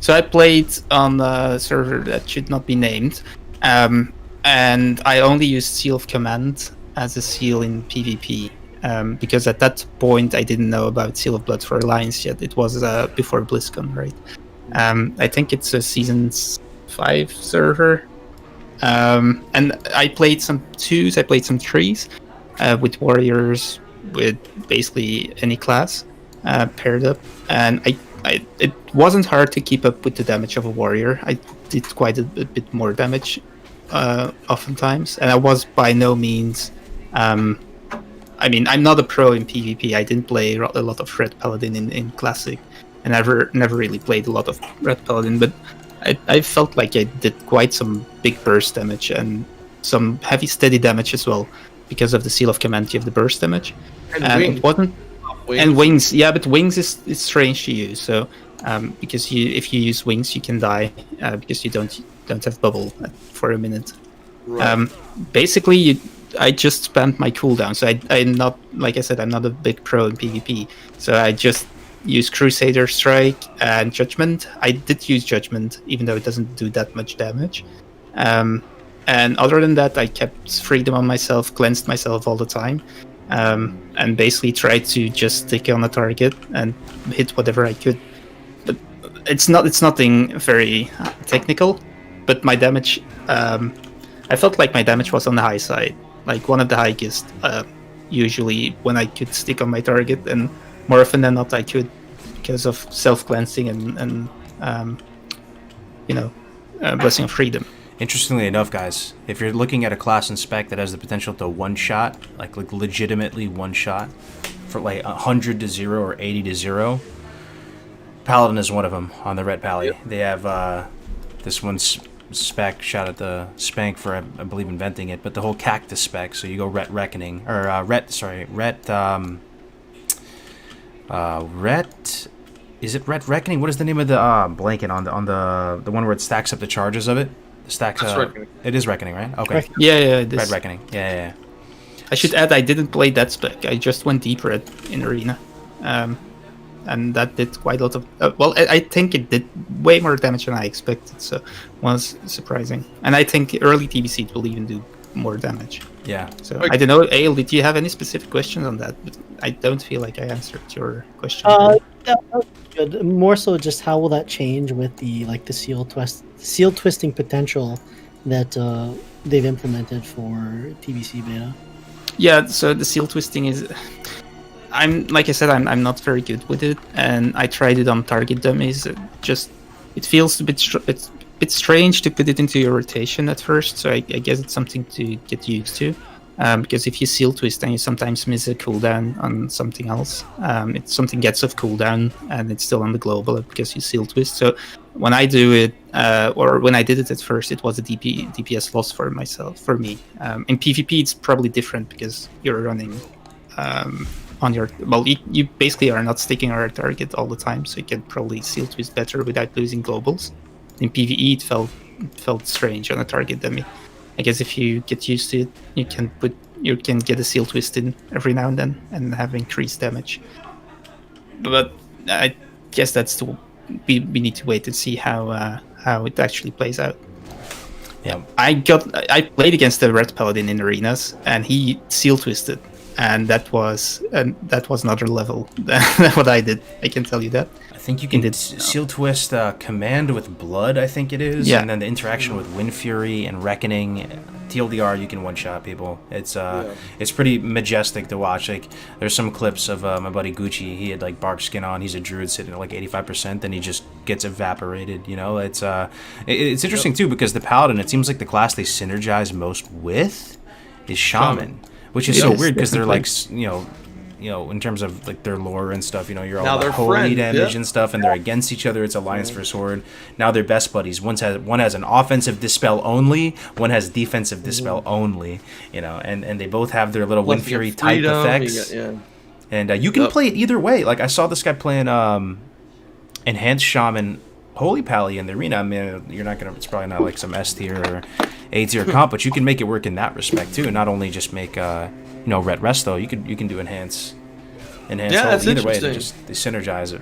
So I played on a server that should not be named, and I only used Seal of Command as a seal in PvP, because at that point I didn't know about Seal of Blood for Alliance yet. It was before BlizzCon, right? I think it's a Season 5 server. And I played some 2s, I played some 3s, with warriors, with basically any class paired up, and it wasn't hard to keep up with the damage of a warrior. I did quite a bit more damage oftentimes, and I was by no means I mean, I'm not a pro in PvP. I didn't play a lot of Red Paladin in Classic, and never really played a lot of Red Paladin, but I felt like I did quite some big burst damage and some heavy steady damage as well, because of the Seal of Command. You have the burst damage, and it wasn't. And wings, yeah, but wings is strange to use. So because if you use wings, you can die because you don't have bubble for a minute. Right. Basically, I just spent my cooldown. So I'm not, like I said, I'm not a big pro in PvP. So I just use Crusader Strike and Judgment. I did use Judgment, even though it doesn't do that much damage. And other than that, I kept Freedom on myself, cleansed myself all the time. And basically tried to just stick on a target and hit whatever I could. But it's nothing very technical. But my damage, I felt like my damage was on the high side, like one of the highest. Usually when I could stick on my target, and more often than not I could, because of self-cleansing and Blessing of Freedom. Interestingly enough, guys, if you're looking at a class in spec that has the potential to one-shot, like legitimately one-shot, for like 100 to 0 or 80 to 0, Paladin is one of them on the Red Pally. Yep. They have this one's spec, shout out the Spank for, I believe, inventing it, but the whole Cactus spec, so you go Ret Reckoning, or is it Ret Reckoning? What is the name of the blanket on the one where it stacks up the charges of it? Stacks. It is Reckoning, right? Okay. Yeah, it is. Red Reckoning. Yeah. I should add, I didn't play that spec. I just went deeper in Arena, and that did quite a lot of. I think it did way more damage than I expected, so it was surprising. And I think early TBC it will even do more damage. Yeah. So I don't know, Ale, did you have any specific questions on that? But I don't feel like I answered your question. That was good. More so, just how will that change with the seal twisting potential that they've implemented for TBC beta? Yeah, so the seal twisting is, like I said, I'm not very good with it, and I tried it on target dummies. It feels a bit strange to put it into your rotation at first, so I guess it's something to get used to. Because if you seal twist and you sometimes miss a cooldown on something else, something gets off cooldown and it's still on the global because you seal twist. So when I do it, or when I did it at first, it was a DPS loss for me. In PvP, it's probably different because you're running on your. Well, you basically are not sticking on a target all the time, so you can probably seal twist better without losing globals. In PvE, it felt strange on a target dummy. I guess if you get used to it, you can get a seal twist in every now and then and have increased damage. But I guess we need to wait and see how it actually plays out. Yeah, I played against the Red Paladin in arenas, and he seal twisted, and that was another level than what I did. I can tell you that. I think you can seal twist Command with Blood, I think it is, and then the interaction with Wind Fury and Reckoning, TLDR, you can one-shot people. It's pretty majestic to watch. Like, there's some clips of my buddy Gucci. He had like bark skin on. He's a druid sitting at like 85%, then he just gets evaporated. You know, it's interesting too, because the Paladin, it seems like the class they synergize most with is Shaman, which is so weird because they're like in terms of like their lore and stuff, you're all about holy damage and stuff, and they're against each other. It's Alliance for Sword. Now they're best buddies. One has an offensive dispel only, one has defensive dispel only. And they both have their little Wind Fury type effects. And you can play it either way. Like I saw this guy playing Enhanced Shaman Holy Pally in the arena. I mean, it's probably not like some S tier or A tier comp, but you can make it work in that respect too. Not only just make Ret Rest though. You can do Enhance enhance Yeah, hold. that's Either way, interesting. they synergize it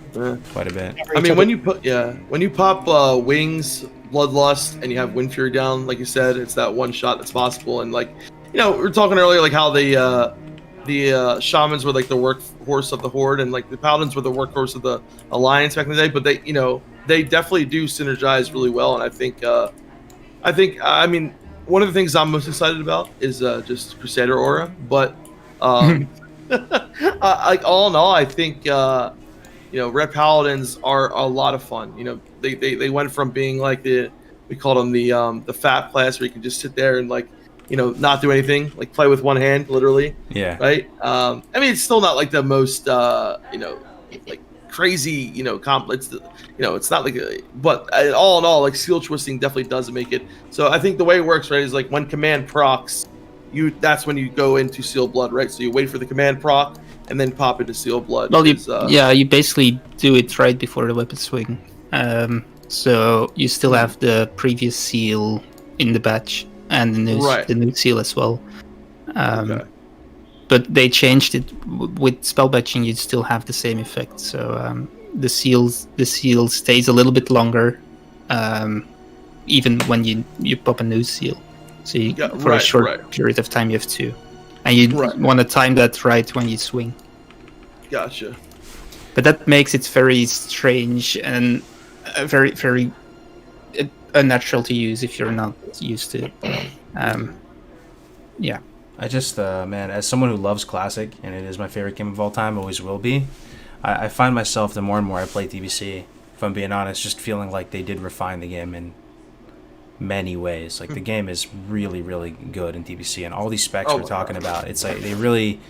quite a bit. I mean, when you pop Wings, Bloodlust, and you have Wind Fury down, like you said, it's that one shot that's possible. And like, we were talking earlier, like how the Shamans were like the workhorse of the Horde, and like the Paladins were the workhorse of the Alliance back in the day. But they definitely do synergize really well. And I mean, one of the things I'm most excited about is just Crusader aura. But like all in all, I think Red Paladins are a lot of fun. They went from being like we called them the fat class, where you can just sit there and like not do anything, like play with one hand, literally. Yeah. Right. I mean, it's still not like the most like crazy complex. It's not like but all in all, like seal twisting definitely does make it. So I think the way it works, right, is like when command procs, that's when you go into Seal Blood, right? So you wait for the command proc and then pop into Seal Blood. Well, you basically do it right before the weapon swing. So you still have the previous seal in the batch and the new seal as well. But they changed it with spell batching. You still have the same effect. So the seal stays a little bit longer, even when you pop a new seal. So for a short period of time, you have two, and you want to time that right when you swing. Gotcha. But that makes it very strange and very, very unnatural to use if you're not used to it. Yeah. I just, man, as someone who loves Classic, and it is my favorite game of all time, always will be, I find myself, the more and more I play TBC, if I'm being honest, just feeling like they did refine the game in many ways. Like, the game is really, really good in TBC, and all these specs we're talking about, it's like they really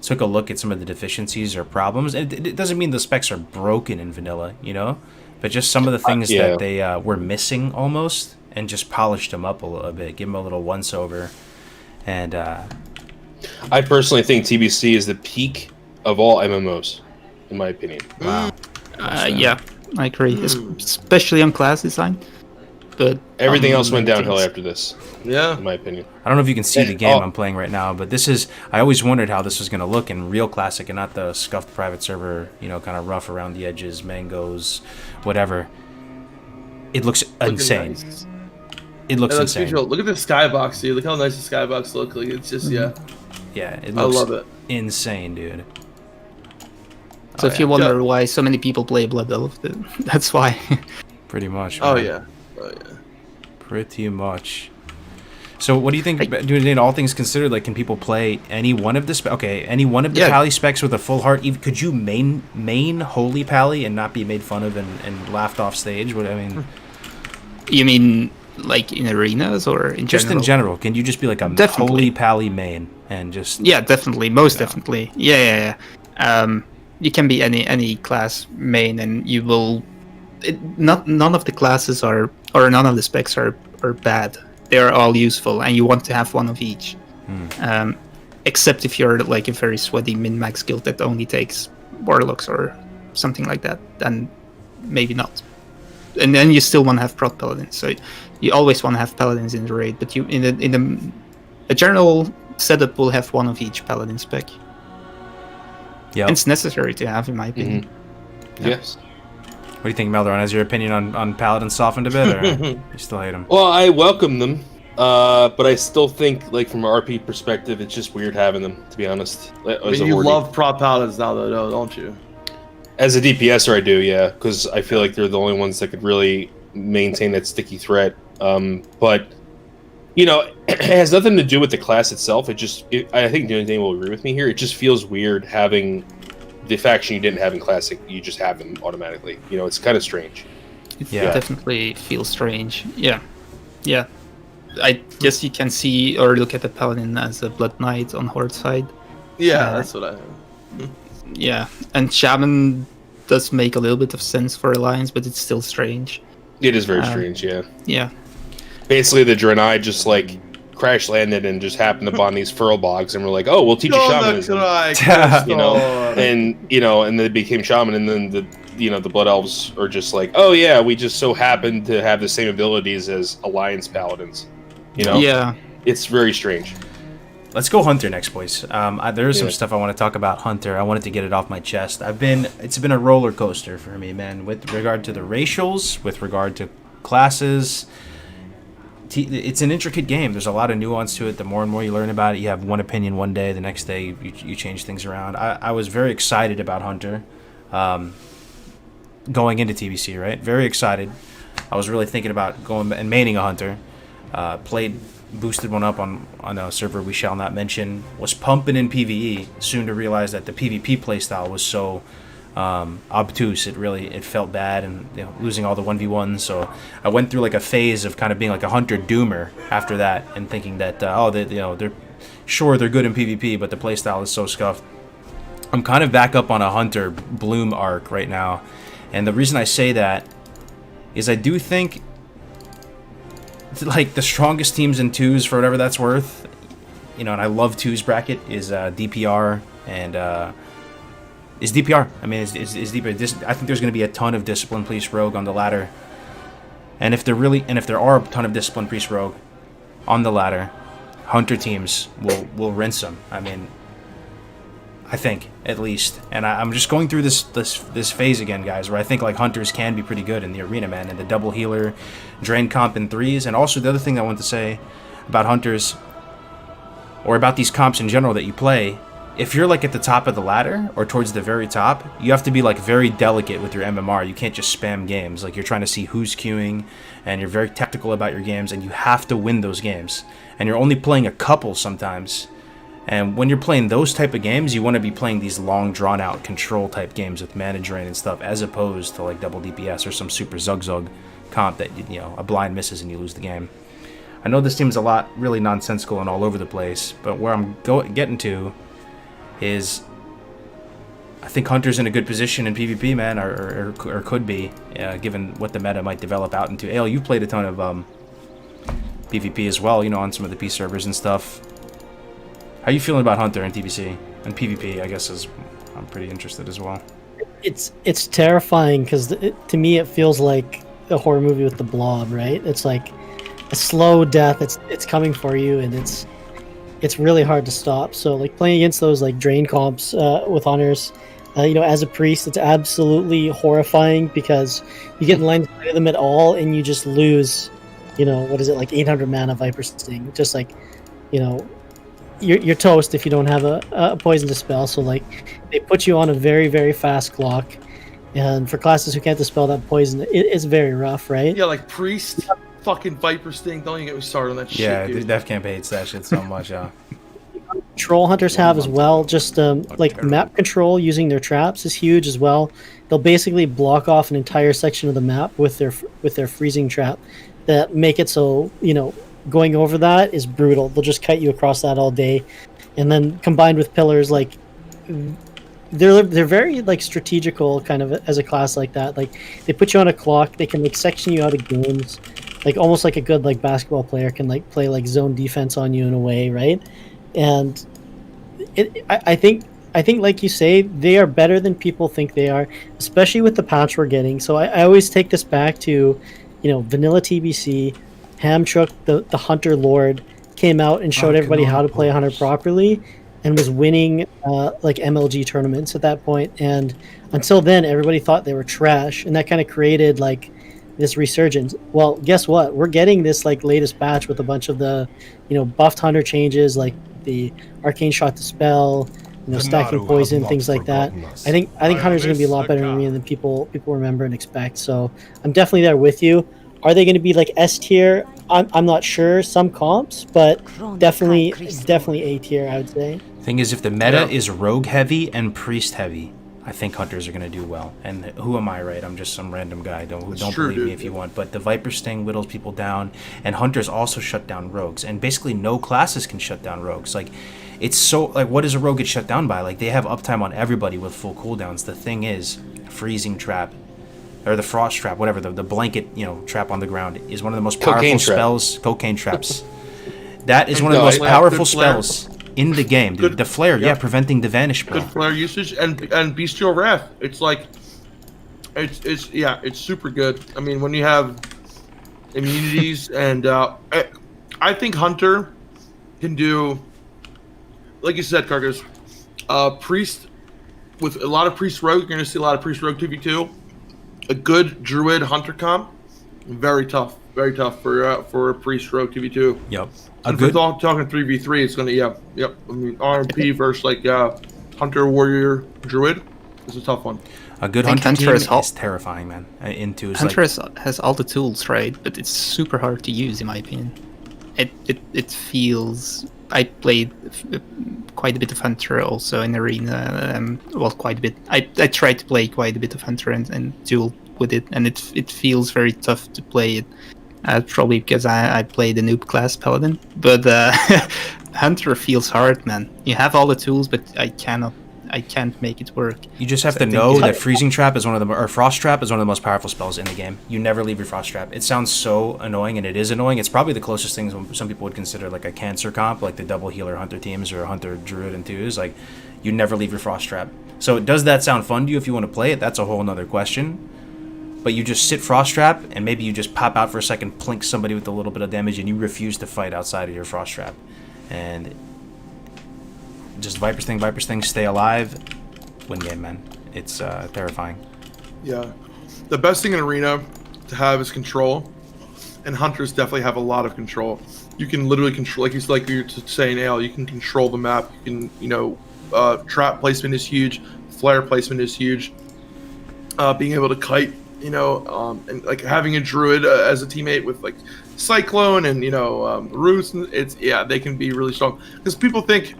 took a look at some of the deficiencies or problems. And it doesn't mean the specs are broken in vanilla, but just some of the things that they were missing almost, and just polished them up a little bit, give them a little once-over. And I personally think TBC is the peak of all MMOs, in my opinion. Wow. Yeah, I agree, especially on class design. But everything else went downhill after this. Yeah, in my opinion. I don't know if you can see the game I'm playing right now, but I always wondered how this was going to look in real Classic and not the scuffed private server, kind of rough around the edges, mangoes, whatever. It looks insane. Nice. It looks insane. Beautiful. Look at the skybox, dude. Look how nice the skybox looks. Like, it's just Yeah, it looks I love it. Insane, dude. So if you wonder why so many people play Blood Elf, that's why. Pretty much. Oh man. yeah. Pretty much. So what do you think, doing all things considered, like, can people play any one of the any one of the Pally specs with a full heart? Could you main Holy Pally and not be made fun of and laughed off stage? What I mean, you mean like in arenas or in just general? In general? Can you just be like a Holy Pally main and just definitely, definitely, yeah. You can be any class main, and you will. None of the classes or none of the specs are bad. They are all useful, and you want to have one of each. Except if you're like a very sweaty min-max guild that only takes warlocks or something like that, then maybe not. And then you still want to have prot paladins. So you always want to have paladins in the raid, but you a general setup will have one of each paladin spec. Yeah, it's necessary to have, in my opinion. Yes. What do you think, Melderon? Has your opinion on Paladin softened a bit, or you still hate them? Well, I welcome them, but I still think, like, from an RP perspective, it's just weird having them, to be honest. You love prop Paladins now, though, don't you? As a DPSer, I do, yeah, because I feel like they're the only ones that could really maintain that sticky threat. But, it has nothing to do with the class itself. I think the only thing will agree with me here, it just feels weird having the faction you didn't have in Classic, you just have them automatically. It's kind of strange. It definitely feels strange. Yeah. I guess you can see or look at the Paladin as a Blood Knight on Horde side. Yeah, that's what I have. Yeah, and Shaman does make a little bit of sense for Alliance, but it's still strange. It is very strange, yeah. Yeah. Basically, the Draenei just, like, crash landed and just happened to bond these furl bogs, and we're like, oh, we'll teach you shamanism. And they became shaman, and then the blood elves are just like, oh yeah, we just so happen to have the same abilities as Alliance paladins. Yeah, it's very strange. let's go Hunter next, boys. There is some Yeah. stuff I want to talk about Hunter. I wanted to get it off my chest. It's been a roller coaster for me, man, with regard to the racials, with regard to classes. It's an intricate game. There's a lot of nuance to it. The more and more you learn about it, you have one opinion one day, the next day you change things around. I was very excited about Hunter going into TBC, right? Very excited. I was really thinking about going and maining a Hunter. Boosted one up on a server we shall not mention. Was pumping in PvE, soon to realize that the PvP playstyle was so obtuse. It felt bad, and losing all the 1v1s. So I went through like a phase of kind of being like a Hunter doomer after that, and thinking that they're good in PvP, but the playstyle is so scuffed. I'm kind of back up on a Hunter bloom arc right now, and the reason I say that is I do think like the strongest teams in twos, for whatever that's worth, and I love twos bracket, is DPR and is DPR. I mean, is DPR. I think there's going to be a ton of Discipline Priest Rogue on the ladder, and if there are a ton of Discipline Priest Rogue on the ladder, Hunter teams will rinse them. I mean, I think, at least. And I'm just going through this phase again, guys, where I think like Hunters can be pretty good in the arena, man, and the double healer, drain comp in threes. And also the other thing I want to say about Hunters, or about these comps in general that you play, if you're like at the top of the ladder or towards the very top, you have to be like very delicate with your MMR. You can't just spam games. Like, you're trying to see who's queuing, and you're very tactical about your games, and you have to win those games. And you're only playing a couple sometimes. And when you're playing those type of games, you want to be playing these long, drawn-out control type games with mana drain and stuff, as opposed to like double DPS or some super zug comp that a blind misses and you lose the game. I know this team's a lot really nonsensical and all over the place, but where I'm getting to is I think Hunter's in a good position in PvP, man, or could be, given what the meta might develop out into. Ale, you played a ton of PvP as well, on some of the P servers and stuff. How you feeling about Hunter and TBC and PvP? I guess I'm pretty interested as well. It's terrifying because to me it feels like a horror movie with the Blob, right? It's like a slow death. It's coming for you, and it's really hard to stop. So like playing against those like drain comps with Hunters, as a priest, it's absolutely horrifying because you get in line to play them at all, and you just lose. What is it, like 800 mana Viper Sting? Just like, you're toast if you don't have a poison dispel. So like they put you on a very, very fast clock, and for classes who can't dispel that poison, it's very rough, right? Yeah, like priest, fucking Viper Sting. Don't even get me started on that shit. Yeah, dude. Def Camp hates that shit so much. Yeah. Troll Hunters have as well. Just like map control using their traps is huge as well. They'll basically block off an entire section of the map with their freezing trap that make it so going over that is brutal. They'll just cut you across that all day. And then combined with pillars, like they're very like strategical kind of as a class like that. Like they put you on a clock, they can like section you out of games, like almost like a good like basketball player can like play like zone defense on you in a way, right? And I think like you say, they are better than people think they are, especially with the patch we're getting. So I always take this back to vanilla TBC. Hamchuk, the Hunter Lord, came out and showed everybody how to play a Hunter properly, and was winning like MLG tournaments at that point. And until then, everybody thought they were trash, and that kind of created like this resurgence. Well, guess what? We're getting this like latest batch with a bunch of the buffed Hunter changes, like the Arcane Shot Dispel, stacking poison, things like that. I think Hunter's going to be a lot better in arena than people remember and expect. So I'm definitely there with you. Are they going to be like S tier? I'm not sure. Some comps, but definitely A tier, I would say. Thing is, if the meta is rogue heavy and priest heavy, I think Hunters are going to do well. And who am I, right? I'm just some random guy. Don't believe me if you want. But the Viper Sting whittles people down, and Hunters also shut down rogues. And basically no classes can shut down rogues. Like, it's so, like, what does a rogue get shut down by? Like, they have uptime on everybody with full cooldowns. The thing is, freezing trap, or the frost trap, whatever, the blanket, trap on the ground is one of the most powerful spells. Cocaine traps. That is one of the most powerful spells in the game, dude. The flare, preventing the vanish blow. Good flare usage and bestial wrath. It's like, it's super good. I mean, when you have immunities and I think Hunter can do like you said, Carcass, priest with a lot of priest rogue. You're gonna see a lot of priest rogue 2v2. A good druid hunter comp, very tough for a priest rogue 2v2. Yep. And if we're talking 3v3, it's gonna yep. I mean RMP versus like hunter warrior druid is a tough one. A good hunter team is terrifying, man. Hunter has all the tools, right? But it's super hard to use, in my opinion. It feels. I played quite a bit of Hunter also in Arena. Well, quite a bit. I tried to play quite a bit of Hunter and duel with it, and it feels very tough to play it. Probably because I played the noob class Paladin, but Hunter feels hard, man. You have all the tools, but I can't make it work. You just have to know that Freezing Trap is or Frost Trap is one of the most powerful spells in the game. You never leave your Frost Trap. It sounds so annoying, and it is annoying. It's probably the closest thing some people would consider like a cancer comp, like the double healer Hunter teams or Hunter Druid and twos. Like, you never leave your Frost Trap. So does that sound fun to you if you want to play it? That's a whole nother question. But you just sit Frost Trap, and maybe you just pop out for a second, plink somebody with a little bit of damage, and you refuse to fight outside of your Frost Trap. And just Viper's thing, stay alive, win game, man. It's terrifying. Yeah. The best thing in Arena to have is control, and Hunters definitely have a lot of control. You can literally control, like you're saying, Al, you can control the map. You can, trap placement is huge, flare placement is huge. Being able to kite, and like having a druid as a teammate with like Cyclone and Roots, they can be really strong. Because people think,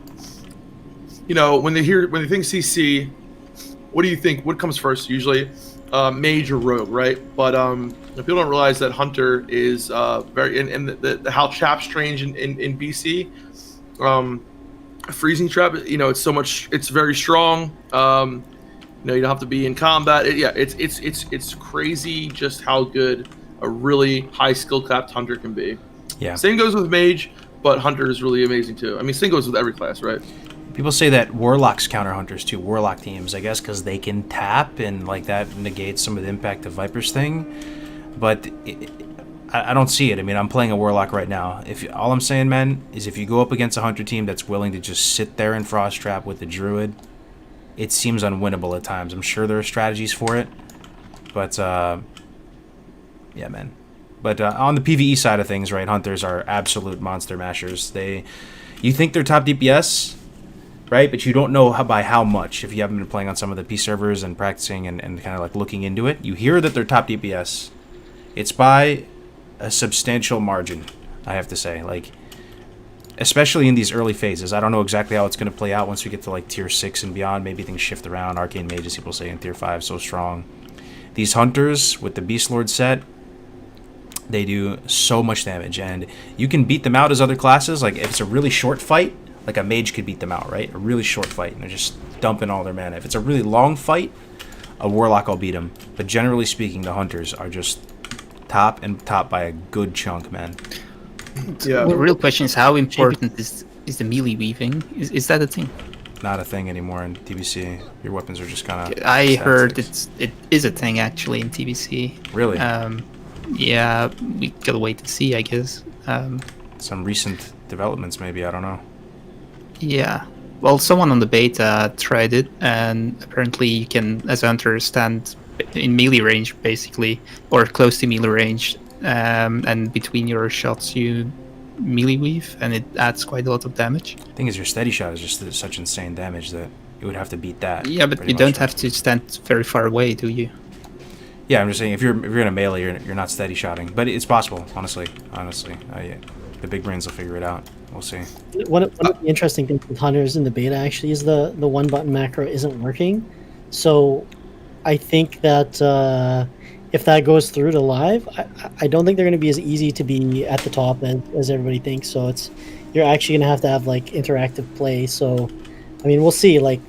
when they think CC, what do you think? What comes first usually? Mage or rogue, right? But people don't realize that Hunter is very and the how Chap's strange in BC. Freezing Trap, it's so much. It's very strong. You don't have to be in combat. It's crazy just how good a really high skill capped Hunter can be. Yeah. Same goes with Mage, but Hunter is really amazing too. I mean, same goes with every class, right? People say that Warlocks counter Hunters too, Warlock teams, I guess, because they can tap and like that negates some of the impact of Viper's thing. But I don't see it. I mean, I'm playing a Warlock right now. All I'm saying, man, is if you go up against a Hunter team that's willing to just sit there in Frost Trap with the Druid, it seems unwinnable at times. I'm sure there are strategies for it, but yeah, man. But on the PvE side of things, right, Hunters are absolute monster mashers. You think they're top DPS, right? But you don't know by how much. If you haven't been playing on some of the P servers and practicing and kind of like looking into it, you hear that they're top DPS. It's by a substantial margin, I have to say. Like, especially in these early phases. I don't know exactly how it's going to play out once we get to like tier 6 and beyond. Maybe things shift around. Arcane Mages, people say, in tier 5, so strong. These Hunters with the Beast Lord set, they do so much damage, and you can beat them out as other classes. Like, if it's a really short fight, like a Mage could beat them out, right? A really short fight, and they're just dumping all their mana. If it's a really long fight, a Warlock will beat them. But generally speaking, the Hunters are just top by a good chunk, man. Yeah. The real question is, how important is the melee weaving? Is that a thing? Not a thing anymore in TBC. Your weapons are just kind of... I heard it is a thing, actually, in TBC. Really? Yeah, we gotta wait to see, I guess. Some recent developments, maybe, I don't know. Yeah. Well, someone on the beta tried it, and apparently you can, as a hunter, stand in melee range, basically, or close to melee range, and between your shots you melee weave, and it adds quite a lot of damage. The thing is, your steady shot is just such insane damage that you would have to beat that. Yeah, but you don't have to stand very far away, do you? Yeah, I'm just saying, if you're in a melee, you're not steady shotting, but it's possible. Honestly, the big brains will figure it out. We'll see. One of the interesting things with Hunters in the beta actually is the one button macro isn't working. So I think that if that goes through to live, I don't think they're going to be as easy to be at the top as everybody thinks. So you're actually going to have like interactive play. So I mean, we'll see. Like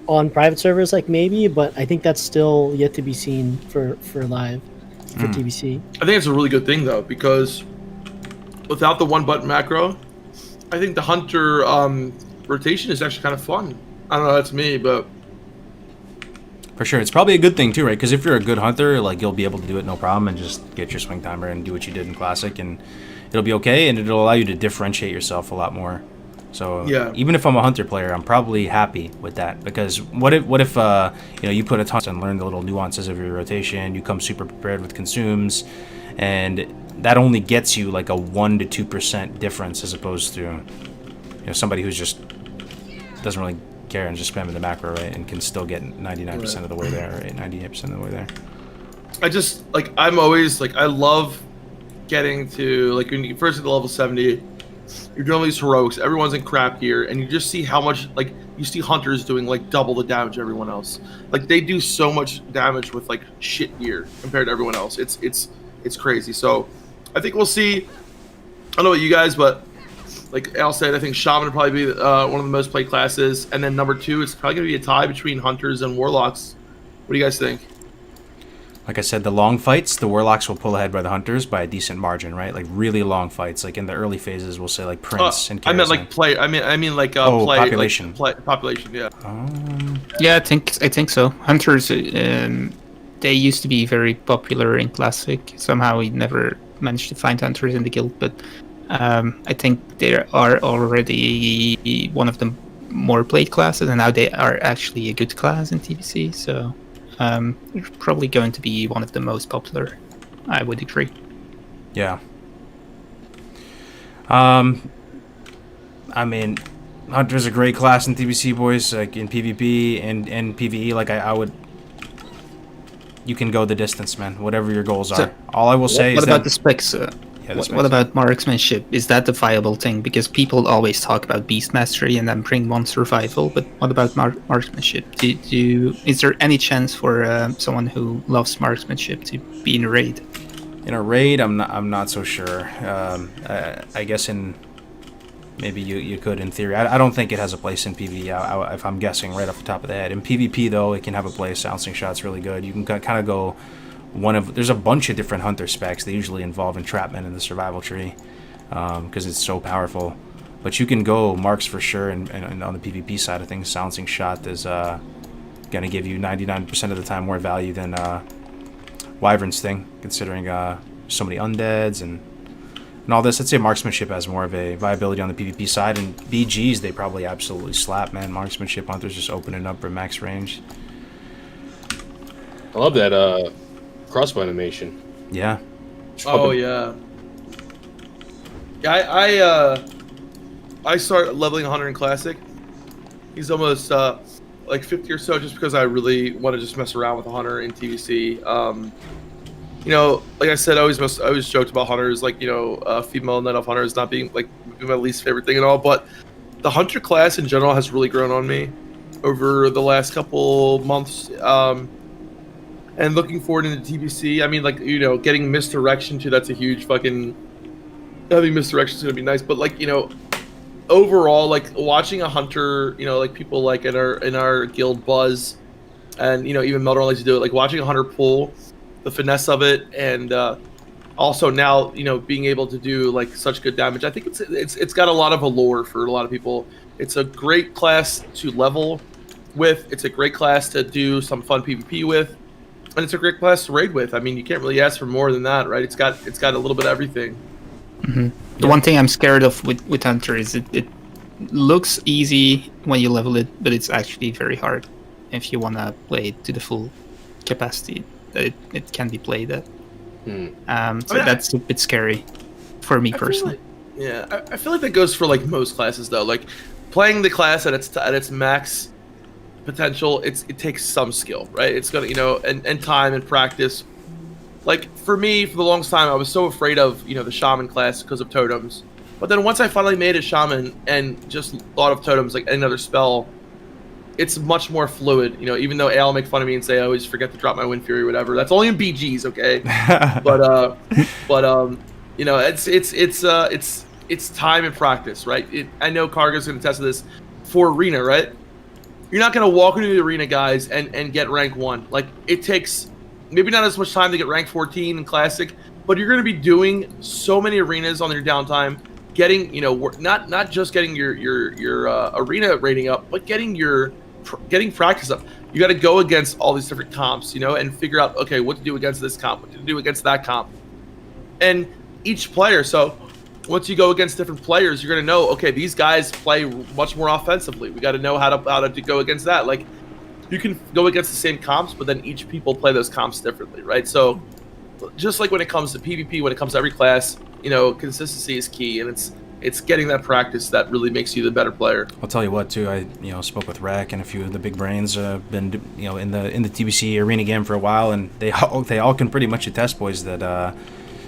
on private servers, like maybe, but I think that's still yet to be seen for live for TBC. I think it's a really good thing though, because without the one button macro, I think the Hunter rotation is actually kind of fun. I don't know, that's me, but for sure, it's probably a good thing too, right? Because if you're a good Hunter, like you'll be able to do it no problem and just get your swing timer and do what you did in Classic, and it'll be okay, and it'll allow you to differentiate yourself a lot more. So Yeah. even if I'm a hunter player, I'm probably happy with that, because what if you put a ton and learn the little nuances of your rotation, you come super prepared with consumes, and that only gets you like a 1 to 2% difference as opposed to somebody who's just doesn't really care and just spamming the macro, right, and can still get 99% of the way there, right, 98% of the way there. I'm always I love getting to when you first get to level 70. You're doing all these heroics, everyone's in crap gear, and you just see how much you see hunters doing double the damage everyone else. They do so much damage with shit gear compared to everyone else. It's crazy. So I think we'll see. I don't know about you guys, but Al said, I think Shaman would probably be one of the most played classes, and then number 2, it's probably gonna be a tie between hunters and warlocks. What do you guys think? Like I said, the long fights, the warlocks will pull ahead by the hunters by a decent margin, right? Really long fights, in the early phases, we'll say Prince and I meant Karazhan. play. I mean play population. Population. Yeah. Yeah, I think so. Hunters, they used to be very popular in Classic. Somehow we never managed to find hunters in the guild, but I think they are already one of the more played classes, and now they are actually a good class in TBC. So they're probably going to be one of the most popular. I would agree. Yeah. I mean, Hunter's a great class in TBC, boys. In PvP and PvE, I would. You can go the distance, man. Whatever your goals are. So, all I will say what is about that the specs? What about marksmanship? Is that the viable thing? Because people always talk about beast mastery and then bring one survival, but what about marksmanship? Is there any chance for someone who loves marksmanship to be in a raid? In a raid, I'm not so sure. I guess maybe you could in theory. I don't think it has a place in PvE. If I'm guessing right off the top of the head. In PvP though, it can have a place. Silencing shot's really good. You can kind of go. There's a bunch of different hunter specs. They usually involve entrapment in the survival tree because it's so powerful. But you can go marks for sure, and on the PvP side of things, silencing shot is gonna give you 99% of the time more value than Wyvern's thing, considering so many undeads and all this. I'd say marksmanship has more of a viability on the PvP side, and BGs they probably absolutely slap, man. Marksmanship hunters just opening up for max range. I love that crossbow animation. Yeah. Oh yeah. Yeah, I started leveling 100 in Classic. He's almost 50 or so, just because I really want to just mess around with a hunter in TBC. Like I said, I always joked about hunters, female night elf hunters not being my least favorite thing at all. But the hunter class in general has really grown on me over the last couple months. And looking forward into TBC, I mean, getting misdirection too. That's a huge fucking. I think misdirection is gonna be nice, but overall, watching a hunter, people in our guild Buzz, and even Melder likes to do it. Watching a hunter pull, the finesse of it, and also now being able to do such good damage. I think it's got a lot of allure for a lot of people. It's a great class to level with. It's a great class to do some fun PvP with. And it's a great class to raid with. I mean, you can't really ask for more than that, right? It's got a little bit of everything. Mm-hmm. The one thing I'm scared of with Hunter is it looks easy when you level it, but it's actually very hard if you want to play it to the full capacity that it can be played at. That's a bit scary for me personally. I feel like that goes for most classes though. Playing the class at its max potential, it takes some skill, right? It's gonna and time and practice. For me, for the longest time, I was so afraid of the shaman class because of totems. But then once I finally made a shaman and just thought of totems like any other spell, it's much more fluid. Even though Al make fun of me and say I always forget to drop my Wind Fury or whatever. That's only in BGs, okay? but it's time and practice, right? I know Karga's gonna attest to this for arena, right? You're not going to walk into the arena, guys, and get rank 1. It takes maybe not as much time to get rank 14 in Classic, but you're going to be doing so many arenas on your downtime, getting, not just getting your arena rating up, but getting practice up. You got to go against all these different comps, and figure out, okay, what to do against this comp, what to do against that comp. And each player, so once you go against different players, you're gonna know, okay, these guys play much more offensively. We got to know how to go against that. Like, you can go against the same comps, but then each people play those comps differently, right? So, just like when it comes to PvP, when it comes to every class, consistency is key, and it's getting that practice that really makes you the better player. I'll tell you what, too. I spoke with Rek and a few of the big brains. Been in the TBC arena game for a while, and they all can pretty much attest, boys, that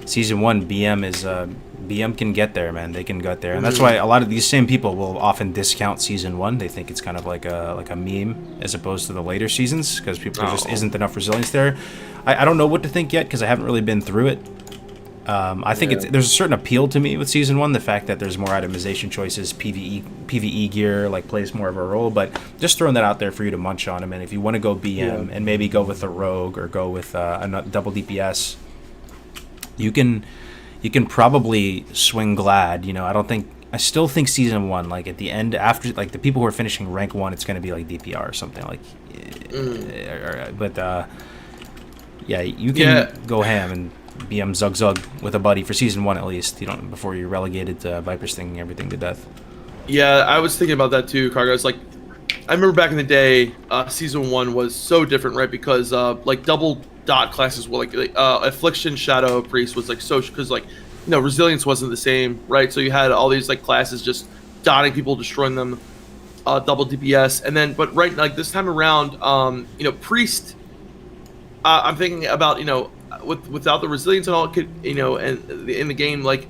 season 1 BM can get there, man. They can get there, and that's why a lot of these same people will often discount season 1. They think it's kind of like a meme as opposed to the later seasons because there just isn't enough resilience there. I don't know what to think yet because I haven't really been through it. I think there's a certain appeal to me with season 1, the fact that there's more itemization choices, PvE gear like plays more of a role, but just throwing that out there for you to munch on them. And if you want to go BM and maybe go with a rogue or go with a double DPS, you can probably swing glad. I still think season 1, like at the end, after like the people who are finishing rank 1, it's going to be like DPR or something like. You can go ham and BM Zug Zug with a buddy for season 1 at least. Before you're relegated to Viper stinging everything to death. Yeah, I was thinking about that too, Cargo. It's like, I remember back in the day, season 1 was so different, right? Because like double dot classes were like Affliction, Shadow, Priest was like social, because like resilience wasn't the same, right? So you had all these like classes just dotting people, destroying them, double DPS, and then but right like this time around, Priest. I'm thinking about without the resilience and all, it could and in the game, like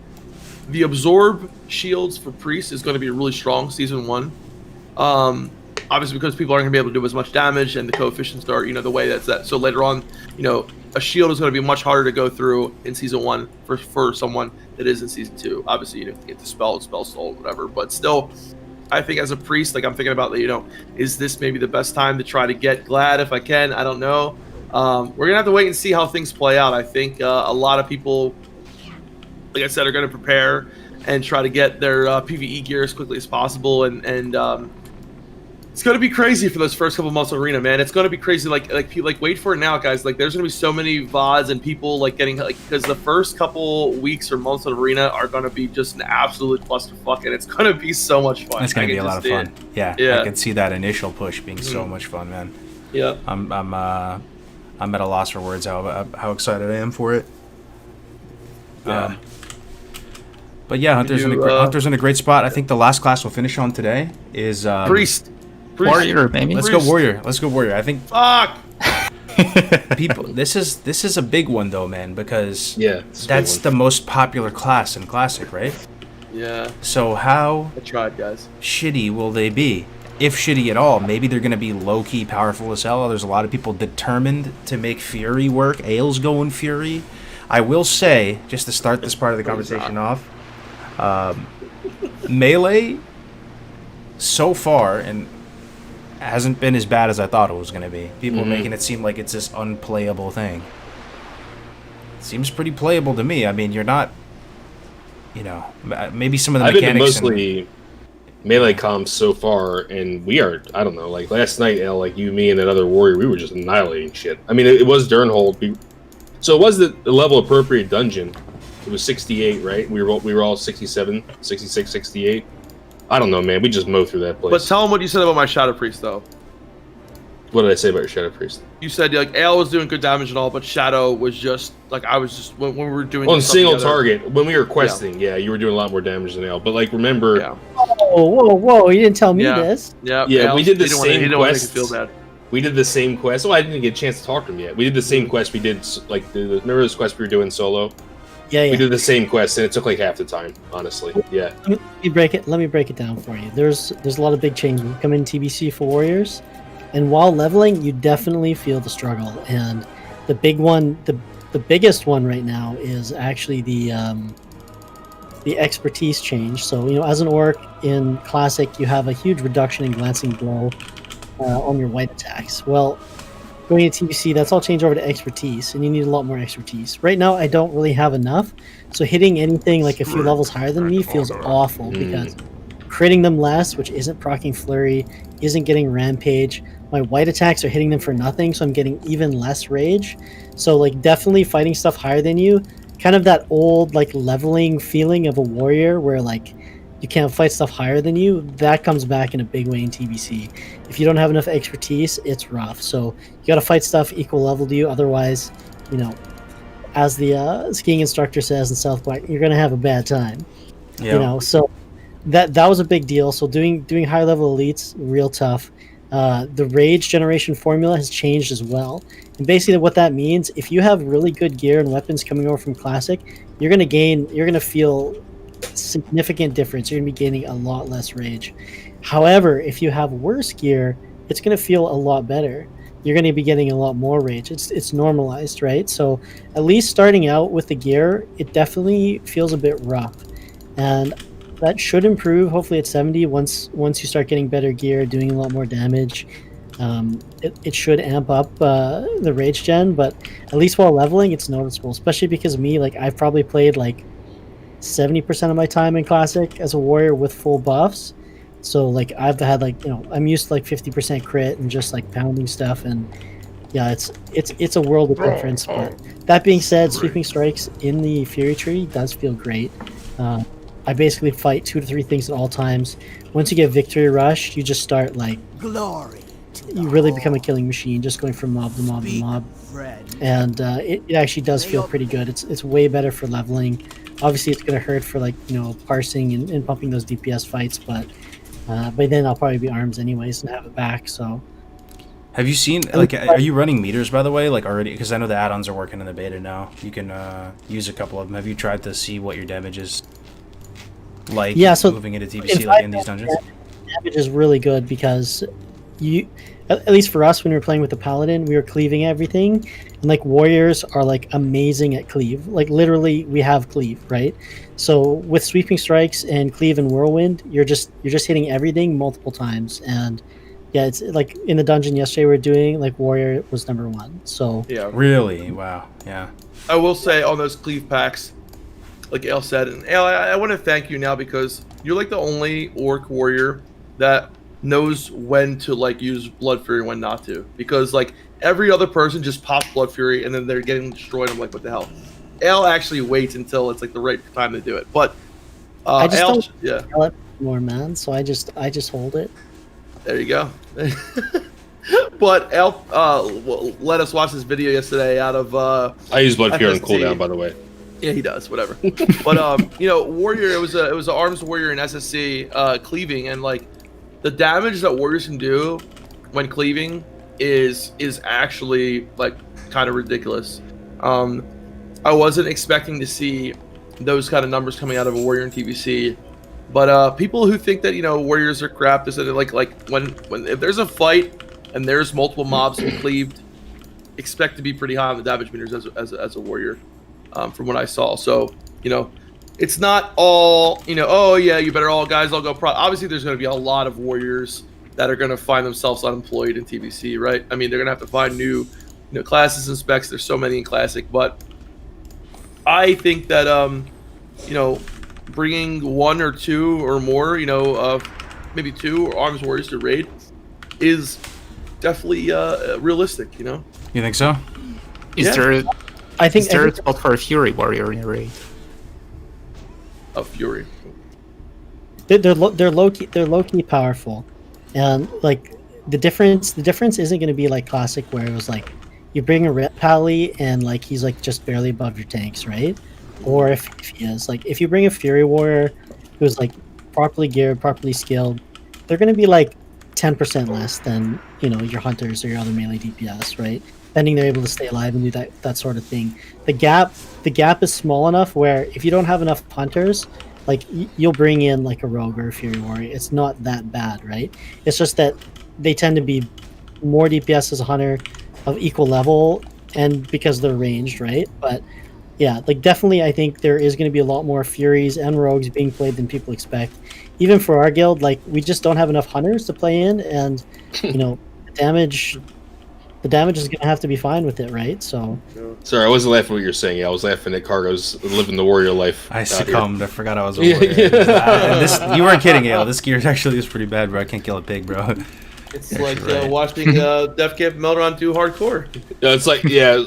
the absorb shields for Priest is going to be really strong season 1. Obviously because people aren't going to be able to do as much damage, and the coefficients are the way that's that. So later on, a shield is going to be much harder to go through in season 1 for someone that is in season 2. Obviously, you get the spell soul, whatever. But still, I think as a Priest, like I'm thinking about is this maybe the best time to try to get glad if I can? I don't know. We're gonna have to wait and see how things play out. I think a lot of people, like I said, are gonna prepare and try to get their PvE gear as quickly as possible, and it's gonna be crazy for those first couple months of arena, man. It's gonna be crazy. Like wait for it now, guys. Like there's gonna be so many VODs and people like getting because the first couple weeks or months of arena are gonna be just an absolute clusterfuck, and it's gonna be so much fun. It's gonna be a lot of fun. Yeah, I can see that initial push being so much fun, man. Yeah, I'm at a loss for words how excited I am for it. Yeah. But yeah, Hunter's in a great spot. I think the last class we'll finish on today is Priest. Warrior, baby. Let's go Warrior. I think. Fuck. People, this is a big one though, man, because it's that's the most popular class in Classic, right? Yeah. So how I tried, guys. Shitty will they be? If shitty at all, maybe they're going to be low-key powerful as hell. There's a lot of people determined to make Fury work. Ale's going Fury. I will say, just to start this part of the conversation off, Melee, so far, and hasn't been as bad as I thought it was going to be. People are making it seem like it's this unplayable thing. It seems pretty playable to me. I mean, you're not, maybe some of the mechanics... I've been mostly... melee comps so far, and we are, I don't know, like last night, like you, me, and another warrior, we were just annihilating shit. I mean, it was Durnhold, so it was the level appropriate dungeon. It was 68, right? We were all 67, 66, 68. I don't know, man. We just mowed through that place. But tell them what you said about my Shadow Priest, though. What did I say about your Shadow Priest? You said like Ale was doing good damage and all, but Shadow was just like I was just when we were doing on single target when we were questing. Yeah, you were doing a lot more damage than Ale. But like remember, whoa! You didn't tell me this. Yeah, we did the same quest. Feel bad. We did the same quest. Oh, I didn't get a chance to talk to him yet. We did the same quest we did. Like remember this quest we were doing solo? Yeah. We did the same quest, and it took like half the time. Honestly, yeah. Let me break it down for you. There's a lot of big changes coming in TBC for Warriors. And while leveling, you definitely feel the struggle. And the big one, the biggest one right now is actually the expertise change. So, as an orc in Classic, you have a huge reduction in glancing blow on your white attacks. Well, going into TBC, that's all changed over to expertise, and you need a lot more expertise. Right now, I don't really have enough. So hitting anything like a few levels higher than me feels awful because critting them less, which isn't proccing Flurry, isn't getting Rampage. My white attacks are hitting them for nothing, so I'm getting even less rage. So, like, definitely fighting stuff higher than you kind of that old like leveling feeling of a warrior where like you can't fight stuff higher than you, that comes back in a big way in TBC. If you don't have enough expertise, it's rough. So you got to fight stuff equal level to you. Otherwise, you know, as the skiing instructor says in South Park, you're gonna have a bad time. Yeah. You know, so that was a big deal. So doing high level elites, real tough. The rage generation formula has changed as well. And basically what that means, if you have really good gear and weapons coming over from Classic, you're gonna feel significant difference. You're gonna be gaining a lot less rage. However, if you have worse gear, it's gonna feel a lot better. You're gonna be getting a lot more rage. It's normalized, right? So at least starting out with the gear, it definitely feels a bit rough. And that should improve hopefully at 70 once you start getting better gear, doing a lot more damage. It should amp up the rage gen, but at least while leveling it's noticeable, especially because me, like I've probably played like 70% of my time in Classic as a warrior with full buffs. So like I've had like, you know, I'm used to like 50% crit and just like pounding stuff, and yeah, it's a world of difference. But that being said, sweeping strikes in the Fury Tree does feel great. I basically fight 2 to 3 things at all times. Once you get Victory Rush, you just start like glory. You really become a killing machine, just going from mob to mob to mob. And it actually does feel pretty good. It's way better for leveling. Obviously, it's going to hurt for like, you know, parsing and pumping those DPS fights, but by then I'll probably be arms anyways and have it back. So, have you seen like? Are you running meters by the way? Like already? Because I know the add-ons are working in the beta now. You can use a couple of them. Have you tried to see what your damage is? Like, yeah, so moving into TBC like in these dungeons, damage is really good because you, at least for us when we were playing with the Paladin, we were cleaving everything, and like warriors are like amazing at cleave. Like literally, we have cleave, right? So with sweeping strikes and cleave and whirlwind, you're just hitting everything multiple times, and yeah, it's like in the dungeon yesterday we were doing like warrior was number 1. So yeah, really, wow, yeah. I will say on those cleave packs, like Ale said, and Ale, I want to thank you now because you're like the only orc warrior that knows when to like use Blood Fury and when not to. Because like every other person just pops Blood Fury and then they're getting destroyed. I'm like, what the hell? Ale actually waits until it's like the right time to do it. But I just Ale, don't yeah, yell it more, man. So I just hold it. There you go. But Ale let us watch this video yesterday out of I use Blood Fury on FST. cooldown, by the way. Yeah, he does. Whatever. But you know, warrior. It was an arms warrior in SSC cleaving, and like the damage that warriors can do when cleaving is actually like kind of ridiculous. I wasn't expecting to see those kind of numbers coming out of a warrior in TBC, but people who think that, you know, warriors are crap, is that like when if there's a fight and there's multiple mobs who cleaved, expect to be pretty high on the damage meters as a warrior. From what I saw. So, you know, it's not all, you know, oh yeah, you better all guys all go pro. Obviously there's going to be a lot of warriors that are going to find themselves unemployed in TBC, right? I mean, they're going to have to find new, you know, classes and specs. There's so many in Classic, but I think that you know, bringing 1 or 2 or more, you know, maybe 2 arms warriors to raid is definitely realistic, you know. You think so? Is there a spot for a Fury warrior in a raid? A Fury. They're low key powerful, and like the difference isn't going to be like Classic where it was like you bring a Ret Pally and like he's like just barely above your tanks, right? Or if he is like, if you bring a Fury warrior who's like properly geared, properly skilled, they're going to be like 10% less than, you know, your hunters or your other melee DPS, right? Depending they're able to stay alive and do that sort of thing. The gap is small enough where if you don't have enough hunters, like you'll bring in like a rogue or a Fury warrior. It's not that bad, right? It's just that they tend to be more DPS as a hunter of equal level, and because they're ranged, right? But yeah, like definitely I think there is going to be a lot more Furies and rogues being played than people expect. Even for our guild, like we just don't have enough hunters to play in, and you know, the damage is going to have to be fine with it, right? So Sorry, I wasn't laughing at what you're saying. Yeah, I was laughing at Cargo's living the warrior life. I succumbed. I forgot I was a warrior. You weren't kidding, Ale. This gear actually is pretty bad, bro. I can't kill a pig, bro. It's like watching Def Camp Meltdown do hardcore. Yeah, it's like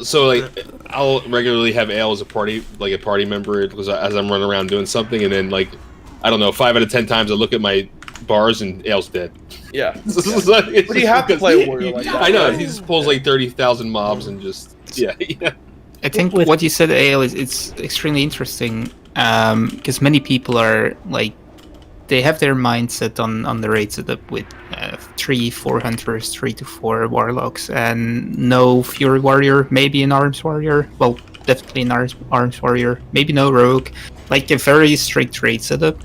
so like I'll regularly have Ale as a party member because as I'm running around doing something, and then like I don't know, 5 out of 10 times I look at my bars and Ale's dead. Yeah. But do you have to play a warrior like that? I know right? he just pulls like 30,000 mobs and just yeah. I think what you said, Ale, is it's extremely interesting because many people are like they have their mindset on the raid setup with 3-4 hunters, 3 to 4 warlocks, and no fury warrior, maybe an arms warrior. Well, definitely an arms warrior, maybe no rogue. Like a very strict raid setup.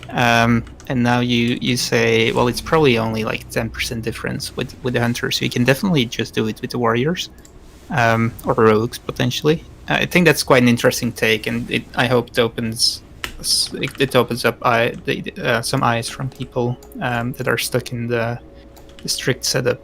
And now you say, well, it's probably only like 10% difference with the hunters, so you can definitely just do it with the warriors or rogues potentially. I think that's quite an interesting take, and I hope it opens up some eyes from people that are stuck in the strict setup.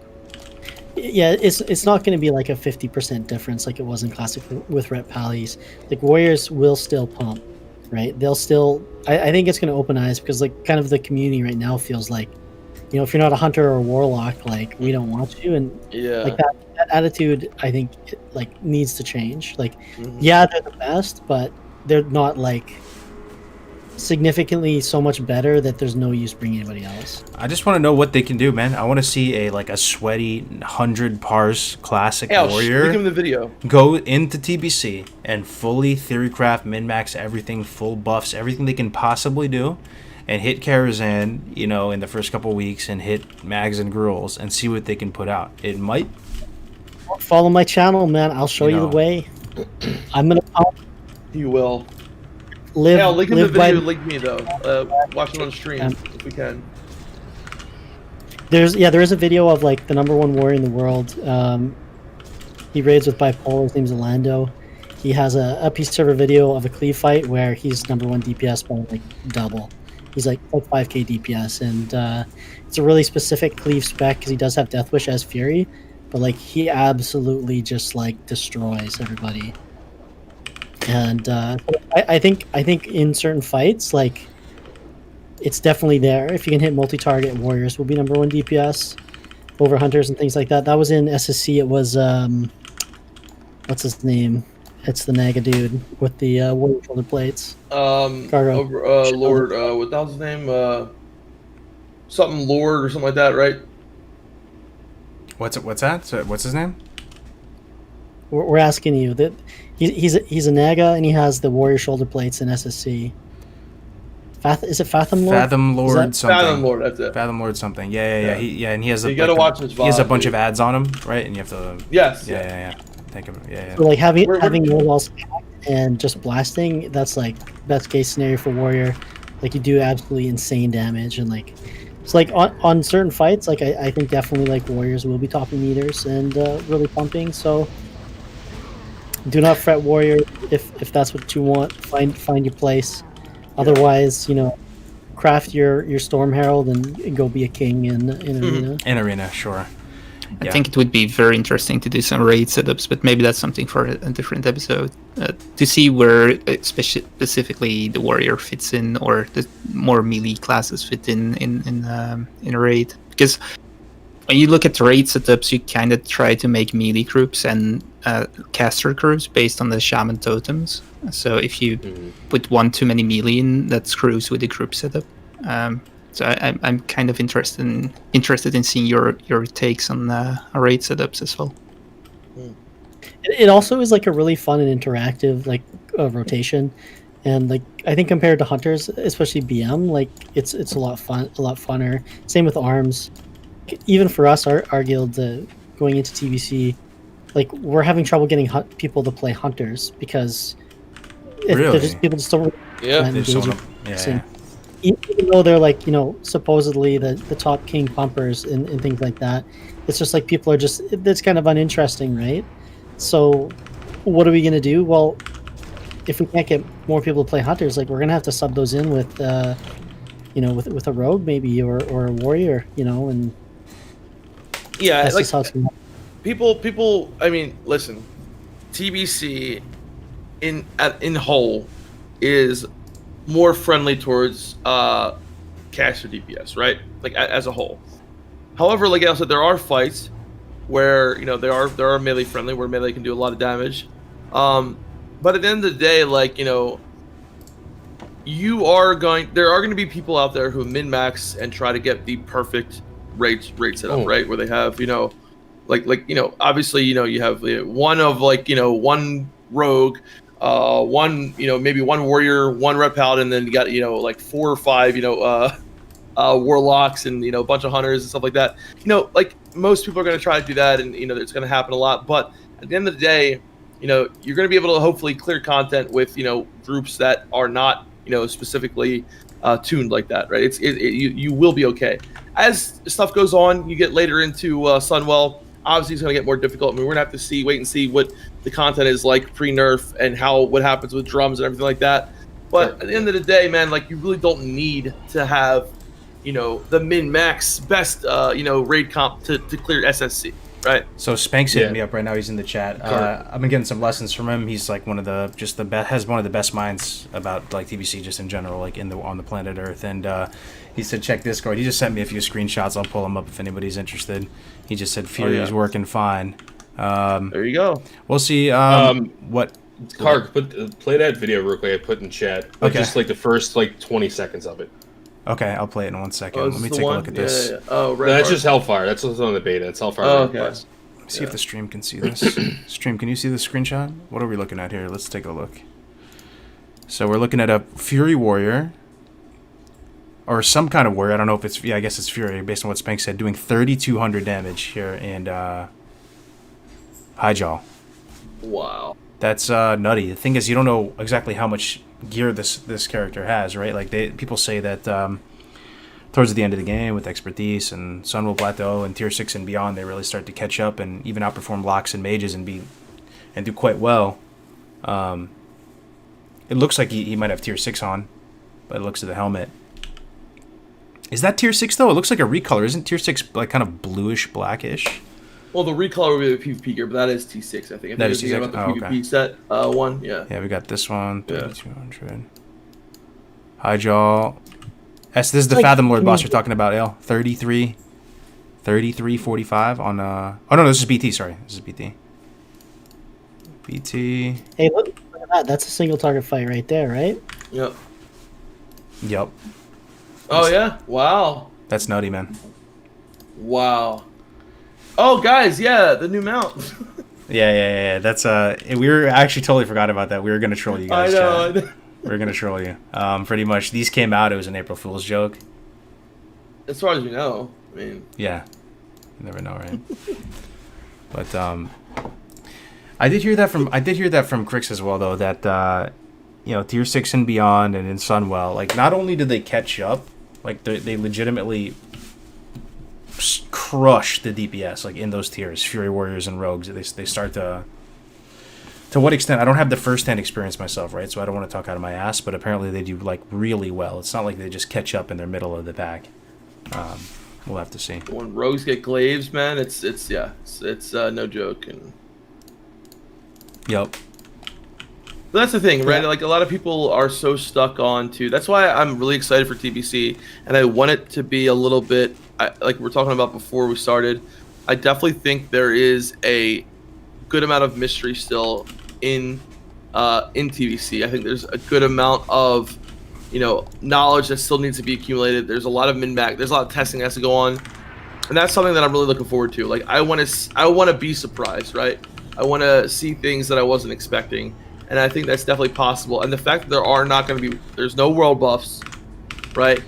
Yeah, it's not going to be like a 50% difference like it was in Classic with Rep Pallies. Like warriors will still pump, right? They'll still. I think it's going to open eyes because like kind of the community right now feels like, if you're not a hunter or a warlock, like we don't want you, and like that attitude I think like needs to change. Like yeah, they're the best, but they're not like significantly so much better that there's no use bringing anybody else. I just want to know what they can do, man. I want to see a sweaty 100 parse classic warrior. Give him the video. Go into TBC and fully theorycraft, min-max everything, full buffs, everything they can possibly do, and hit Karazhan, in the first couple weeks, and hit Mags and Girls and see what they can put out. It might. Follow my channel, man. I'll show you the way. I'm gonna pump. You will. Link him the video. Link me though. Watch it on stream if we can. There is a video of like the #1 warrior in the world. He raids with bipolar. His name's Orlando. He has a piece server video of a cleave fight where he's #1 DPS by like double. He's like 5k DPS, and it's a really specific cleave spec because he does have Death Wish as Fury, but like he absolutely just like destroys everybody. And I think in certain fights, like it's definitely there. If you can hit multi-target, warriors will be #1 DPS over hunters and things like that. That was in SSC. It was what's his name? It's the Naga dude with the warrior shoulder plates. Lord, what the hell's his name? Something Lord or something like that, right? What's that? So what's his name? We're asking you that he's a Naga and he has the warrior shoulder plates in SSC. Is it Fathom Lord? Fathom Lord something. Fathom Lord, that's it. Fathom Lord something. Yeah. And he has you gotta watch his VOD. He has a bunch of ads on him, right? And you have to. Yes. Yeah. Think of it. Yeah. So like having your walls and just blasting, that's like best case scenario for warrior. Like you do absolutely insane damage, and like it's like on certain fights, like I think definitely like warriors will be topping meters and really pumping. So do not fret, warrior, if that's what you want. Find your place. Otherwise, craft your Storm Herald and go be a king in arena. In arena, sure. I think it would be very interesting to do some raid setups, but maybe that's something for a different episode to see where specifically the warrior fits in, or the more melee classes fit in a raid. Because when you look at raid setups, you kind of try to make melee groups and caster groups based on the shaman totems. So if you put one too many melee in, that screws with the group setup. So I'm kind of interested in seeing your takes on raid setups as well. It also is like a really fun and interactive like rotation, and like I think compared to hunters, especially BM, like it's a lot funner. Same with arms. Even for us, our guild going into TBC, like we're having trouble getting people to play hunters because they're just people just don't. Yeah. Even though they're like supposedly the top king pumpers and things like that, it's just like people are just it's kind of uninteresting, right? So what are we gonna do? Well, if we can't get more people to play hunters, like we're gonna have to sub those in with with a rogue maybe or a warrior, and yeah, that's like just how it's gonna happen. people. I mean, listen, TBC in whole is more friendly towards caster DPS, right? Like as a whole. However, like I said, there are fights where they are melee friendly, where melee can do a lot of damage. But at the end of the day, like there are going to be people out there who min max and try to get the perfect raid setup, right? Where they have obviously you have one of one rogue, one maybe one warrior, one red paladin, then you got 4 or 5 warlocks and a bunch of hunters and stuff like that. Like most people are going to try to do that, and it's going to happen a lot. But at the end of the day, you're going to be able to hopefully clear content with groups that are not specifically tuned like that, right? You will be okay. As stuff goes on, you get later into Sunwell. Obviously, it's going to get more difficult. I mean, we're going to have to wait and see what the content is like pre-nerf and what happens with drums and everything like that. But at the end of the day, man, like you really don't need to have the min-max best raid comp to clear SSC, right? So Spank's hitting me up right now. He's in the chat. I've been getting some lessons from him. He's like one of the best minds about like TBC just in general, like on the planet Earth. And he said check Discord. He just sent me a few screenshots. I'll pull them up if anybody's interested. He just said Fury's working fine. There you go. We'll see. What? Kark, play that video real quick. I put in chat. Like, just like the first 20 seconds of it. Okay, I'll play it in 1 second. Let me take a look at this. Oh, right. No, that's just Hellfire. That's what's on the beta. It's Hellfire. Okay. Let me see if the stream can see this. Stream, can you see the screenshot? What are we looking at here? Let's take a look. So we're looking at a Fury Warrior. Or some kind of warrior. I don't know if it's... Yeah, I guess it's Fury, based on what Spank said. Doing 3,200 damage here and Highjaw. Wow. That's nutty. The thing is, you don't know exactly how much gear this character has, right? Like people say that towards the end of the game with expertise and Sunwell Plateau and tier 6 and beyond, they really start to catch up and even outperform locks and mages and do quite well. It looks like he might have tier 6 on, but it looks at the helmet. Is that tier 6 though? It looks like a recolor. Isn't tier 6 like kind of bluish blackish? Well, the recolor would be the PvP gear, but that is T6, I think. That is T6. About the PvP set one, yeah. Yeah, we got this one, 3,200. Highjaw. This is the Fathom Lord boss you're talking about, Ale. 33.45 on oh no, this is BT, sorry. This is BT. BT. Hey, look at that. That's a single target fight right there, right? Yep. Oh yeah? Wow. That's nutty, man. Wow. Oh, guys, yeah, the new mount. Yeah. That's we were actually totally forgot about that. We were gonna troll you guys. I know. We were gonna troll you. Pretty much. These came out. It was an April Fool's joke. As far as we know, I mean. Yeah. You never know, right? But I did hear that from Crix as well, though. That tier 6 and beyond, and in Sunwell, like not only did they catch up, like they legitimately crush the DPS like in those tiers, Fury Warriors and Rogues. They start to what extent, I don't have the first-hand experience myself, right? So I don't want to talk out of my ass, but apparently they do like really well. It's not like they just catch up in their middle of the pack. We'll have to see. When Rogues get glaives, man, it's no joke. And yep. But that's the thing, right? Like a lot of people are so stuck on to. That's why I'm really excited for TBC, and I want it to be a little bit like we were talking about before we started. I definitely think there is a good amount of mystery still in TBC. I think there's a good amount of knowledge that still needs to be accumulated. There's a lot of min-max. There's a lot of testing that has to go on, and that's something that I'm really looking forward to. Like I want to be surprised, right? I want to see things that I wasn't expecting. And I think that's definitely possible. And the fact that there's no world buffs, right?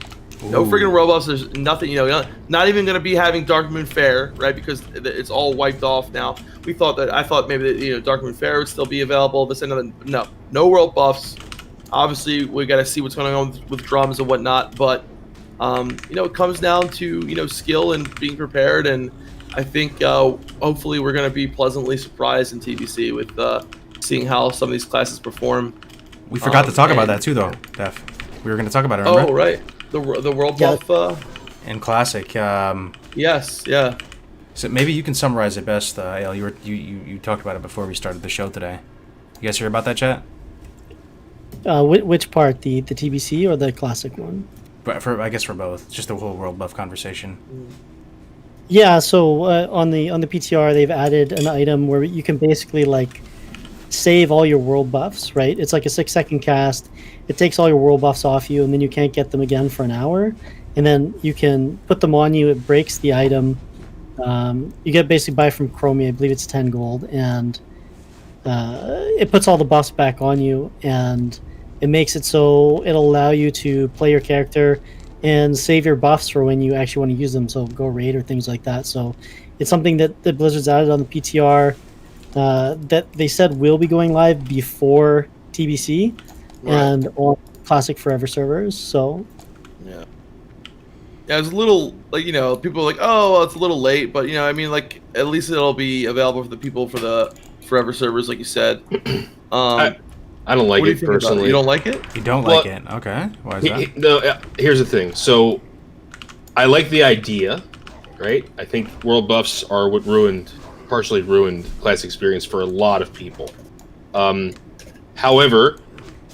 Ooh. No freaking world buffs. There's nothing, not even going to be having Dark Moon Fair, right? Because it's all wiped off now. I thought maybe that, Dark Moon Fair would still be available. No world buffs. Obviously, we got to see what's going on with drums and whatnot. But, it comes down to, skill and being prepared. And I think hopefully we're going to be pleasantly surprised in TBC with seeing how some of these classes perform. We forgot to talk about that too, though, Def. We were going to talk about it, remember? Oh, right. The world buff. And Classic. Yes, yeah. So maybe you can summarize it best, Ale. You talked about it before we started the show today. You guys hear about that, chat? Which part? The TBC or the Classic one? But I guess for both. Just the whole world buff conversation. Yeah, so on the PTR they've added an item where you can basically like save all your world buffs, right? It's like a 6-second cast. It takes all your world buffs off you, and then you can't get them again for an hour. And then you can put them on you. It breaks the item. You get basically buy from Chromie. I believe it's 10 gold, and it puts all the buffs back on you, and it makes it so it'll allow you to play your character and save your buffs for when you actually want to use them. So go raid or things like that. So it's something that Blizzard's added on the PTR. That they said will be going live before TBC and on Classic Forever servers. So yeah, it's a little like people are like, oh, well, it's a little late, but I mean, like at least it'll be available for the people for the Forever servers, like you said. I don't like it personally. You don't like it? You don't like it? Okay. Why is that? No, here's the thing. So I like the idea, right? I think world buffs are what partially ruined classic experience for a lot of people. However,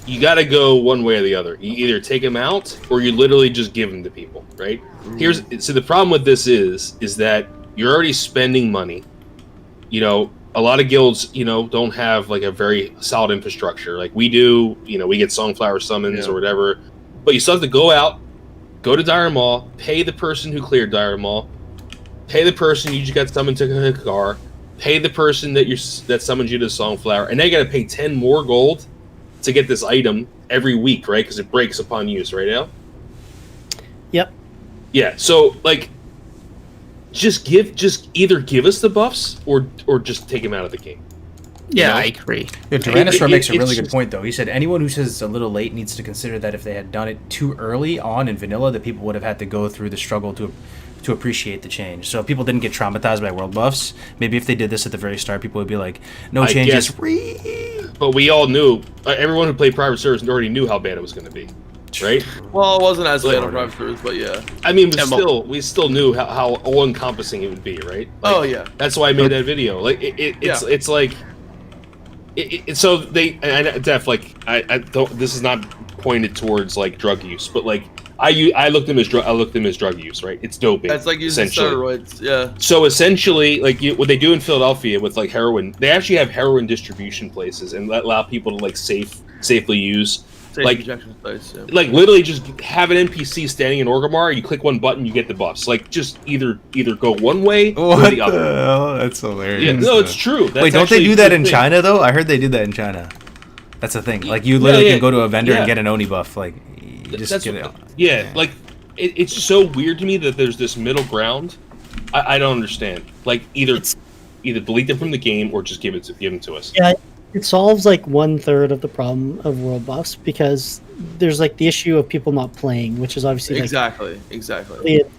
you got to go one way or the other. You either take them out or you literally just give them to people, right? So the problem with this is that you're already spending money. A lot of guilds, don't have like a very solid infrastructure like we do. We get Songflower summons or whatever, but you still have to go out, go to Dire Maul, pay the person who cleared Dire Maul, pay the person you just got summoned to Hakar, pay the person that summoned you to Songflower, and then you got to pay 10 more gold to get this item every week, right? Because it breaks upon use, right, Al? Yep. Yeah. So like, just either give us the buffs or just take them out of the game. Yeah, I agree. Yeah, Tyrannosaur makes a really good point, though. He said anyone who says it's a little late needs to consider that if they had done it too early on in vanilla, that people would have had to go through the struggle to appreciate the change. So if people didn't get traumatized by world buffs, maybe if they did this at the very start, people would be like, no changes. But we all knew, everyone who played private servers already knew how bad it was going to be, right? Well, it wasn't as late on private servers, but yeah. I mean, we still knew how all-encompassing it would be, right? Like, oh yeah. That's why I made that video. Like it's like. So they and Def, like I don't. This is not pointed towards like drug use, but like I looked them as drug use, right? It's doping. That's like using steroids, yeah. So essentially, like what they do in Philadelphia with like heroin, they actually have heroin distribution places and allow people to like safely use. Like injection place, yeah. Like literally just have an NPC standing in Orgrimmar, you click one button, you get the buffs. Like just either go one way or the other. Hell? That's hilarious. Yeah, no, it's true. That's Wait, don't they do that in China though? I heard they do that in China. That's the thing. Like you literally can go to a vendor and get an Oni buff. Like you just get it. Yeah, like it's so weird to me that there's this middle ground. I don't understand. Like either delete them from the game or just give them to us. Yeah. It solves like 1/3 of the problem of world buffs because there's like the issue of people not playing, which is obviously like, exactly.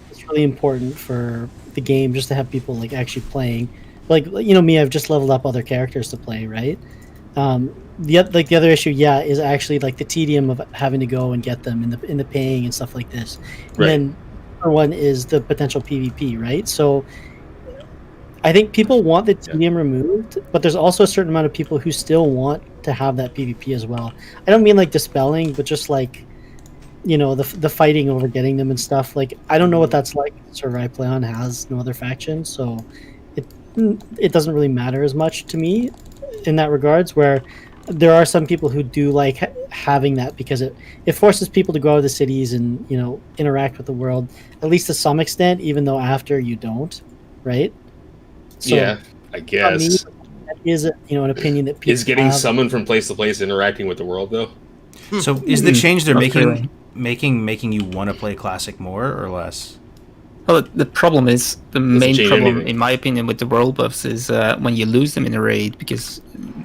It's really important for the game just to have people like actually playing. Like me, I've just leveled up other characters to play, right? The other issue, is actually like the tedium of having to go and get them in the paying and stuff like this. And then other one is the potential PvP, right? So I think people want the tedium removed, but there's also a certain amount of people who still want to have that PvP as well. I don't mean like dispelling, but just like, the fighting over getting them and stuff. Like, I don't know what that's like. The server I play on has no other faction, so it doesn't really matter as much to me in that regards, where there are some people who do like having that because it forces people to go out of the cities and, interact with the world, at least to some extent, even though after you don't, right? So, yeah, I guess. Me, that is, an opinion that people is getting have. summoned from place to place, interacting with the world, though. So, is the change they're making you want to play Classic more or less? Well, the problem is the main problem, in my opinion, with the world buffs is when you lose them in a raid because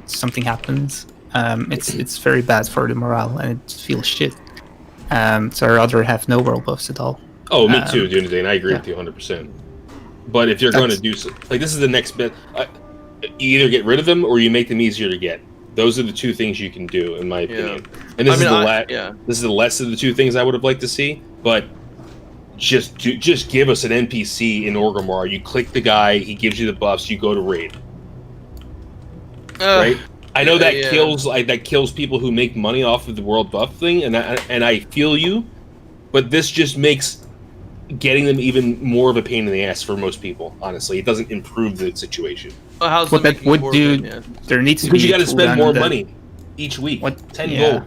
something happens. It's very bad for the morale and it feels shit. So I'd rather have no world buffs at all. Oh, me too, dude. And I agree with you 100%. But if you're going to do so, like this is the next bit, you either get rid of them or you make them easier to get. Those are the two things you can do, in my opinion. And this is the less of the two things I would have liked to see. But just give us an NPC in Orgrimmar. You click the guy, he gives you the buffs. You go to raid. Right? I know that kills people who make money off of the world buff thing, and I feel you. But this just makes getting them even more of a pain in the ass for most people. Honestly, it doesn't improve the situation. How's What that would do, there needs to be. Because you got to spend cooldown more on that. money each week. 10 Yeah. gold.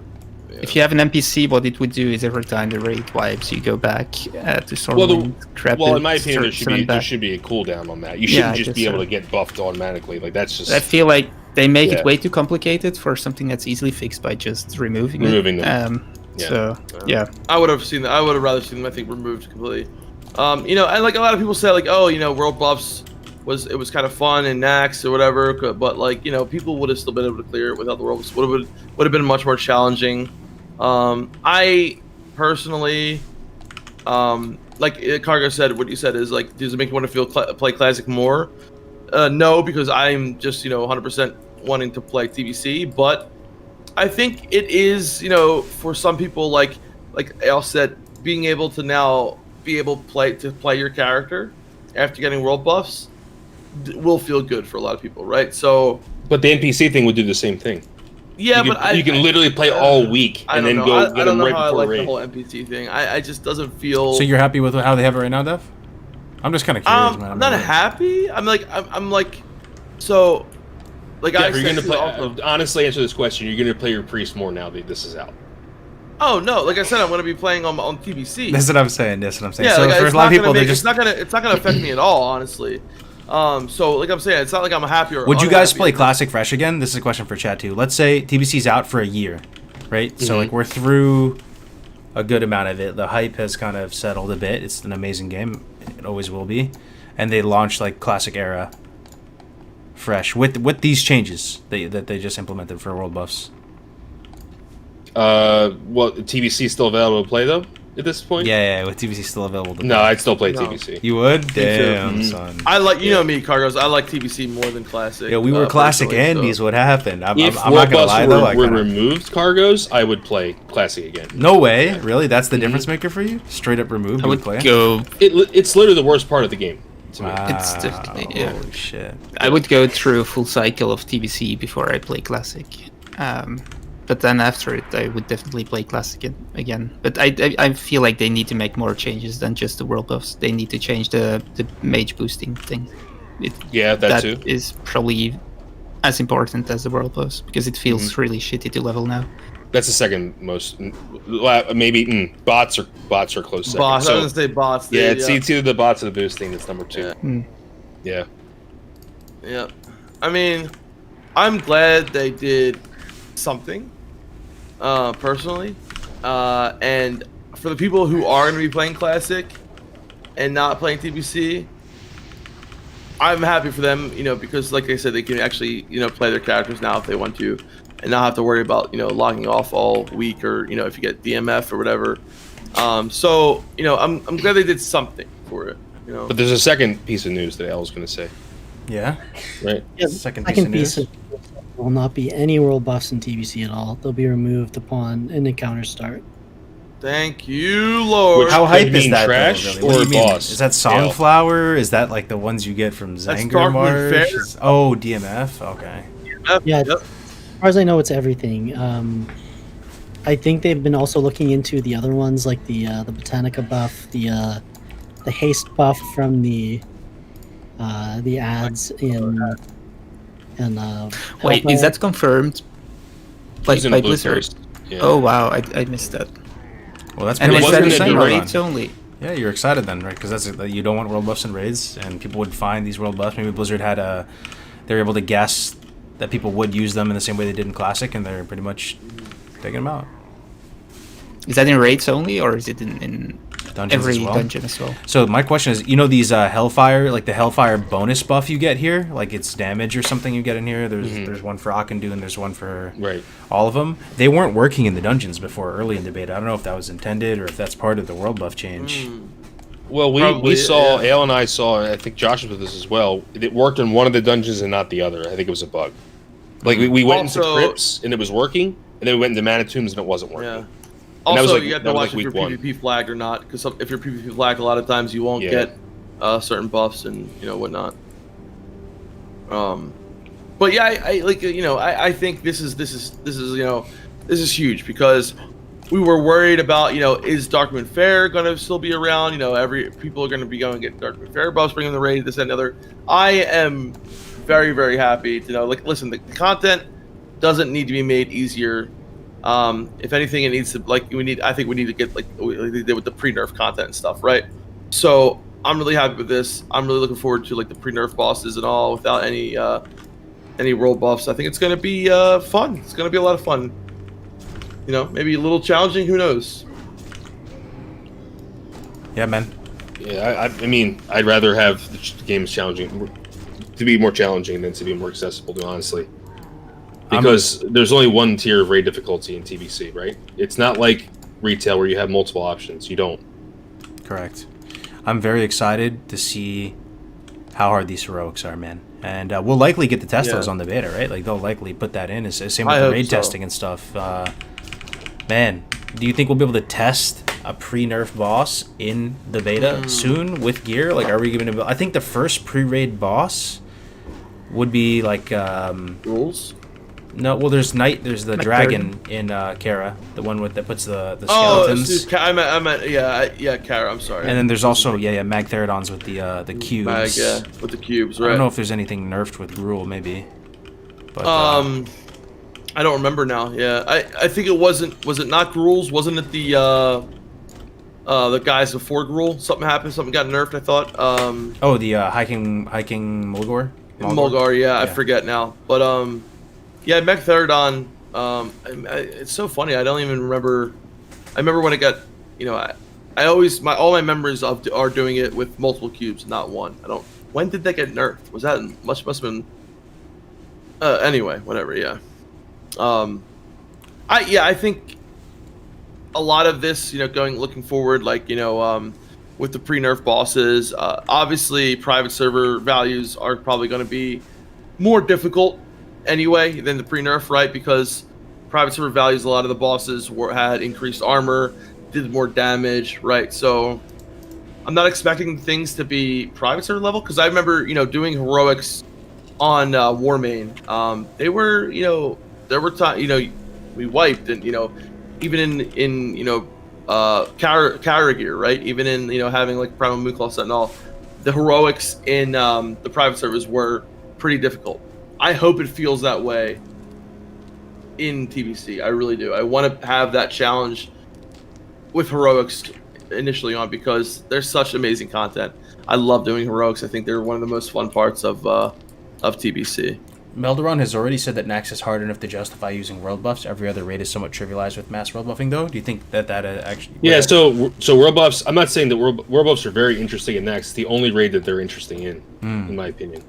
If you have an NPC, what it would do is every time the raid wipes, you go back to Stormwind, grab Well, it, in my opinion, send it back. there should be a cooldown on that. You Yeah, shouldn't I just guess be able so. to get buffed automatically. Like that's just. I feel like they make Yeah. it way too complicated for something that's easily fixed by just removing Removing it. them. So yeah, I would have seen that. I would have rather seen them, I think, removed completely. You know, and like a lot of people say, like, oh, you know, world buffs was kind of fun and Nax or whatever, but like, you know, people would have still been able to clear it without the world buffs. Would have been much more challenging. I personally, like Cargo said, what you said is like, does it make you want to feel play Classic more? No, because I'm just 100% wanting to play TBC, but I think it is, for some people, like Al said, being able to now be able to play your character after getting world buffs will feel good for a lot of people, right? So, but the NPC thing would do the same thing. Yeah, you can literally play all week and then go get them right before I like raid. the whole NPC thing. I just doesn't feel. So you're happy with how they have it right now, Dev? I'm just kind of curious, man. I'm not happy. I'm like, so, like Yeah, I you're gonna said play. Honestly, answer this question. You're gonna play your priest more now that this is out. Oh no! Like I said, I'm gonna be playing on TBC. That's what I'm saying. Yeah, so like, for a lot of people, they just. It's not gonna affect me at all, honestly. So like I'm saying, it's not like I'm happy or. Would you guys unhappy. play Classic Fresh again? This is a question for chat too. Let's say TBC's out for a year, right? So like we're through a good amount of it. The hype has kind of settled a bit. It's an amazing game. It always will be. And they launched like Classic Era Fresh with these changes that they just implemented for World Buffs. Well, TBC is still available to play though at this point. Yeah, with TBC still available. To No, play. I'd still play TBC. You would? Me too. Damn, son. I like know me, Cargos. I like TBC more than Classic. Yeah, we were Classic personally, Andes. so. What happened? I'm If not World gonna Buffs lie were, though. I were kinda... removed, Cargos, I would play Classic again. No way, really? That's the difference maker for you? Straight up removed? I you would play? go. It's literally the worst part of the game. To me. It's definitely yeah. Holy shit! I would go through a full cycle of TBC before I play Classic. But then after it, I would definitely play Classic again. But I feel like they need to make more changes than just the world buffs. They need to change the mage boosting thing. That too. Is probably as important as the world buffs because it feels really shitty to level now. That's the second most. Maybe bots are close second. Bots. I was gonna say bots. Yeah, it's either the bots or the boosting that's number 2. Yeah. Yeah. I mean, I'm glad they did something. Personally, and for the people who are going to be playing Classic and not playing TBC, I'm happy for them, because like I said, they can actually, play their characters now if they want to, and not have to worry about, logging off all week or, if you get DMF or whatever. So, I'm glad they did something for it, But there's a second piece of news that Al was going to say. Yeah. Right. Yeah, second piece of will not be any world buffs in TBC at all. They'll be removed upon an encounter start. Thank you, Lord. How hype is that? Trash though, really? What or do you mean? boss? Is that Sunflower? Is that like the ones you get from Zanger Darkwood Marsh? Fair. Oh, DMF. Okay. Yeah, as far as I know, it's everything. I think they've been also looking into the other ones, like the Botanica buff, the haste buff from the ads in. And wait, is that confirmed? Like by Blizzard? Yeah. Oh wow, I missed that. Well, that's and pretty was that exciting. in raids only? Yeah, you're excited then, right? Because that's you don't want world buffs in raids, and people would find these world buffs. Maybe Blizzard had they were able to guess that people would use them in the same way they did in Classic, and they're pretty much taking them out. Is that in raids only, or is it in Dungeons every as well? dungeon as well? So my question is, these Hellfire, like the Hellfire bonus buff you get here, like it's damage or something you get in here. There's one for Akendu and there's one for all of them. They weren't working in the dungeons before early in the beta. I don't know if that was intended or if that's part of the world buff change. Well, we saw, Al and I saw, I think Josh was with us as well. It worked in one of the dungeons and not the other. I think it was a bug. Like we went into crypts and it was working, and then we went into mana tombs and it wasn't working. Yeah. And Also, like, you have to watch if you're PvP flagged or not, because if you're PvP flagged, a lot of times you won't get certain buffs and whatnot. But yeah, I think this is huge because we were worried about, is Darkmoon Fair going to still be around? People are going to be going to get Darkmoon Fair buffs, bringing the raid, this and another. I am very, very happy to know. Like, listen, the content doesn't need to be made easier. If anything, it needs to I think we need to get like they did with the pre-nerf content and stuff, right? So I'm really happy with this. I'm really looking forward to like the pre-nerf bosses and all without any world buffs. I think it's going to be fun. It's going to be a lot of fun. Maybe a little challenging. Who knows? Yeah, man. Yeah, I mean, I'd rather have the games challenging to be more challenging than to be more accessible, to be honestly. Because there's only one tier of raid difficulty in TBC, right? It's not like retail where you have multiple options. You don't. Correct. I'm very excited to see how hard these heroics are, man. And we'll likely get to test those on the beta, right? Like, they'll likely put that in. Same with the raid testing and stuff. Man, do you think we'll be able to test a pre-nerf boss in the beta soon with gear? Like, are we going to... I think the first pre-raid boss would be, like... Rules? No, well, there's the dragon in Kara, the one that puts the skeletons. Oh, I meant Kara. I'm sorry. And then there's also Magtheridons with the cubes. With the cubes, right? I don't know if there's anything nerfed with Gruul, maybe. But, I don't remember now. Yeah, I think it wasn't. Was it not Gruul's? Wasn't it the guys before Gruul? Something happened. Something got nerfed. I thought. The hiking Mulgore. Mulgore. Yeah, I forget now. But yeah, Magtheridon. It's so funny. I don't even remember. I remember when it got. I always all my memories are doing it with multiple cubes, not one. I don't. When did that get nerfed? Was that must have been. Anyway, whatever. Yeah. I think a lot of this, looking forward, like, with the pre-nerf bosses, obviously private server values are probably going to be more difficult anyway than the pre-nerf, right? Because private server values, a lot of the bosses had increased armor, did more damage, right? So I'm not expecting things to be private server level, because I remember, doing heroics on Warmane. They were, there were times, we wiped, and even in Kara gear, right? Even in having like Primal Moonklaw Sentinel, the heroics in the private servers were pretty difficult. I hope it feels that way in TBC. I really do. I want to have that challenge with heroics initially on, because there's such amazing content. I love doing heroics. I think they're one of the most fun parts of TBC. Melderon has already said that Nax is hard enough to justify using world buffs. Every other raid is somewhat trivialized with mass world buffing, though. Do you think that actually... Yeah, so world buffs... I'm not saying that world buffs are very interesting in Nax. It's the only raid that they're interesting in my opinion.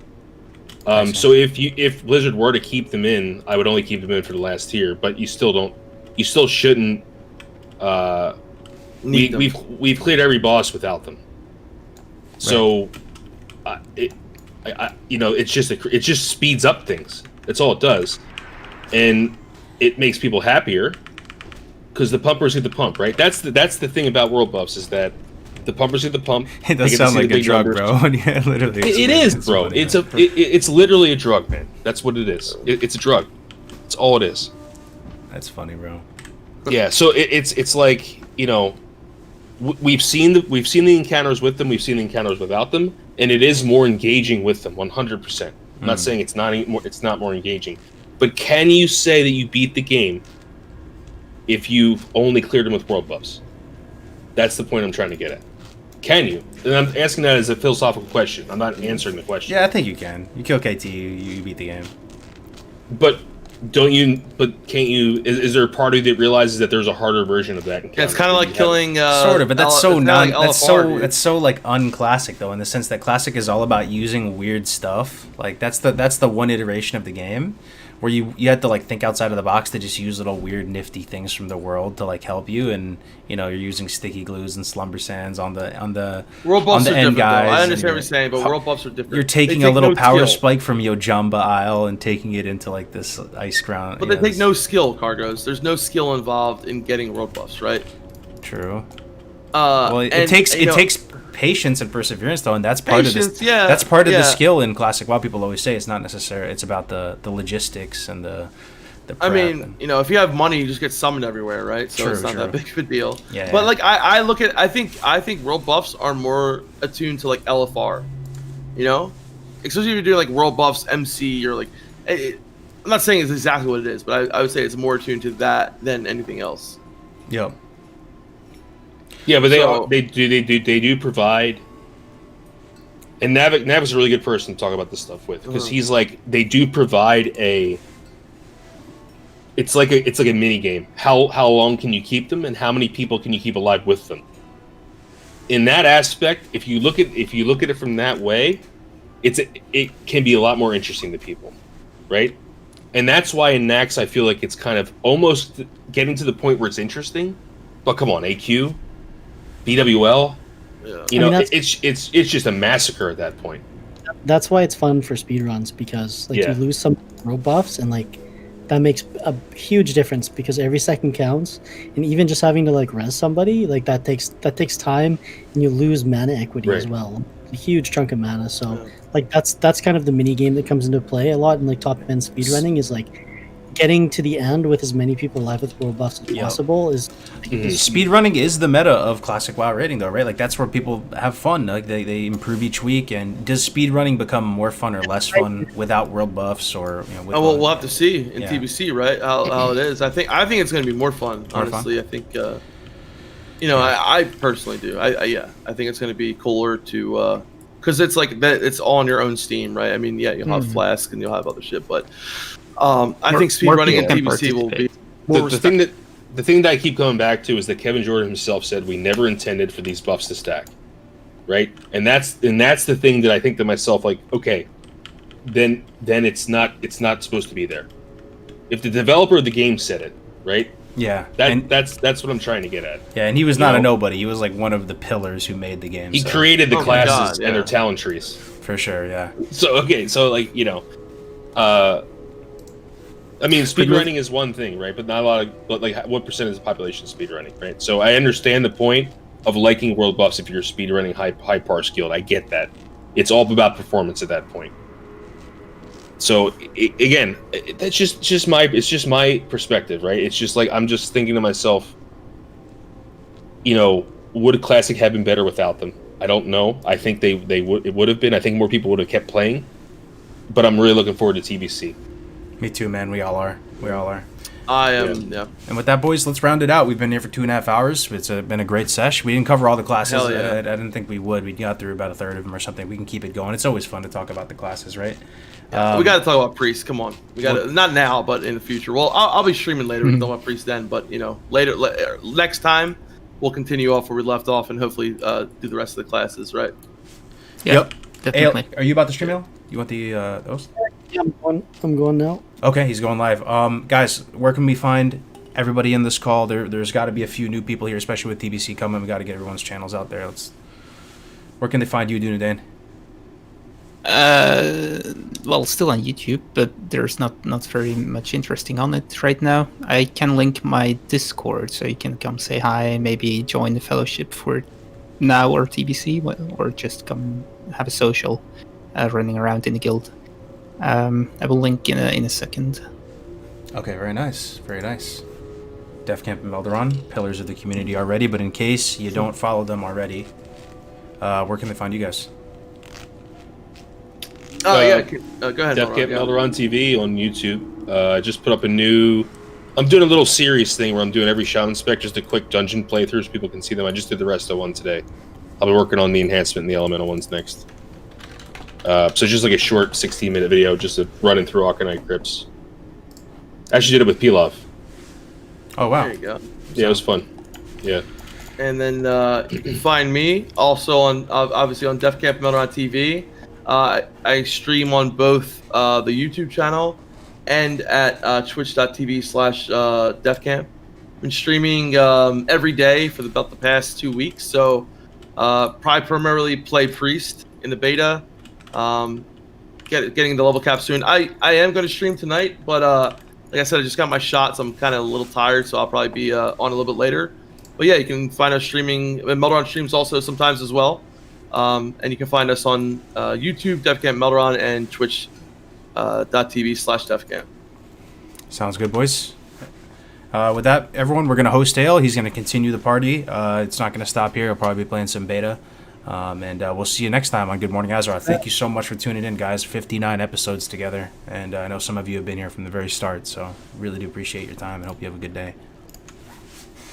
So if Blizzard were to keep them in, I would only keep them in for the last tier, but you still shouldn't... We've cleared every boss without them. So... it just speeds up things. That's all it does, and it makes people happier because the pumpers get the pump, right? That's the thing about world buffs, is that the pumpers get the pump. It does sound like a drug, bro. Yeah, literally. It is, bro. It's literally a drug, man. That's what it is. It's a drug. It's all it is. That's funny, bro. Yeah. So it's like, we've seen the encounters with them, we've seen the encounters without them, and it is more engaging with them, 100%. I'm not saying it's not more engaging, but can you say that you beat the game if you've only cleared them with world buffs? That's the point I'm trying to get at. Can you? And I'm asking that as a philosophical question. I'm not answering the question. Yeah, I think you can. You kill KT, you beat the game. But can't you? Is there a party that realizes that there's a harder version of that? Yeah, it's kind of like killing. Sort of, but that's so like unclassic though, in the sense that classic is all about using weird stuff. Like that's the one iteration of the game where you have to like think outside of the box to just use little weird nifty things from the world to like help you, and you're using sticky glues and slumber sands on the world buffs on the are end different, guys. though. I understand what you're saying, but world buffs are different. You're taking a little power spike from Yojamba Isle and taking it into like this ice ground. But they take no skill, Cargos. There's no skill involved in getting world buffs, right? True. Well, it takes patience and perseverance though, and that's part of this. Yeah, that's part of the skill in Classic WoW. People always say it's not necessary. It's about the logistics and the I prep mean, and- if you have money, you just get summoned everywhere, right? So True, it's not true. that big of a deal. Yeah, But yeah. like I think world buffs are more attuned to like LFR, especially if you do like world buffs MC or like. I'm not saying it's exactly what it is, but I would say it's more attuned to that than anything else. Yep. Yeah, but they do provide. And Navic's a really good person to talk about this stuff with because he's like they do provide a. It's like a mini game. How long can you keep them, and how many people can you keep alive with them? In that aspect, if you look at it from that way, it can be a lot more interesting to people, right? And that's why in Nax I feel like it's kind of almost getting to the point where it's interesting. But come on, AQ, BWL, it's just a massacre at that point. That's why it's fun for speedruns because you lose some world buffs and that makes a huge difference because every second counts, and even just having to res somebody that takes time, and you lose mana equity as well, a huge chunk of mana. So that's kind of the mini game that comes into play a lot in top end speedrunning is getting to the end with as many people alive with world buffs as possible is speedrunning is the meta of classic WoW raiding though, right? That's where people have fun. They improve each week. And does speedrunning become more fun or less fun without world buffs or with we'll have to see in TBC, right? How it is. I think it's going to be more fun. Honestly, I think I personally do. I think it's going to be cooler to because it's it's all on your own Steam, right? I mean, you'll have Flask and you'll have other shit, but. I think speedrunning and TBC will be more the thing that I keep coming back to is that Kevin Jordan himself said we never intended for these buffs to stack, right? And that's the thing that I think to myself okay, then it's not supposed to be there. If the developer of the game said it, right? Yeah, that's what I'm trying to get at. Yeah, and he was not a nobody. He was one of the pillars who made the game. He created the classes and their talent trees for sure. Yeah. So I mean, speedrunning is one thing, right? But not a lot of, what percentage of the population is speedrunning, right? So I understand the point of liking world buffs if you're speedrunning high par skilled. I get that. It's all about performance at that point. So again, that's just my perspective, right? It's just I'm just thinking to myself, would Classic have been better without them? I don't know. I think it would have been. I think more people would have kept playing. But I'm really looking forward to TBC. Me too, man. We all are. I am, yeah. And with that, boys, let's round it out. We've been here for 2.5 hours. It's been a great sesh. We didn't cover all the classes. Hell yeah. I didn't think we would. We got through about a third of them or something. We can keep it going. It's always fun to talk about the classes, right? We got to talk about Priest. Come on. We got to, not now, but in the future. Well, I'll be streaming later. We can talk about Priest then, but, later, next time, we'll continue off where we left off and hopefully do the rest of the classes, right? Yep. Definitely. Ale, are you about to stream, Ale? You want the those? Yeah, I'm going now. Okay, he's going live. Guys, where can we find everybody in this call? There's got to be a few new people here, especially with TBC coming. We got to get everyone's channels out there. Where can they find you, Dunedain? Well, still on YouTube, but there's not very much interesting on it right now. I can link my Discord, so you can come say hi, maybe join the fellowship for now or TBC, or just come have a social running around in the guild. I will link in a second. Okay, very nice, very nice. Def Camp and Melderon, pillars of the community already, but in case you don't follow them already, where can they find you guys? Go ahead. Def Camp Melderon TV on YouTube. I just put up I'm doing a little series thing where I'm doing every Shaman spec, just a quick dungeon playthrough so people can see them. I just did the rest of one today. I'll be working on the enhancement and the elemental ones next. So just a short 16-minute video, just running through Arcanite Crypts. I actually did it with Pilaf. Oh, wow. There you go. Yeah, it was fun. Yeah. And then you can find me also on obviously on Def Camp Melderon TV. I stream on both the YouTube channel and at twitch.tv/defcamp. Been streaming every day for about the past 2 weeks. So probably primarily play Priest in the beta. Getting the level cap soon. I am going to stream tonight, but like I said, I just got my shot, so I'm kind of a little tired, so I'll probably be on a little bit later. But yeah, you can find us streaming. Melderon streams also sometimes as well. And you can find us on YouTube, Def Camp Melderon, and twitch.tv/defcamp. Sounds good, boys. With that, everyone, we're going to host Dale. He's going to continue the party. It's not going to stop here. He'll probably be playing some beta. And we'll see you next time on Good Morning Azeroth. Thank you so much for tuning in, guys. 59 episodes together. And I know some of you have been here from the very start, so really do appreciate your time and hope you have a good day.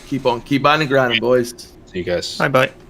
Keep on grinding, boys. See you guys. Bye-bye.